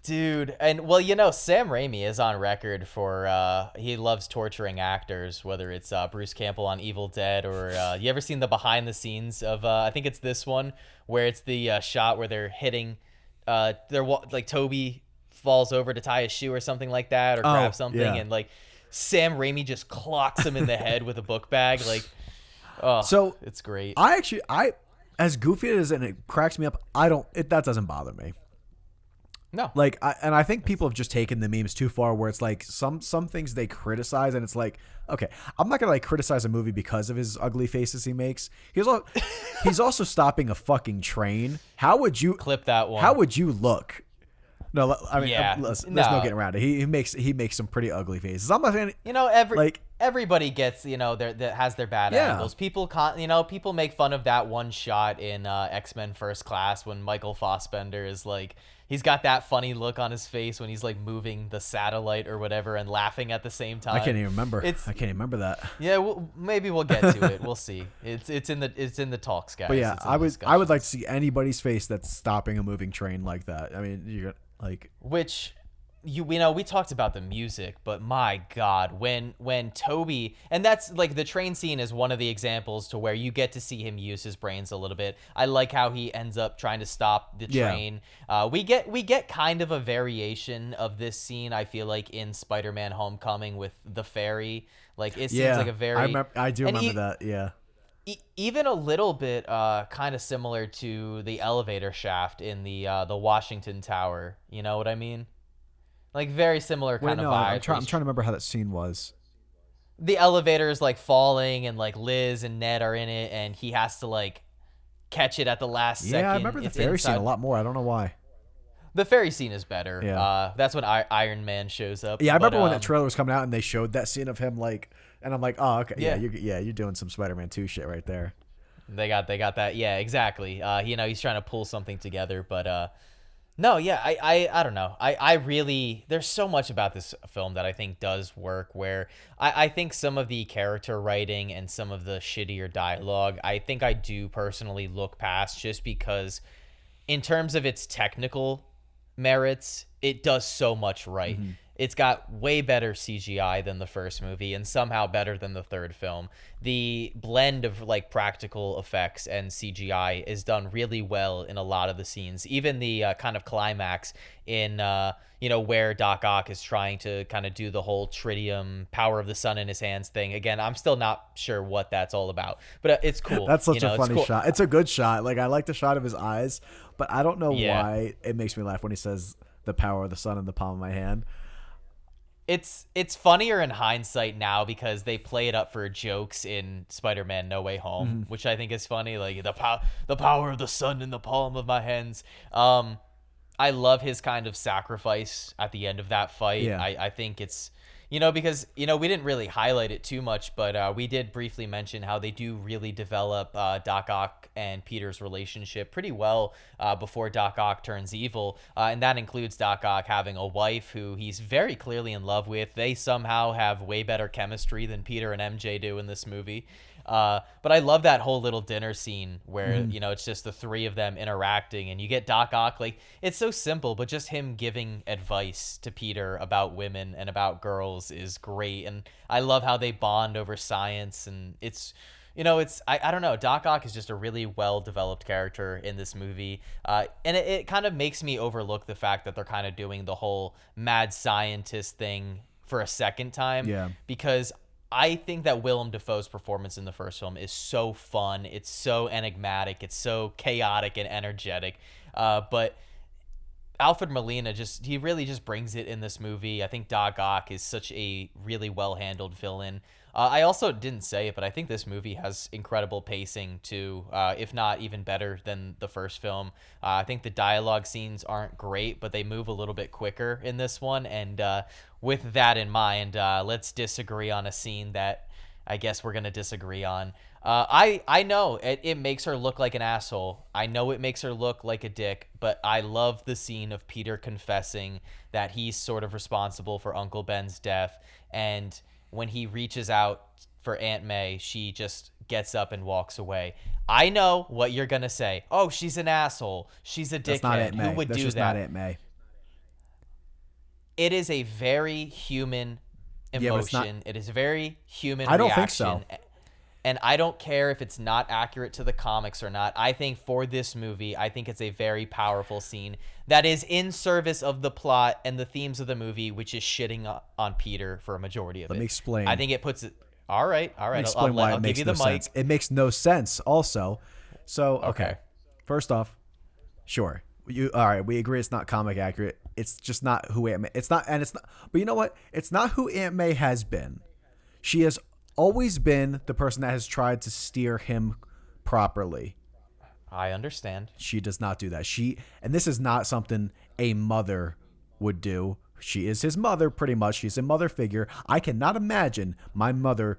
Dude, and well, Sam Raimi is on record for he loves torturing actors, whether it's Bruce Campbell on Evil Dead or you ever seen the behind the scenes of I think it's this one where it's the shot where they're hitting like Toby falls over to tie his shoe or something like that, or grab something, and like Sam Raimi just clocks him in the head with a book bag, like, oh, so it's great. I as goofy as it cracks me up, that doesn't bother me. No. Like, I think people have just taken the memes too far, where it's like some things they criticize, and it's like, okay, I'm not gonna like criticize a movie because of his ugly faces he makes. He's also stopping a fucking train. How would you clip that one? How would you look? No, I mean, there's no getting around it. He makes some pretty ugly faces. I'm not saying, everybody gets, that has their bad angles. People people make fun of that one shot in X-Men First Class when Michael Fassbender is like, he's got that funny look on his face when he's like moving the satellite or whatever and laughing at the same time. I can't even remember. I can't even remember that. Yeah, maybe we'll get to it. We'll see. It's in the talks, guys. But yeah, I would like to see anybody's face that's stopping a moving train like that. I mean, you're like, which we talked about the music, but my God, when Toby, and that's like the train scene is one of the examples to where you get to see him use his brains a little bit. I like how he ends up trying to stop the train. We get kind of a variation of this scene, I feel like, in Spider-Man Homecoming with the ferry. Like, it seems like a very, I do remember that. Yeah. Even a little bit kind of similar to the elevator shaft in the Washington Tower. You know what I mean? Like, very similar kind of vibe. I'm trying to remember how that scene was. The elevator is like falling, and like Liz and Ned are in it, and he has to like catch it at the last second. Yeah, I remember the ferry scene a lot more. I don't know why. The ferry scene is better. Yeah. That's when Iron Man shows up. Yeah, I remember when that trailer was coming out and they showed that scene of him like, and I'm like, oh, okay, Yeah. you're doing some Spider-Man 2 shit right there. They got that. Yeah, exactly. He's trying to pull something together, but no, yeah, I don't know. I really, there's so much about this film that I think does work, where I think some of the character writing and some of the shittier dialogue, I think I do personally look past, just because in terms of its technical merits, it does so much right. Mm-hmm. It's got way better CGI than the first movie, and somehow better than the third film. The blend of like practical effects and CGI is done really well in a lot of the scenes. Even the kind of climax in where Doc Ock is trying to kind of do the whole tritium power of the sun in his hands thing. Again, I'm still not sure what that's all about, but it's cool. That's such a funny shot. It's a good shot. Like, I like the shot of his eyes, but I don't know why it makes me laugh when he says the power of the sun in the palm of my hand. It's funnier in hindsight now because they play it up for jokes in Spider-Man No Way Home, which I think is funny. Like the power of the sun in the palm of my hands. I love his kind of sacrifice at the end of that fight. Yeah. I think it's, because, we didn't really highlight it too much, but we did briefly mention how they do really develop Doc Ock and Peter's relationship pretty well before Doc Ock turns evil. And that includes Doc Ock having a wife who he's very clearly in love with. They somehow have way better chemistry than Peter and MJ do in this movie. But I love that whole little dinner scene where, it's just the three of them interacting, and you get Doc Ock. Like, it's so simple, but just him giving advice to Peter about women and about girls is great. And I love how they bond over science, and it's, I don't know. Doc Ock is just a really well-developed character in this movie. And it kind of makes me overlook the fact that they're kind of doing the whole mad scientist thing for a second time. Yeah. Because I think that Willem Dafoe's performance in the first film is so fun. It's so enigmatic. It's so chaotic and energetic. But Alfred Molina he really just brings it in this movie. I think Doc Ock is such a really well-handled villain. I also didn't say it, but I think this movie has incredible pacing too, if not even better than the first film. I think the dialogue scenes aren't great, but they move a little bit quicker in this one. And with that in mind, let's disagree on a scene that I guess we're going to disagree on. I know it makes her look like an asshole. I know it makes her look like a dick, but I love the scene of Peter confessing that he's sort of responsible for Uncle Ben's death. And when he reaches out for Aunt May, she just gets up and walks away. I know what you're going to say. Oh, she's an asshole. She's a dickhead. That's not Aunt May. Who would That's do just that? Not Aunt May. It is a very human emotion. It is a very human reaction. I don't think so. And I don't care if it's not accurate to the comics or not. I think for this movie, I think it's a very powerful scene that is in service of the plot and the themes of the movie, which is shitting on Peter for a majority of it. Let me explain. I think it puts it... All right. Let me explain why it makes no sense. It makes no sense also. So, okay. First off, sure. All right, we agree it's not comic accurate. It's just not who Aunt May... It's not... But you know what? It's not who Aunt May has been. She has always been the person that has tried to steer him properly. I understand. She does not do that. And this is not something a mother would do. She is his mother, pretty much. She's a mother figure. I cannot imagine my mother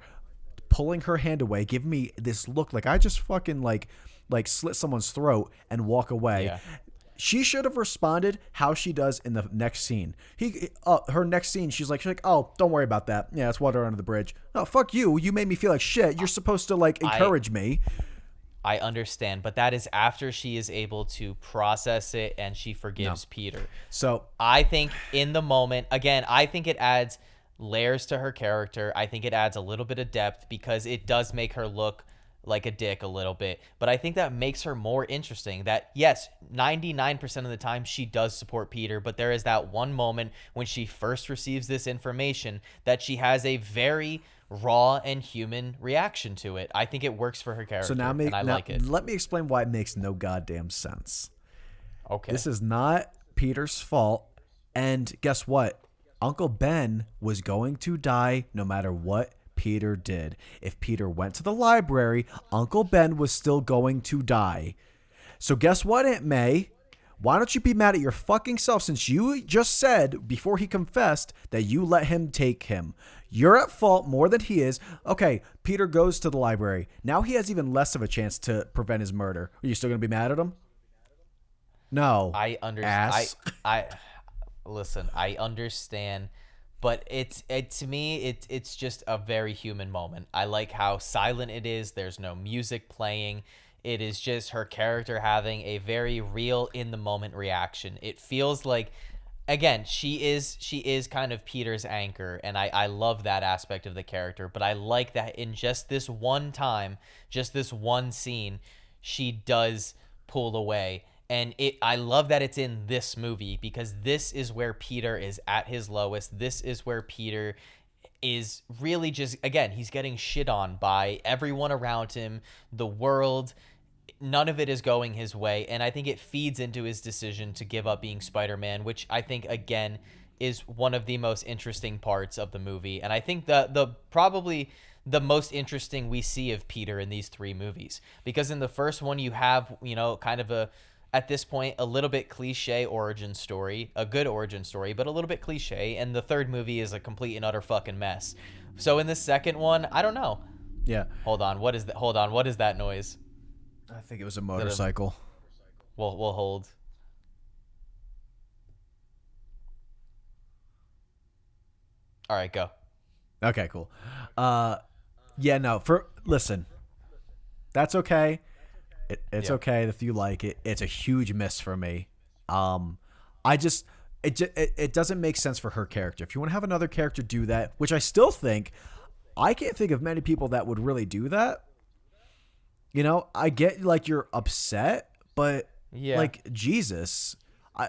pulling her hand away, giving me this look like I just fucking like slit someone's throat and walk away. Yeah. She should have responded how she does in the next scene. Her next scene, she's like, oh, don't worry about that. Yeah, it's water under the bridge. No, fuck you. You made me feel like shit. You're supposed to encourage me. I understand, but that is after she is able to process it and she forgives Peter. So I think in the moment, again, I think it adds layers to her character. I think it adds a little bit of depth because it does make her look like a dick a little bit, but I think that makes her more interesting. That yes, 99% of the time she does support Peter, but there is that one moment when she first receives this information that she has a very raw and human reaction to it. I think it works for her character, and I like it. Let me explain why it makes no goddamn sense. Okay. This is not Peter's fault, and guess what? Uncle Ben was going to die no matter what Peter did. If Peter went to the library, Uncle Ben was still going to die. So guess what, Aunt May? Why don't you be mad at your fucking self since you just said before he confessed that you let him take him? You're at fault more than he is. Okay, Peter goes to the library. Now he has even less of a chance to prevent his murder. Are you still going to be mad at him? No. I understand. Ass. Listen, I understand, but to me it's just a very human moment. I like how silent it is. There's no music playing. It is just her character having a very real in the moment reaction. It feels like, again, she is kind of Peter's anchor, and I love that aspect of the character, but I like that in just this one time, just this one scene, she does pull away. And I love that it's in this movie, because this is where Peter is at his lowest. This is where Peter is really just, again, he's getting shit on by everyone around him, the world. None of it is going his way, and I think it feeds into his decision to give up being Spider-Man, which I think, again, is one of the most interesting parts of the movie. And I think the probably the most interesting we see of Peter in these three movies, because in the first one you have, kind of at this point, a little bit cliche origin story, a good origin story, but a little bit cliche. And the third movie is a complete and utter fucking mess. So in the second one, I don't know. Yeah. Hold on. What is that? Hold on. What is that noise? I think it was a motorcycle. We'll hold. All right, go. Okay, cool. Listen. That's okay. It's okay if you like it. It's a huge miss for me. It doesn't make sense for her character. If you want to have another character do that, which I still think, I can't think of many people that would really do that. I get like you're upset, but like Jesus,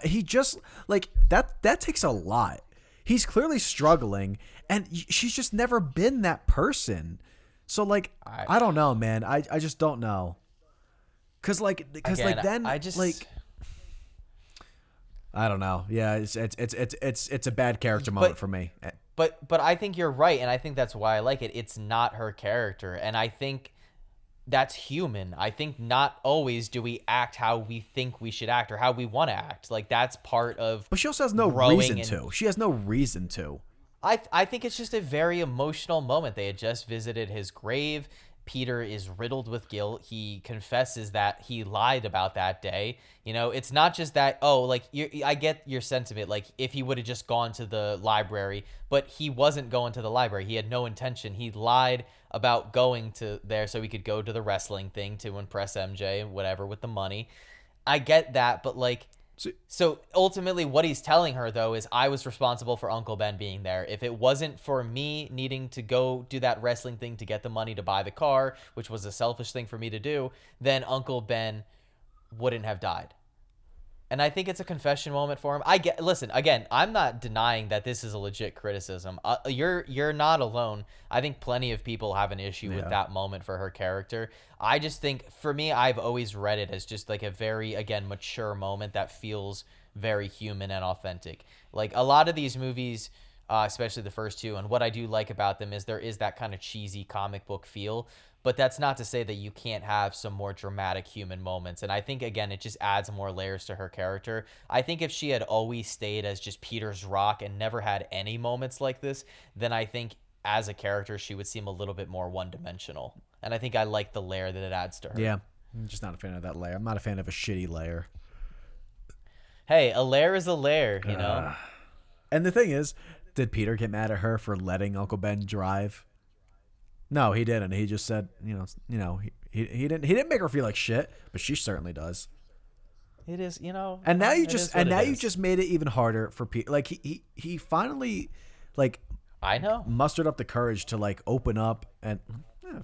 he just like that takes a lot. He's clearly struggling, and she's just never been that person. So like I don't know, man. I just don't know. Cause then I don't know. Yeah, it's a bad character moment for me. But I think you're right, and I think that's why I like it. It's not her character, and I think that's human. I think not always do we act how we think we should act or how we want to act. Like that's part of. But she also has no reason to. She has no reason to. I think it's just a very emotional moment. They had just visited his grave. Peter is riddled with guilt. He confesses that he lied about that day. It's not just that, I get your sentiment. Like, if he would have just gone to the library, but he wasn't going to the library. He had no intention. He lied about going to there so he could go to the wrestling thing to impress MJ and whatever with the money. I get that, but so ultimately what he's telling her, though, is I was responsible for Uncle Ben being there. If it wasn't for me needing to go do that wrestling thing to get the money to buy the car, which was a selfish thing for me to do, then Uncle Ben wouldn't have died. And I think it's a confession moment for him. Listen, again, I'm not denying that this is a legit criticism. You're not alone. I think plenty of people have an issue with that moment for her character. I just think, for me, I've always read it as just like a very, again, mature moment that feels very human and authentic. Like a lot of these movies, especially the first two, and what I do like about them is there is that kind of cheesy comic book feel. But that's not to say that you can't have some more dramatic human moments. And I think, again, it just adds more layers to her character. I think if she had always stayed as just Peter's rock and never had any moments like this, then I think as a character, she would seem a little bit more one-dimensional. And I think I like the layer that it adds to her. Yeah, I'm just not a fan of that layer. I'm not a fan of a shitty layer. Hey, a layer is a layer, And the thing is, did Peter get mad at her for letting Uncle Ben drive? No, he didn't. He just said, he didn't make her feel like shit, but she certainly does. It is, And now you just made it even harder for Pete. Like he finally, like, I know, mustered up the courage to like open up and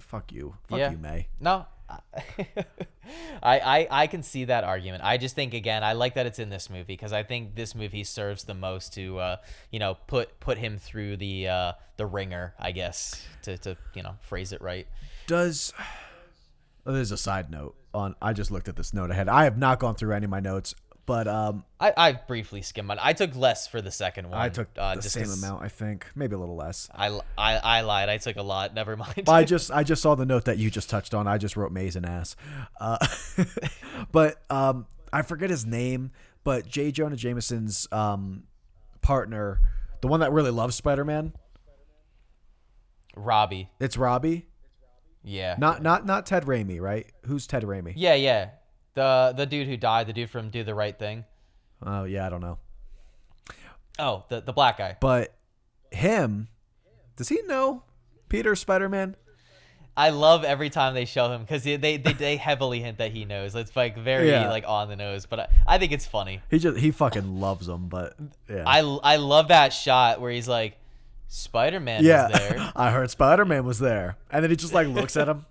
fuck you, you, May. No, I can see that argument. I just think, again, I like that it's in this movie because I think this movie serves the most to put him through the ringer, I guess, to phrase it right. There's a side note on. I just looked at this note ahead. I have not gone through any of my notes, but I briefly skimmed it. I took less for the second one. I took the same amount, I think, maybe a little less. I lied. I took a lot. Never mind. I just saw the note that you just touched on. I just wrote Maze and ass, but I forget his name. but J. Jonah Jameson's partner, the one that really loves Spider-Man, Robbie. It's Robbie. Yeah. Not Ted Raimi, right? Who's Ted Raimi? Yeah. The dude who died, the dude from Do the Right Thing. Oh yeah, I don't know. Oh, the black guy. But him, does he know Peter Spider-Man? I love every time they show him because they heavily hint that he knows. It's like very like on the nose, but I think it's funny. He fucking loves him, but yeah. I love that shot where he's like, Spider-Man was there. I heard Spider-Man was there, and then he just like looks at him.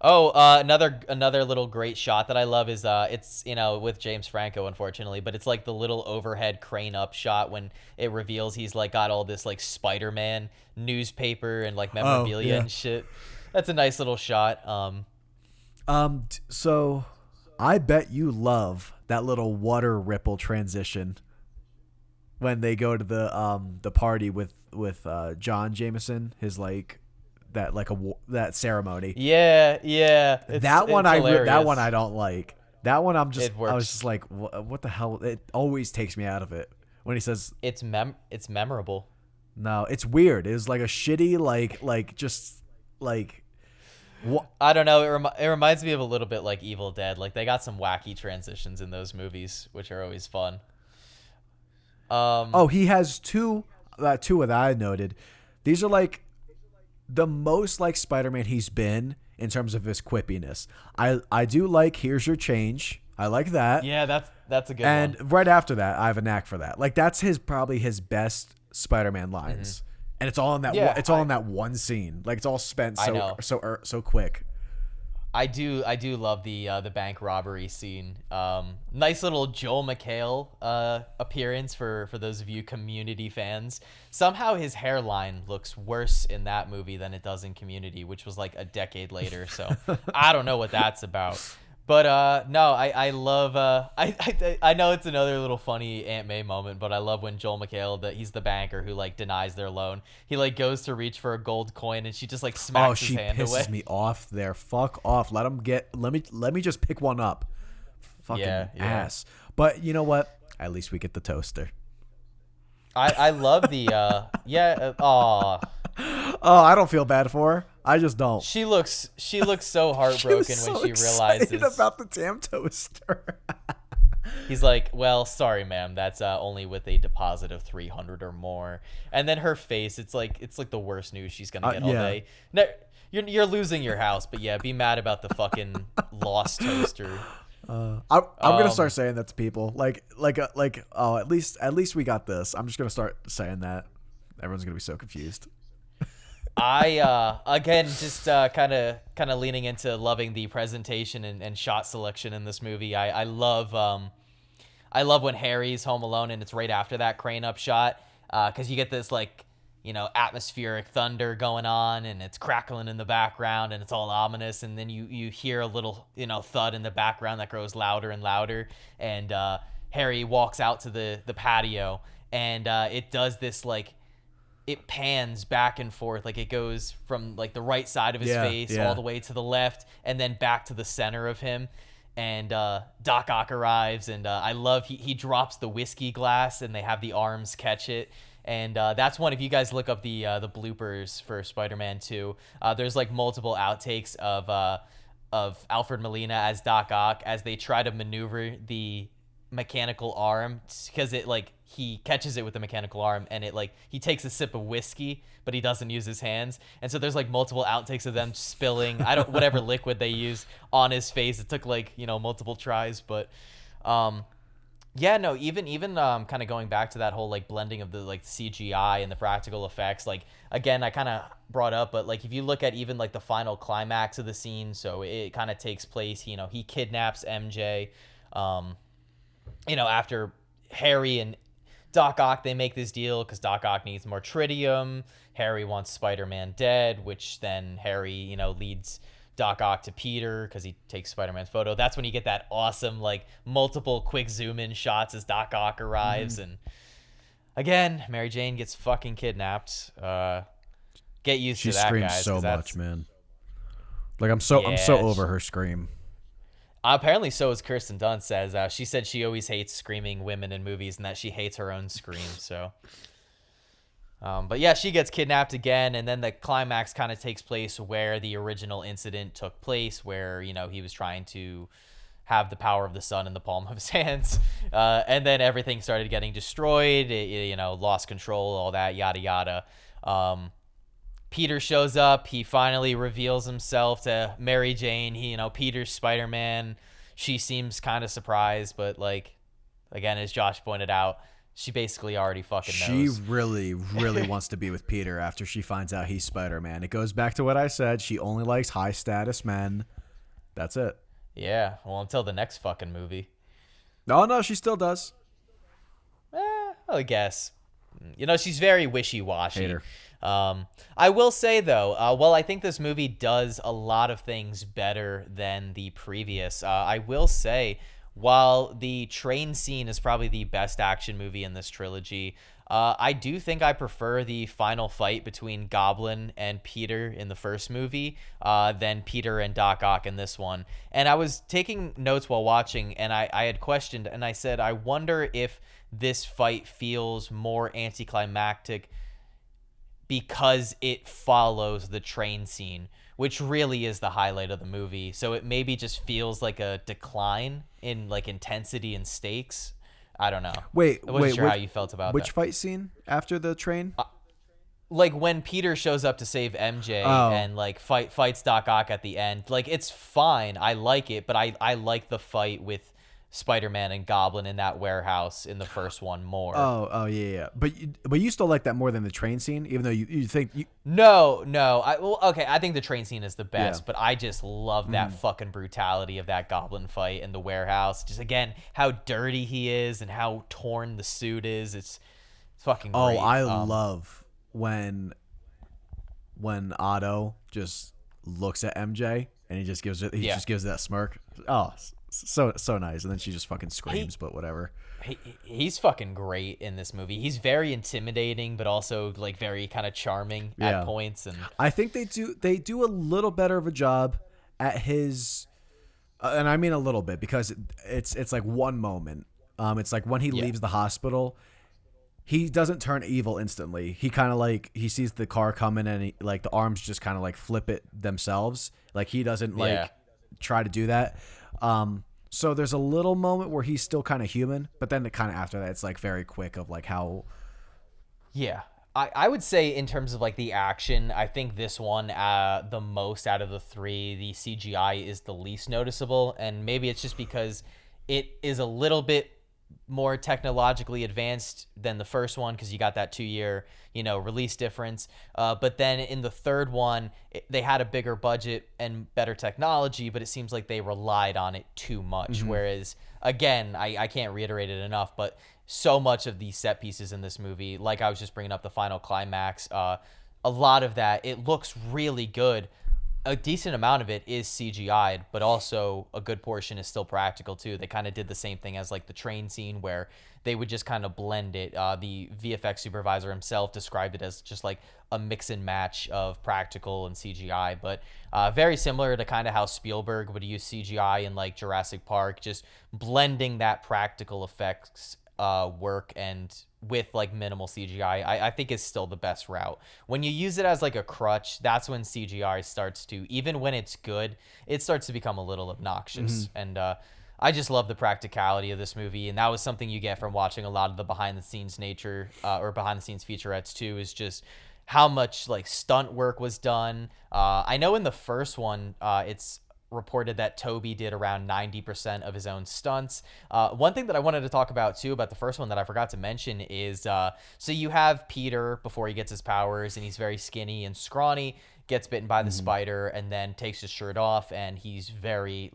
Another little great shot that I love is it's with James Franco, unfortunately, but it's like the little overhead crane up shot when it reveals he's like got all this like Spider-Man newspaper and like memorabilia and shit. That's a nice little shot. So I bet you love that little water ripple transition when they go to the party with John Jameson, his like that ceremony. Yeah. That one I don't like. That one I was just like, what the hell? It always takes me out of it when he says it's memorable. No, it's weird. It was like a shitty what? I don't know. It reminds me of a little bit like Evil Dead. Like they got some wacky transitions in those movies, which are always fun. He has two that I noted. These are like the most like Spider-Man he's been in terms of his quippiness. I do like Here's Your Change. I like that. Yeah, that's a good one. And right after that, I have a knack for that. Like that's probably his best Spider-Man lines. And it's all in that in that one scene. Like it's all spent so quick. I do love the bank robbery scene. Nice little Joel McHale appearance for those of you Community fans. Somehow his hairline looks worse in that movie than it does in Community, which was like a decade later. So I don't know what that's about. But no, I love. I know it's another little funny Aunt May moment, but I love when Joel McHale, he's the banker who like denies their loan. He like goes to reach for a gold coin and she just like smacks his hand away. Oh, she pisses me off there. Fuck off. Let me just pick one up. Fucking ass. But you know what? At least we get the toaster. I love the Oh, I don't feel bad for her. I just don't. She looks so heartbroken when she realizes about the damn toaster. He's like, well, sorry, ma'am. That's only with a deposit of $300 or more. And then her face, it's like the worst news she's gonna get all day. No, you're losing your house, but yeah, be mad about the fucking lost toaster. I'm gonna start saying that to people. At least we got this. I'm just gonna start saying that. Everyone's gonna be so confused. I again just kind of leaning into loving the presentation and shot selection in this movie. I love when Harry's home alone and it's right after that crane up shot because you get this like atmospheric thunder going on and it's crackling in the background and it's all ominous, and then you hear a little thud in the background that grows louder and louder, and Harry walks out to the patio and it does this like. It pans back and forth, like it goes from like the right side of his face all the way to the left and then back to the center of him. And Doc Ock arrives, and I love he drops the whiskey glass and they have the arms catch it. And that's one, if you guys look up the bloopers for Spider-Man 2, there's like multiple outtakes of Alfred Molina as Doc Ock as they try to maneuver the mechanical arm, because it like he catches it with the mechanical arm and it like he takes a sip of whiskey but he doesn't use his hands, and so there's like multiple outtakes of them spilling whatever liquid they use on his face. It took like multiple tries, but even kind of going back to that whole like blending of the like CGI and the practical effects, like again I kind of brought up, but like if you look at even like the final climax of the scene, so it kind of takes place, he kidnaps MJ after Harry and Doc Ock, they make this deal because Doc Ock needs more tritium. Harry wants Spider-Man dead, which then Harry, leads Doc Ock to Peter because he takes Spider-Man's photo. That's when you get that awesome, like, multiple quick zoom-in shots as Doc Ock arrives. And again, Mary Jane gets fucking kidnapped. Get used to that, guys. She screams so much, man. Like, I'm so over her scream. Apparently, so is Kirsten Dunst. Says she said she always hates screaming women in movies and that she hates her own scream. So, but yeah, she gets kidnapped again, and then the climax kind of takes place where the original incident took place, where he was trying to have the power of the sun in the palm of his hands, and then everything started getting destroyed. It, lost control, all that yada yada. Peter shows up. He finally reveals himself to Mary Jane. Peter's Spider-Man. She seems kind of surprised, but again, as Josh pointed out, she basically already fucking knows. She really, really wants to be with Peter after she finds out he's Spider-Man. It goes back to what I said. She only likes high-status men. That's it. Yeah, well, until the next fucking movie. No, she still does. I guess. She's very wishy-washy. Hate her. I will say, though, while I think this movie does a lot of things better than the previous, I will say, while the train scene is probably the best action movie in this trilogy, I do think I prefer the final fight between Goblin and Peter in the first movie than Peter and Doc Ock in this one. And I was taking notes while watching, and I had questioned, and I said, I wonder if this fight feels more anticlimactic because it follows the train scene, which really is the highlight of the movie. So it maybe just feels like a decline in intensity and stakes. I don't know. Wait, I wasn't sure how you felt about which that. fight scene after the train? When Peter shows up to save MJ and fights Doc Ock at the end. It's fine. I like it, but I like the fight with Spider-Man and Goblin in that warehouse in the first one more. Oh yeah. But you still like that more than the train scene, even though you think you... No. I think the train scene is the best, but I just love that fucking brutality of that Goblin fight in the warehouse. Just again, how dirty he is and how torn the suit is. It's fucking great. Oh, I love when Otto just looks at MJ and he just gives that smirk. Oh, so nice. And then she just fucking screams, but whatever. He's fucking great in this movie. He's very intimidating, but also very kind of charming at points. And I think they do a little better of a job at his, and I mean a little bit, because it's like one moment. It's like when he leaves the hospital, he doesn't turn evil instantly. He kind of he sees the car coming and the arms just kind of flip it themselves. He doesn't try to do that. So there's a little moment where he's still kind of human, but then kind of after that, it's very quick of how. Yeah. I would say in terms of the action, I think this one, the most out of the three, the CGI is the least noticeable. And maybe it's just because it is a little bit more technologically advanced than the first one, because you got that 2-year release difference, but then in the third one they had a bigger budget and better technology, but it seems like they relied on it too much. Whereas again, I can't reiterate it enough, but so much of these set pieces in this movie, like I was just bringing up the final climax, a lot of that, it looks really good. A decent amount of it is CGI'd, but also a good portion is still practical too. They kind of did the same thing as the train scene, where they would just kind of blend it. The VFX supervisor himself described it as just a mix and match of practical and CGI, but very similar to kind of how Spielberg would use CGI in Jurassic Park, just blending that practical effects work and with minimal CGI, I think is still the best route. When you use it as a crutch, that's when CGI starts to, even when it's good, it starts to become a little obnoxious. And I just love the practicality of this movie, and that was something you get from watching a lot of the behind the scenes nature or behind the scenes featurettes too, is just how much stunt work was done. I know in the first one, it's reported that Toby did around 90% of his own stunts. One thing that I wanted to talk about too about the first one that I forgot to mention is so you have Peter before he gets his powers, and he's very skinny and scrawny, gets bitten by the spider, and then takes his shirt off, and he's very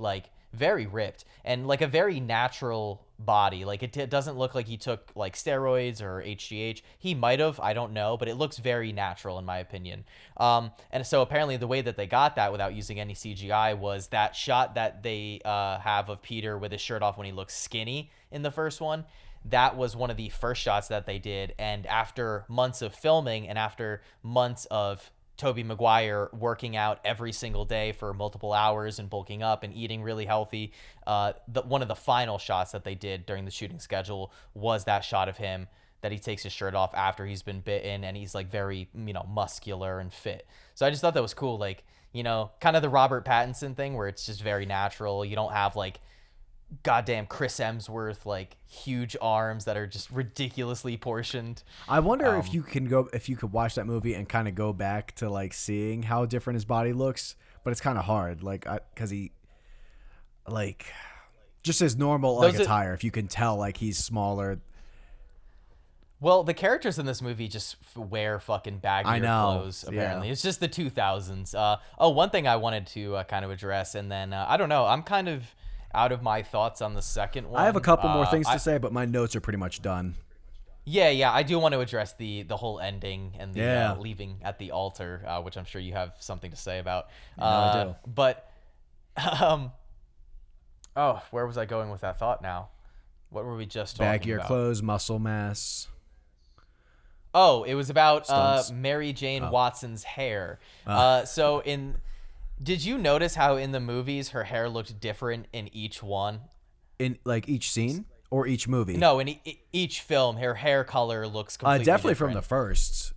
very ripped and a very natural body. It doesn't look like he took steroids or HGH. He might have, I don't know, but it looks very natural in my opinion. And so apparently the way that they got that without using any CGI was that shot that they have of Peter with his shirt off when he looks skinny in the first one. That was one of the first shots that they did, and after months of filming and after months of Tobey Maguire working out every single day for multiple hours and bulking up and eating really healthy. One of the final shots that they did during the shooting schedule was that shot of him that he takes his shirt off after he's been bitten, and he's like very, muscular and fit. So I just thought that was cool. Like, kind of the Robert Pattinson thing where it's just very natural. You don't have like goddamn Chris Hemsworth, like huge arms that are just ridiculously portioned. I wonder if you could watch that movie and kind of go back to like seeing how different his body looks, but it's kind of hard, like, because he, like, just his normal like attire. If you can tell, like, he's smaller. Well, the characters in this movie just wear fucking baggier clothes, apparently. Yeah. It's just the 2000s. One thing I wanted to kind of address, and then, I don't know, I'm kind of out of my thoughts on the second one. I have a couple more things to say, but my notes are pretty much done. Yeah, I do want to address the whole ending and the leaving at the altar, which I'm sure you have something to say about. I do. But, where was I going with that thought now? What were we just talking about? Baggier clothes, muscle mass. Oh, it was about Mary Jane Watson's hair. Did you notice how in the movies her hair looked different in each one? In like each scene or each movie? No, in each film, her hair color looks completely definitely different. From the first.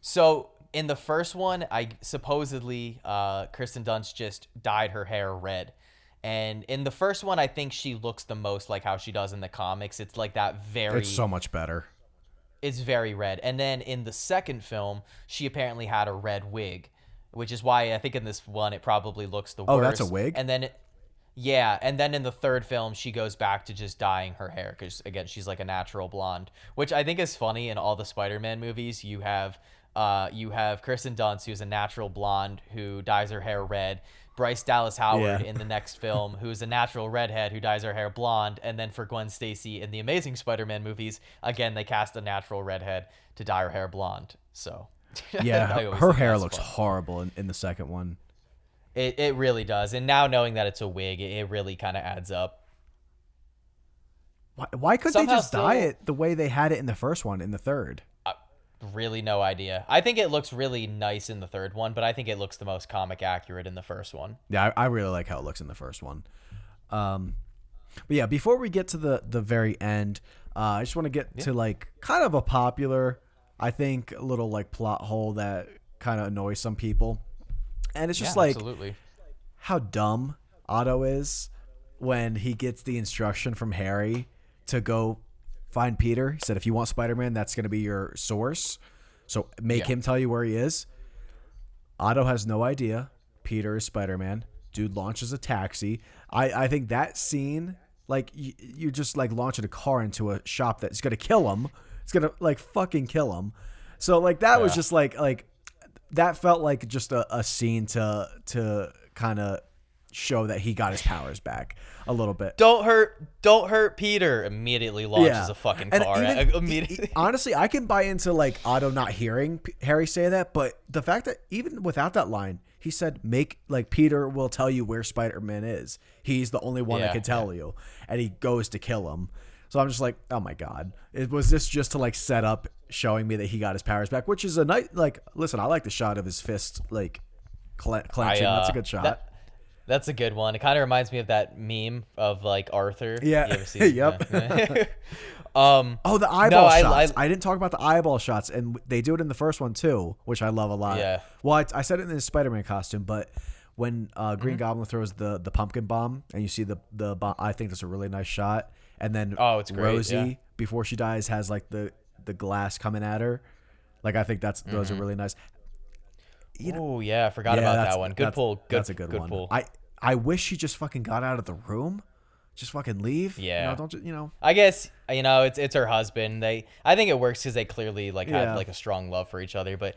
So in the first one, I supposedly Kirsten Dunst just dyed her hair red. And in the first one, I think she looks the most like how she does in the comics. It's like that very... It's so much better. It's very red. And then in the second film, she apparently had a red wig, which is why I think in this one it probably looks the worst. Oh, that's a wig? And then and then in the third film she goes back to just dyeing her hair because again she's like a natural blonde, which I think is funny. In all the Spider-Man movies, you have Kirsten Dunst, who's a natural blonde who dyes her hair red. Bryce Dallas Howard in the next film, who's a natural redhead who dyes her hair blonde. And then for Gwen Stacy in the Amazing Spider-Man movies, again, they cast a natural redhead to dye her hair blonde. So yeah, her hair looks horrible in the second one. It really does. And now knowing that it's a wig, it really kind of adds up. Why couldn't they just dye it the way they had it in the first one, in the third? Really no idea. I think it looks really nice in the third one, but I think it looks the most comic accurate in the first one. Yeah, I really like how it looks in the first one. But yeah, before we get to the very end, I just want to get to like kind of a popular, I think, a little like plot hole that kind of annoys some people. And it's just like absolutely. How dumb Otto is when he gets the instruction from Harry to go find Peter. He said, if you want Spider-Man, that's going to be your source. So make him tell you where he is. Otto has no idea Peter is Spider-Man. Dude launches a taxi. I think that scene, like, you just like launching a car into a shop that's going to kill him. It's going to like fucking kill him. So like that was just like that felt like just a scene to kind of show that he got his powers back a little bit. Don't hurt Peter. Immediately launches a fucking car. Immediately. Honestly, I can buy into like Otto not hearing Harry say that, but the fact that even without that line, he said, Peter will tell you where Spider-Man is. He's the only one that can tell you. And he goes to kill him. So I'm just like, oh my God. Was this just to like set up showing me that he got his powers back, which is a nice, like, listen, I like the shot of his fist, like clenching. That's a good shot. That's a good one. It kind of reminds me of that meme of like Arthur. Yeah. You ever see yep. The eyeball shots. I didn't talk about the eyeball shots, and they do it in the first one too, which I love a lot. Yeah. Well, I said it in his Spider-Man costume, but when Green Goblin throws the pumpkin bomb, and you see the bomb, I think that's a really nice shot. And then it's great, Rosie, before she dies, has like the glass coming at her. Like, I think those are really nice. Oh yeah, I forgot about that one. Good pull. That's a good one. Pull. I wish she just fucking got out of the room. Just fucking leave. Yeah. Don't. I guess it's her husband. I think it works because they clearly had like a strong love for each other. But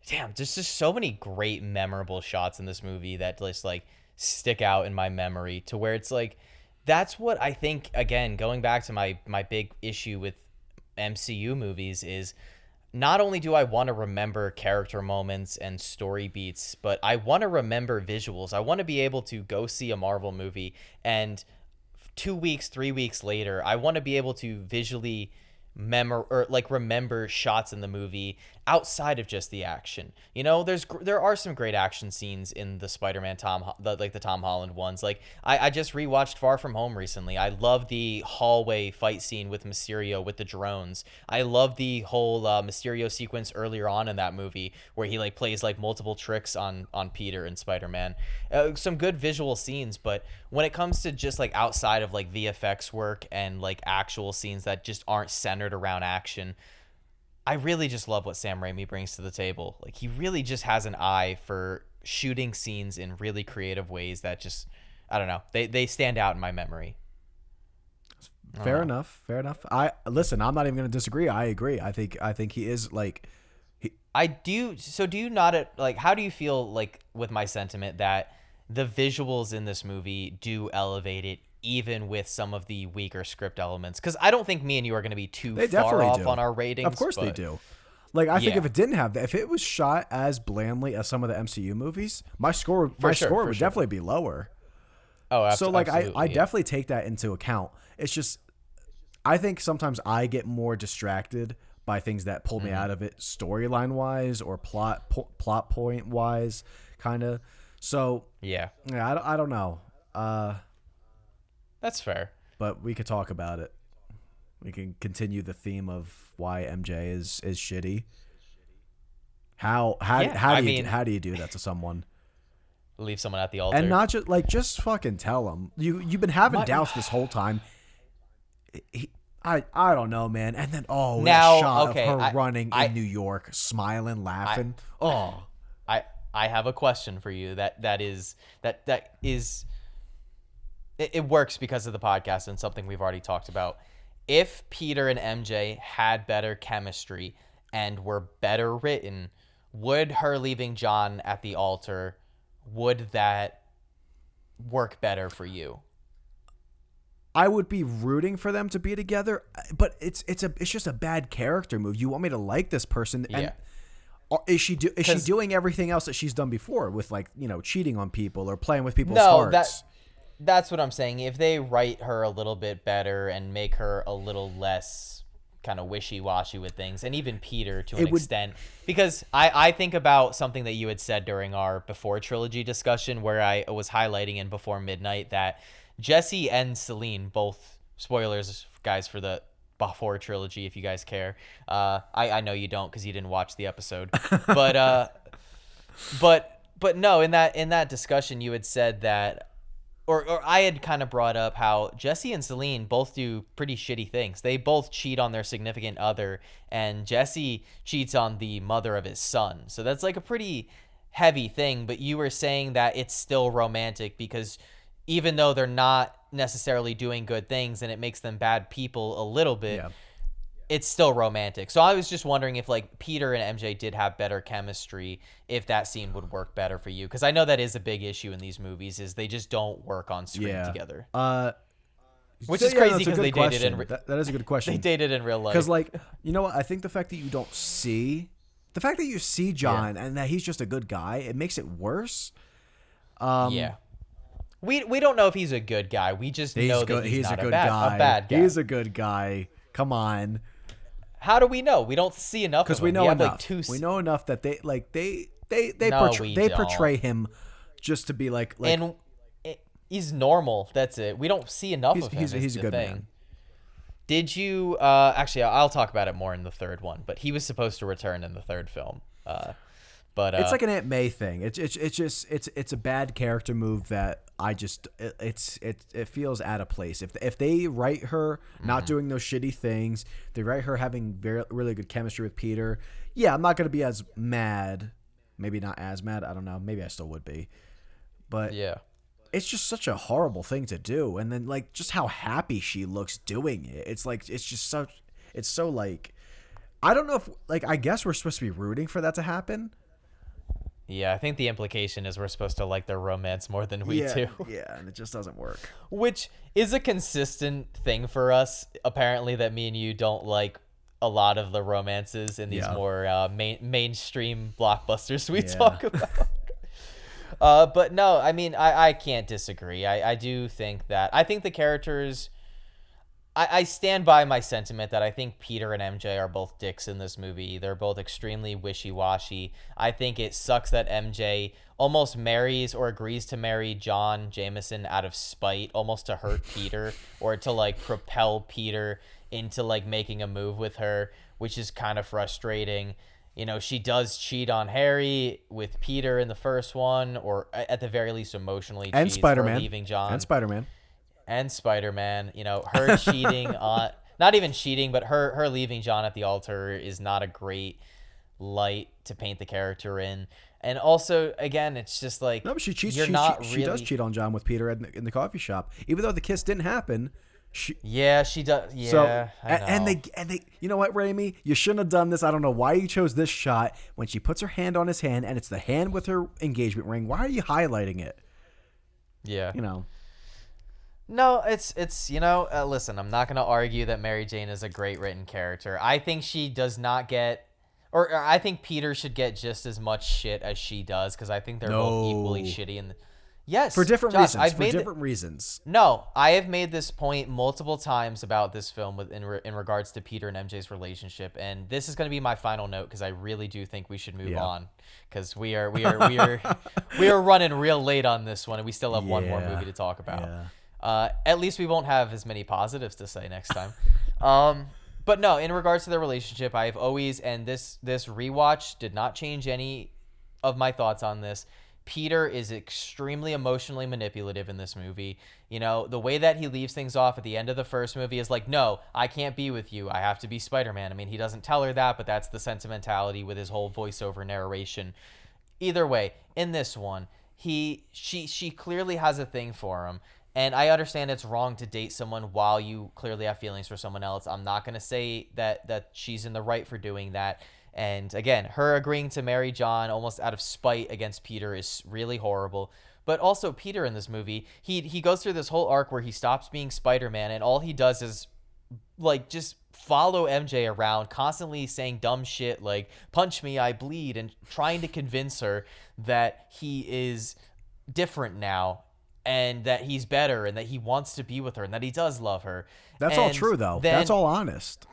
damn, there's just so many great memorable shots in this movie that just like stick out in my memory to where it's like that's what I think. Again, going back to my big issue with MCU movies is, not only do I want to remember character moments and story beats, but I want to remember visuals. I want to be able to go see a Marvel movie and 2 weeks, 3 weeks later, I want to be able to visually remember shots in the movie outside of just the action. You know, there are some great action scenes in the Spider-Man the Tom Holland ones. Like I just rewatched Far From Home recently. I love the hallway fight scene with Mysterio with the drones. I love the whole Mysterio sequence earlier on in that movie where he like plays like multiple tricks on Peter and Spider-Man. Some good visual scenes, but when it comes to just like outside of like VFX work and like actual scenes that just aren't centered around action, I really just love what Sam Raimi brings to the table. Like he really just has an eye for shooting scenes in really creative ways that just, I don't know, they stand out in my memory. Fair enough. I'm not even going to disagree. I agree. I think he is like do you not like, how do you feel like with my sentiment that the visuals in this movie do elevate it even with some of the weaker script elements? Because I don't think me and you are going to be too far off on our ratings. Of course they do. Like I think if it didn't have that, if it was shot as blandly as some of the MCU movies, my score would definitely be lower. Oh, absolutely. So like I definitely take that into account. It's just I think sometimes I get more distracted by things that pull me out of it storyline wise or plot point wise, kind of. So yeah, I don't know. That's fair. But we could talk about it. We can continue the theme of why MJ is shitty. How do you do that to someone? Leave someone at the altar. And not just fucking tell them. You've been having doubts this whole time. I don't know, man. And then now, that shot of her running in New York, smiling, laughing. I have a question for you that is it works because of the podcast and something we've already talked about. If Peter and MJ had better chemistry and were better written, would her leaving John at the altar, would that work better for you? I would be rooting for them to be together, but it's just a bad character move. You want me to like this person, and is she doing everything else that she's done before with, like, you know, cheating on people or playing with people's hearts? That's what I'm saying. If they write her a little bit better and make her a little less kind of wishy-washy with things, and even Peter to an extent, because I think about something that you had said during our Before Trilogy discussion where I was highlighting in Before Midnight that Jesse and Celine, both spoilers, guys, for the Before Trilogy, if you guys care. I know you don't because you didn't watch the episode, but no, in that discussion you had said that, or I had kind of brought up how Jesse and Celine both do pretty shitty things. They both cheat on their significant other, and Jesse cheats on the mother of his son. So that's like a pretty heavy thing, but you were saying that it's still romantic because even though they're not necessarily doing good things and it makes them bad people a little bit, it's still romantic. So I was just wondering if, like, Peter and MJ did have better chemistry, if that scene would work better for you. Because I know that is a big issue in these movies, is they just don't work on screen together. Which is crazy because they dated in that is a good question. They dated in real life. Because, like, you know what? I think the fact that you see John and that he's just a good guy, it makes it worse. We don't know if he's a good guy. We just know that he's not a bad guy. He's a good guy. Come on. How do we know? We don't see enough of him. Because we know enough. We know enough that they portray him just to be like and he's normal. That's it. We don't see enough of him. He's a good man. Did you actually? I'll talk about it more in the third one. But he was supposed to return in the third film. But it's like an Aunt May thing. It's a bad character move that it feels out of place. If they write her not doing those shitty things, they write her having really good chemistry with Peter. Yeah, I'm not gonna be as mad. Maybe not as mad. I don't know. Maybe I still would be. But yeah, it's just such a horrible thing to do. And then, like, just how happy she looks doing it. It's like it's so like, I don't know if, like, I guess we're supposed to be rooting for that to happen. Yeah, I think the implication is we're supposed to like their romance more than we do. Yeah, and it just doesn't work. Which is a consistent thing for us, apparently, that me and you don't like a lot of the romances in these more mainstream blockbusters we talk about. But no, I mean, I can't disagree. I do think that, I think the characters, I stand by my sentiment that I think Peter and MJ are both dicks in this movie. They're both extremely wishy-washy. I think it sucks that MJ almost marries or agrees to marry John Jameson out of spite, almost to hurt Peter or to like propel Peter into like making a move with her, which is kind of frustrating. You know, she does cheat on Harry with Peter in the first one, or at the very least emotionally and cheats, Spider-Man. or leaving John. And Spider-Man. You know, her cheating on, not even cheating, but her leaving John at the altar is not a great light to paint the character in. And also, again, it's just like, no, but she cheats. She does cheat on John with Peter in the coffee shop, even though the kiss didn't happen. She does. Yeah, so, I know. and they, you know what, Raimi? You shouldn't have done this. I don't know why you chose this shot when she puts her hand on his hand, and it's the hand with her engagement ring. Why are you highlighting it? Yeah, you know. No, it's you know, listen, I'm not going to argue that Mary Jane is a great written character. I think she does not get, or I think Peter should get just as much shit as she does, because I think they're both equally shitty. And yes, for different Josh, reasons. No, I have made this point multiple times about this film in regards to Peter and MJ's relationship, and this is going to be my final note because I really do think we should move on, because we are running real late on this one, and we still have one more movie to talk about. Yeah. At least we won't have as many positives to say next time. But no, in regards to the relationship, I've always, and this rewatch did not change any of my thoughts on this. Peter is extremely emotionally manipulative in this movie. You know, the way that he leaves things off at the end of the first movie is like, no, I can't be with you. I have to be Spider-Man. I mean, he doesn't tell her that, but that's the sentimentality with his whole voiceover narration. Either way, in this one, she clearly has a thing for him. And I understand it's wrong to date someone while you clearly have feelings for someone else. I'm not going to say that she's in the right for doing that. And again, her agreeing to marry John almost out of spite against Peter is really horrible. But also Peter in this movie, he goes through this whole arc where he stops being Spider-Man, and all he does is like just follow MJ around, constantly saying dumb shit like punch me, I bleed, and trying to convince her that he is different now, and that he's better, and that he wants to be with her, and that he does love her. That's all true, though. That's all honest.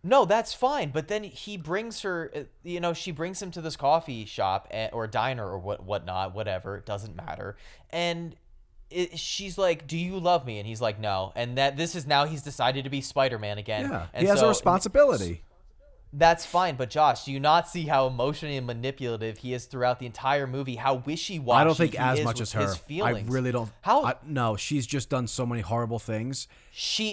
No, that's fine. But then he brings her, you know, she brings him to this coffee shop or diner or whatnot, whatever. It doesn't matter. And she's like, do you love me? And he's like, no. And that this is now he's decided to be Spider-Man again. Yeah, and he has a responsibility. That's fine, but Josh, do you not see how emotionally manipulative he is throughout the entire movie? How wishy-washy I don't think he as is much with as her. his feelings. I really don't. No, she's just done so many horrible things.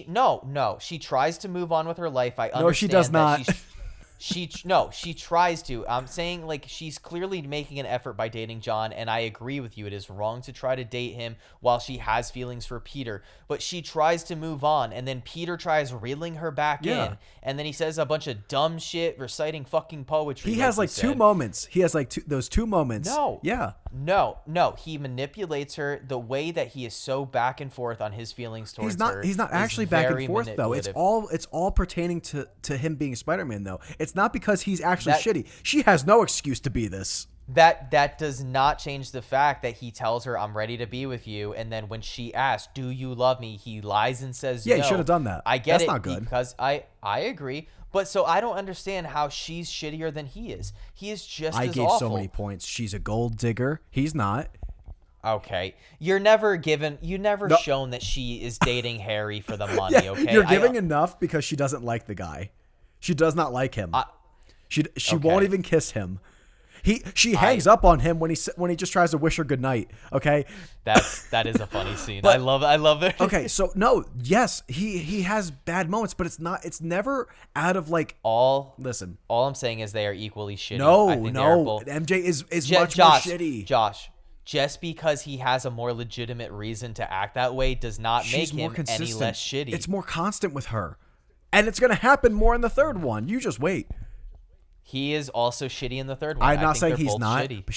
No. She tries to move on with her life. I understand. No, she does not. She tries to. I'm saying, like, she's clearly making an effort by dating John, and I agree with you. It is wrong to try to date him while she has feelings for Peter. But she tries to move on, and then Peter tries reeling her back in, and then he says a bunch of dumb shit, reciting fucking poetry. He has like two moments. He has like those two moments. No. Yeah. No. He manipulates her. The way that he is so back and forth on his feelings towards her. He's not actually back and forth though. It's all pertaining to him being Spider-Man though. It's not because he's actually shitty. She has no excuse to be this. That does not change the fact that he tells her, I'm ready to be with you. And then when she asks, do you love me? He lies and says no. Yeah, he should have done that. I get That's it not good. because I agree. But so I don't understand how she's shittier than he is. He is just as awful. I gave so many points. She's a gold digger. He's not. Okay. You never shown that she is dating Harry for the money, Yeah, okay? You're giving enough because she doesn't like the guy. She does not like him. She won't even kiss him. She hangs up on him when he just tries to wish her goodnight. Okay, that is a funny scene. But, I love it. Okay, so no, yes, he has bad moments, but it's never out of like Listen, all I'm saying is they are equally shitty. No, MJ is much more shitty. Josh, just because he has a more legitimate reason to act that way does not make him any less shitty. It's more constant with her, and it's gonna happen more in the third one. You just wait. He is also shitty in the third one. I'm not saying he's not, shitty. but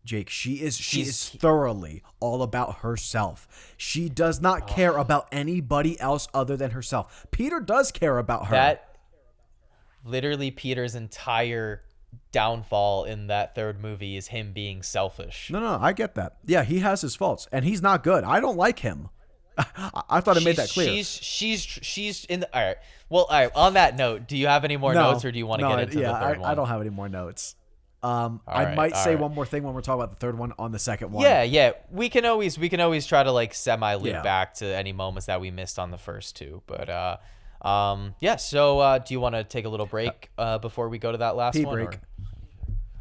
Jake, she is thoroughly all about herself. She does not care about anybody else other than herself. Peter does care about her. That literally Peter's entire downfall in that third movie is him being selfish. No, I get that. Yeah, he has his faults, and he's not good. I don't like him. I thought I made that clear. She's in the all right. Well, all right. On that note, do you have any more notes, or do you want to get into the third one? I don't have any more notes. I might say one more thing when we're talking about the third one on the second one. Yeah. We can always try to like semi-loop back to any moments that we missed on the first two. But yeah. So do you want to take a little break before we go to that last one? Break.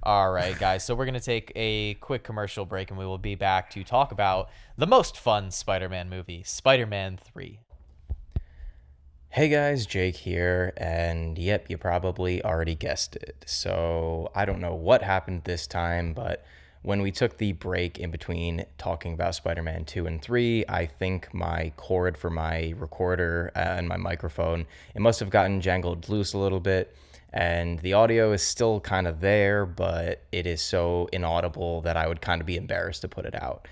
All right, guys. So we're going to take a quick commercial break, and we will be back to talk about the most fun Spider-Man movie, Spider-Man 3. Hey guys, Jake here, and yep, you probably already guessed it. So I don't know what happened this time, but when we took the break in between talking about Spider-Man 2 and 3, I think my cord for my recorder and my microphone, it must have gotten jangled loose a little bit. And the audio is still kind of there, but it is so inaudible that I would kind of be embarrassed to put it out.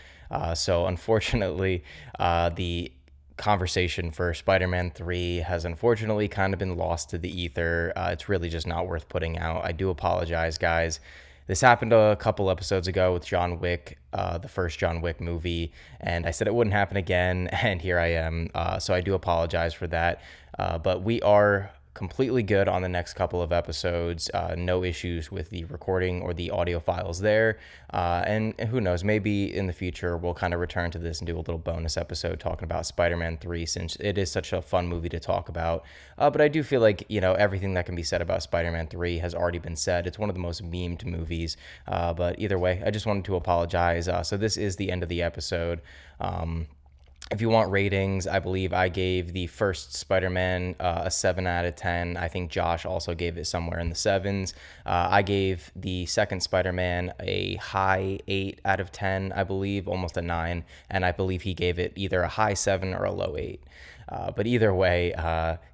So unfortunately, the conversation for Spider-Man 3 has unfortunately kind of been lost to the ether. It's really just not worth putting out. I do apologize, guys. This happened a couple episodes ago with John Wick, the first John Wick movie, and I said it wouldn't happen again, and here I am. So I do apologize for that. But we are completely good on the next couple of episodes. No issues with the recording or the audio files there. And who knows, maybe in the future we'll kind of return to this and do a little bonus episode talking about Spider-Man 3, since it is such a fun movie to talk about. But I do feel like, everything that can be said about Spider-Man 3 has already been said. It's one of the most memed movies. But either way, I just wanted to apologize. So this is the end of the episode. If you want ratings, I believe I gave the first Spider-Man a 7 out of 10. I think Josh also gave it somewhere in the 7s. I gave the second Spider-Man a high 8 out of 10, I believe, almost a 9. And I believe he gave it either a high 7 or a low 8. But either way,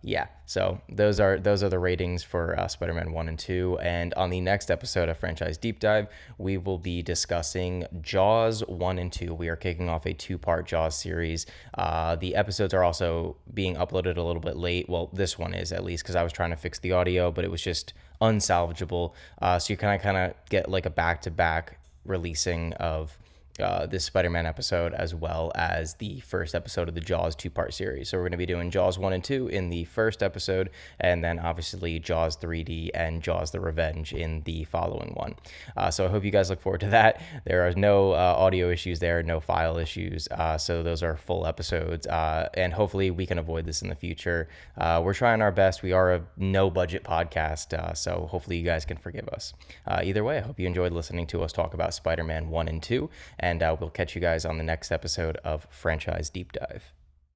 yeah. So those are the ratings for Spider-Man 1 and 2. And on the next episode of Franchise Deep Dive, we will be discussing Jaws 1 and 2. We are kicking off a 2-part Jaws series. The episodes are also being uploaded a little bit late. Well, this one is, at least, because I was trying to fix the audio, but it was just unsalvageable. So you kind of get like a back-to-back releasing of this Spider-Man episode, as well as the first episode of the Jaws 2-part series. So we're going to be doing Jaws 1 and 2 in the first episode, and then obviously Jaws 3D and Jaws the Revenge in the following one. So I hope you guys look forward to that. There are no audio issues there, no file issues. So those are full episodes, and hopefully we can avoid this in the future. We're trying our best. We are a no-budget podcast, so hopefully you guys can forgive us. Either way, I hope you enjoyed listening to us talk about Spider-Man 1 and 2, and we'll catch you guys on the next episode of Franchise Deep Dive.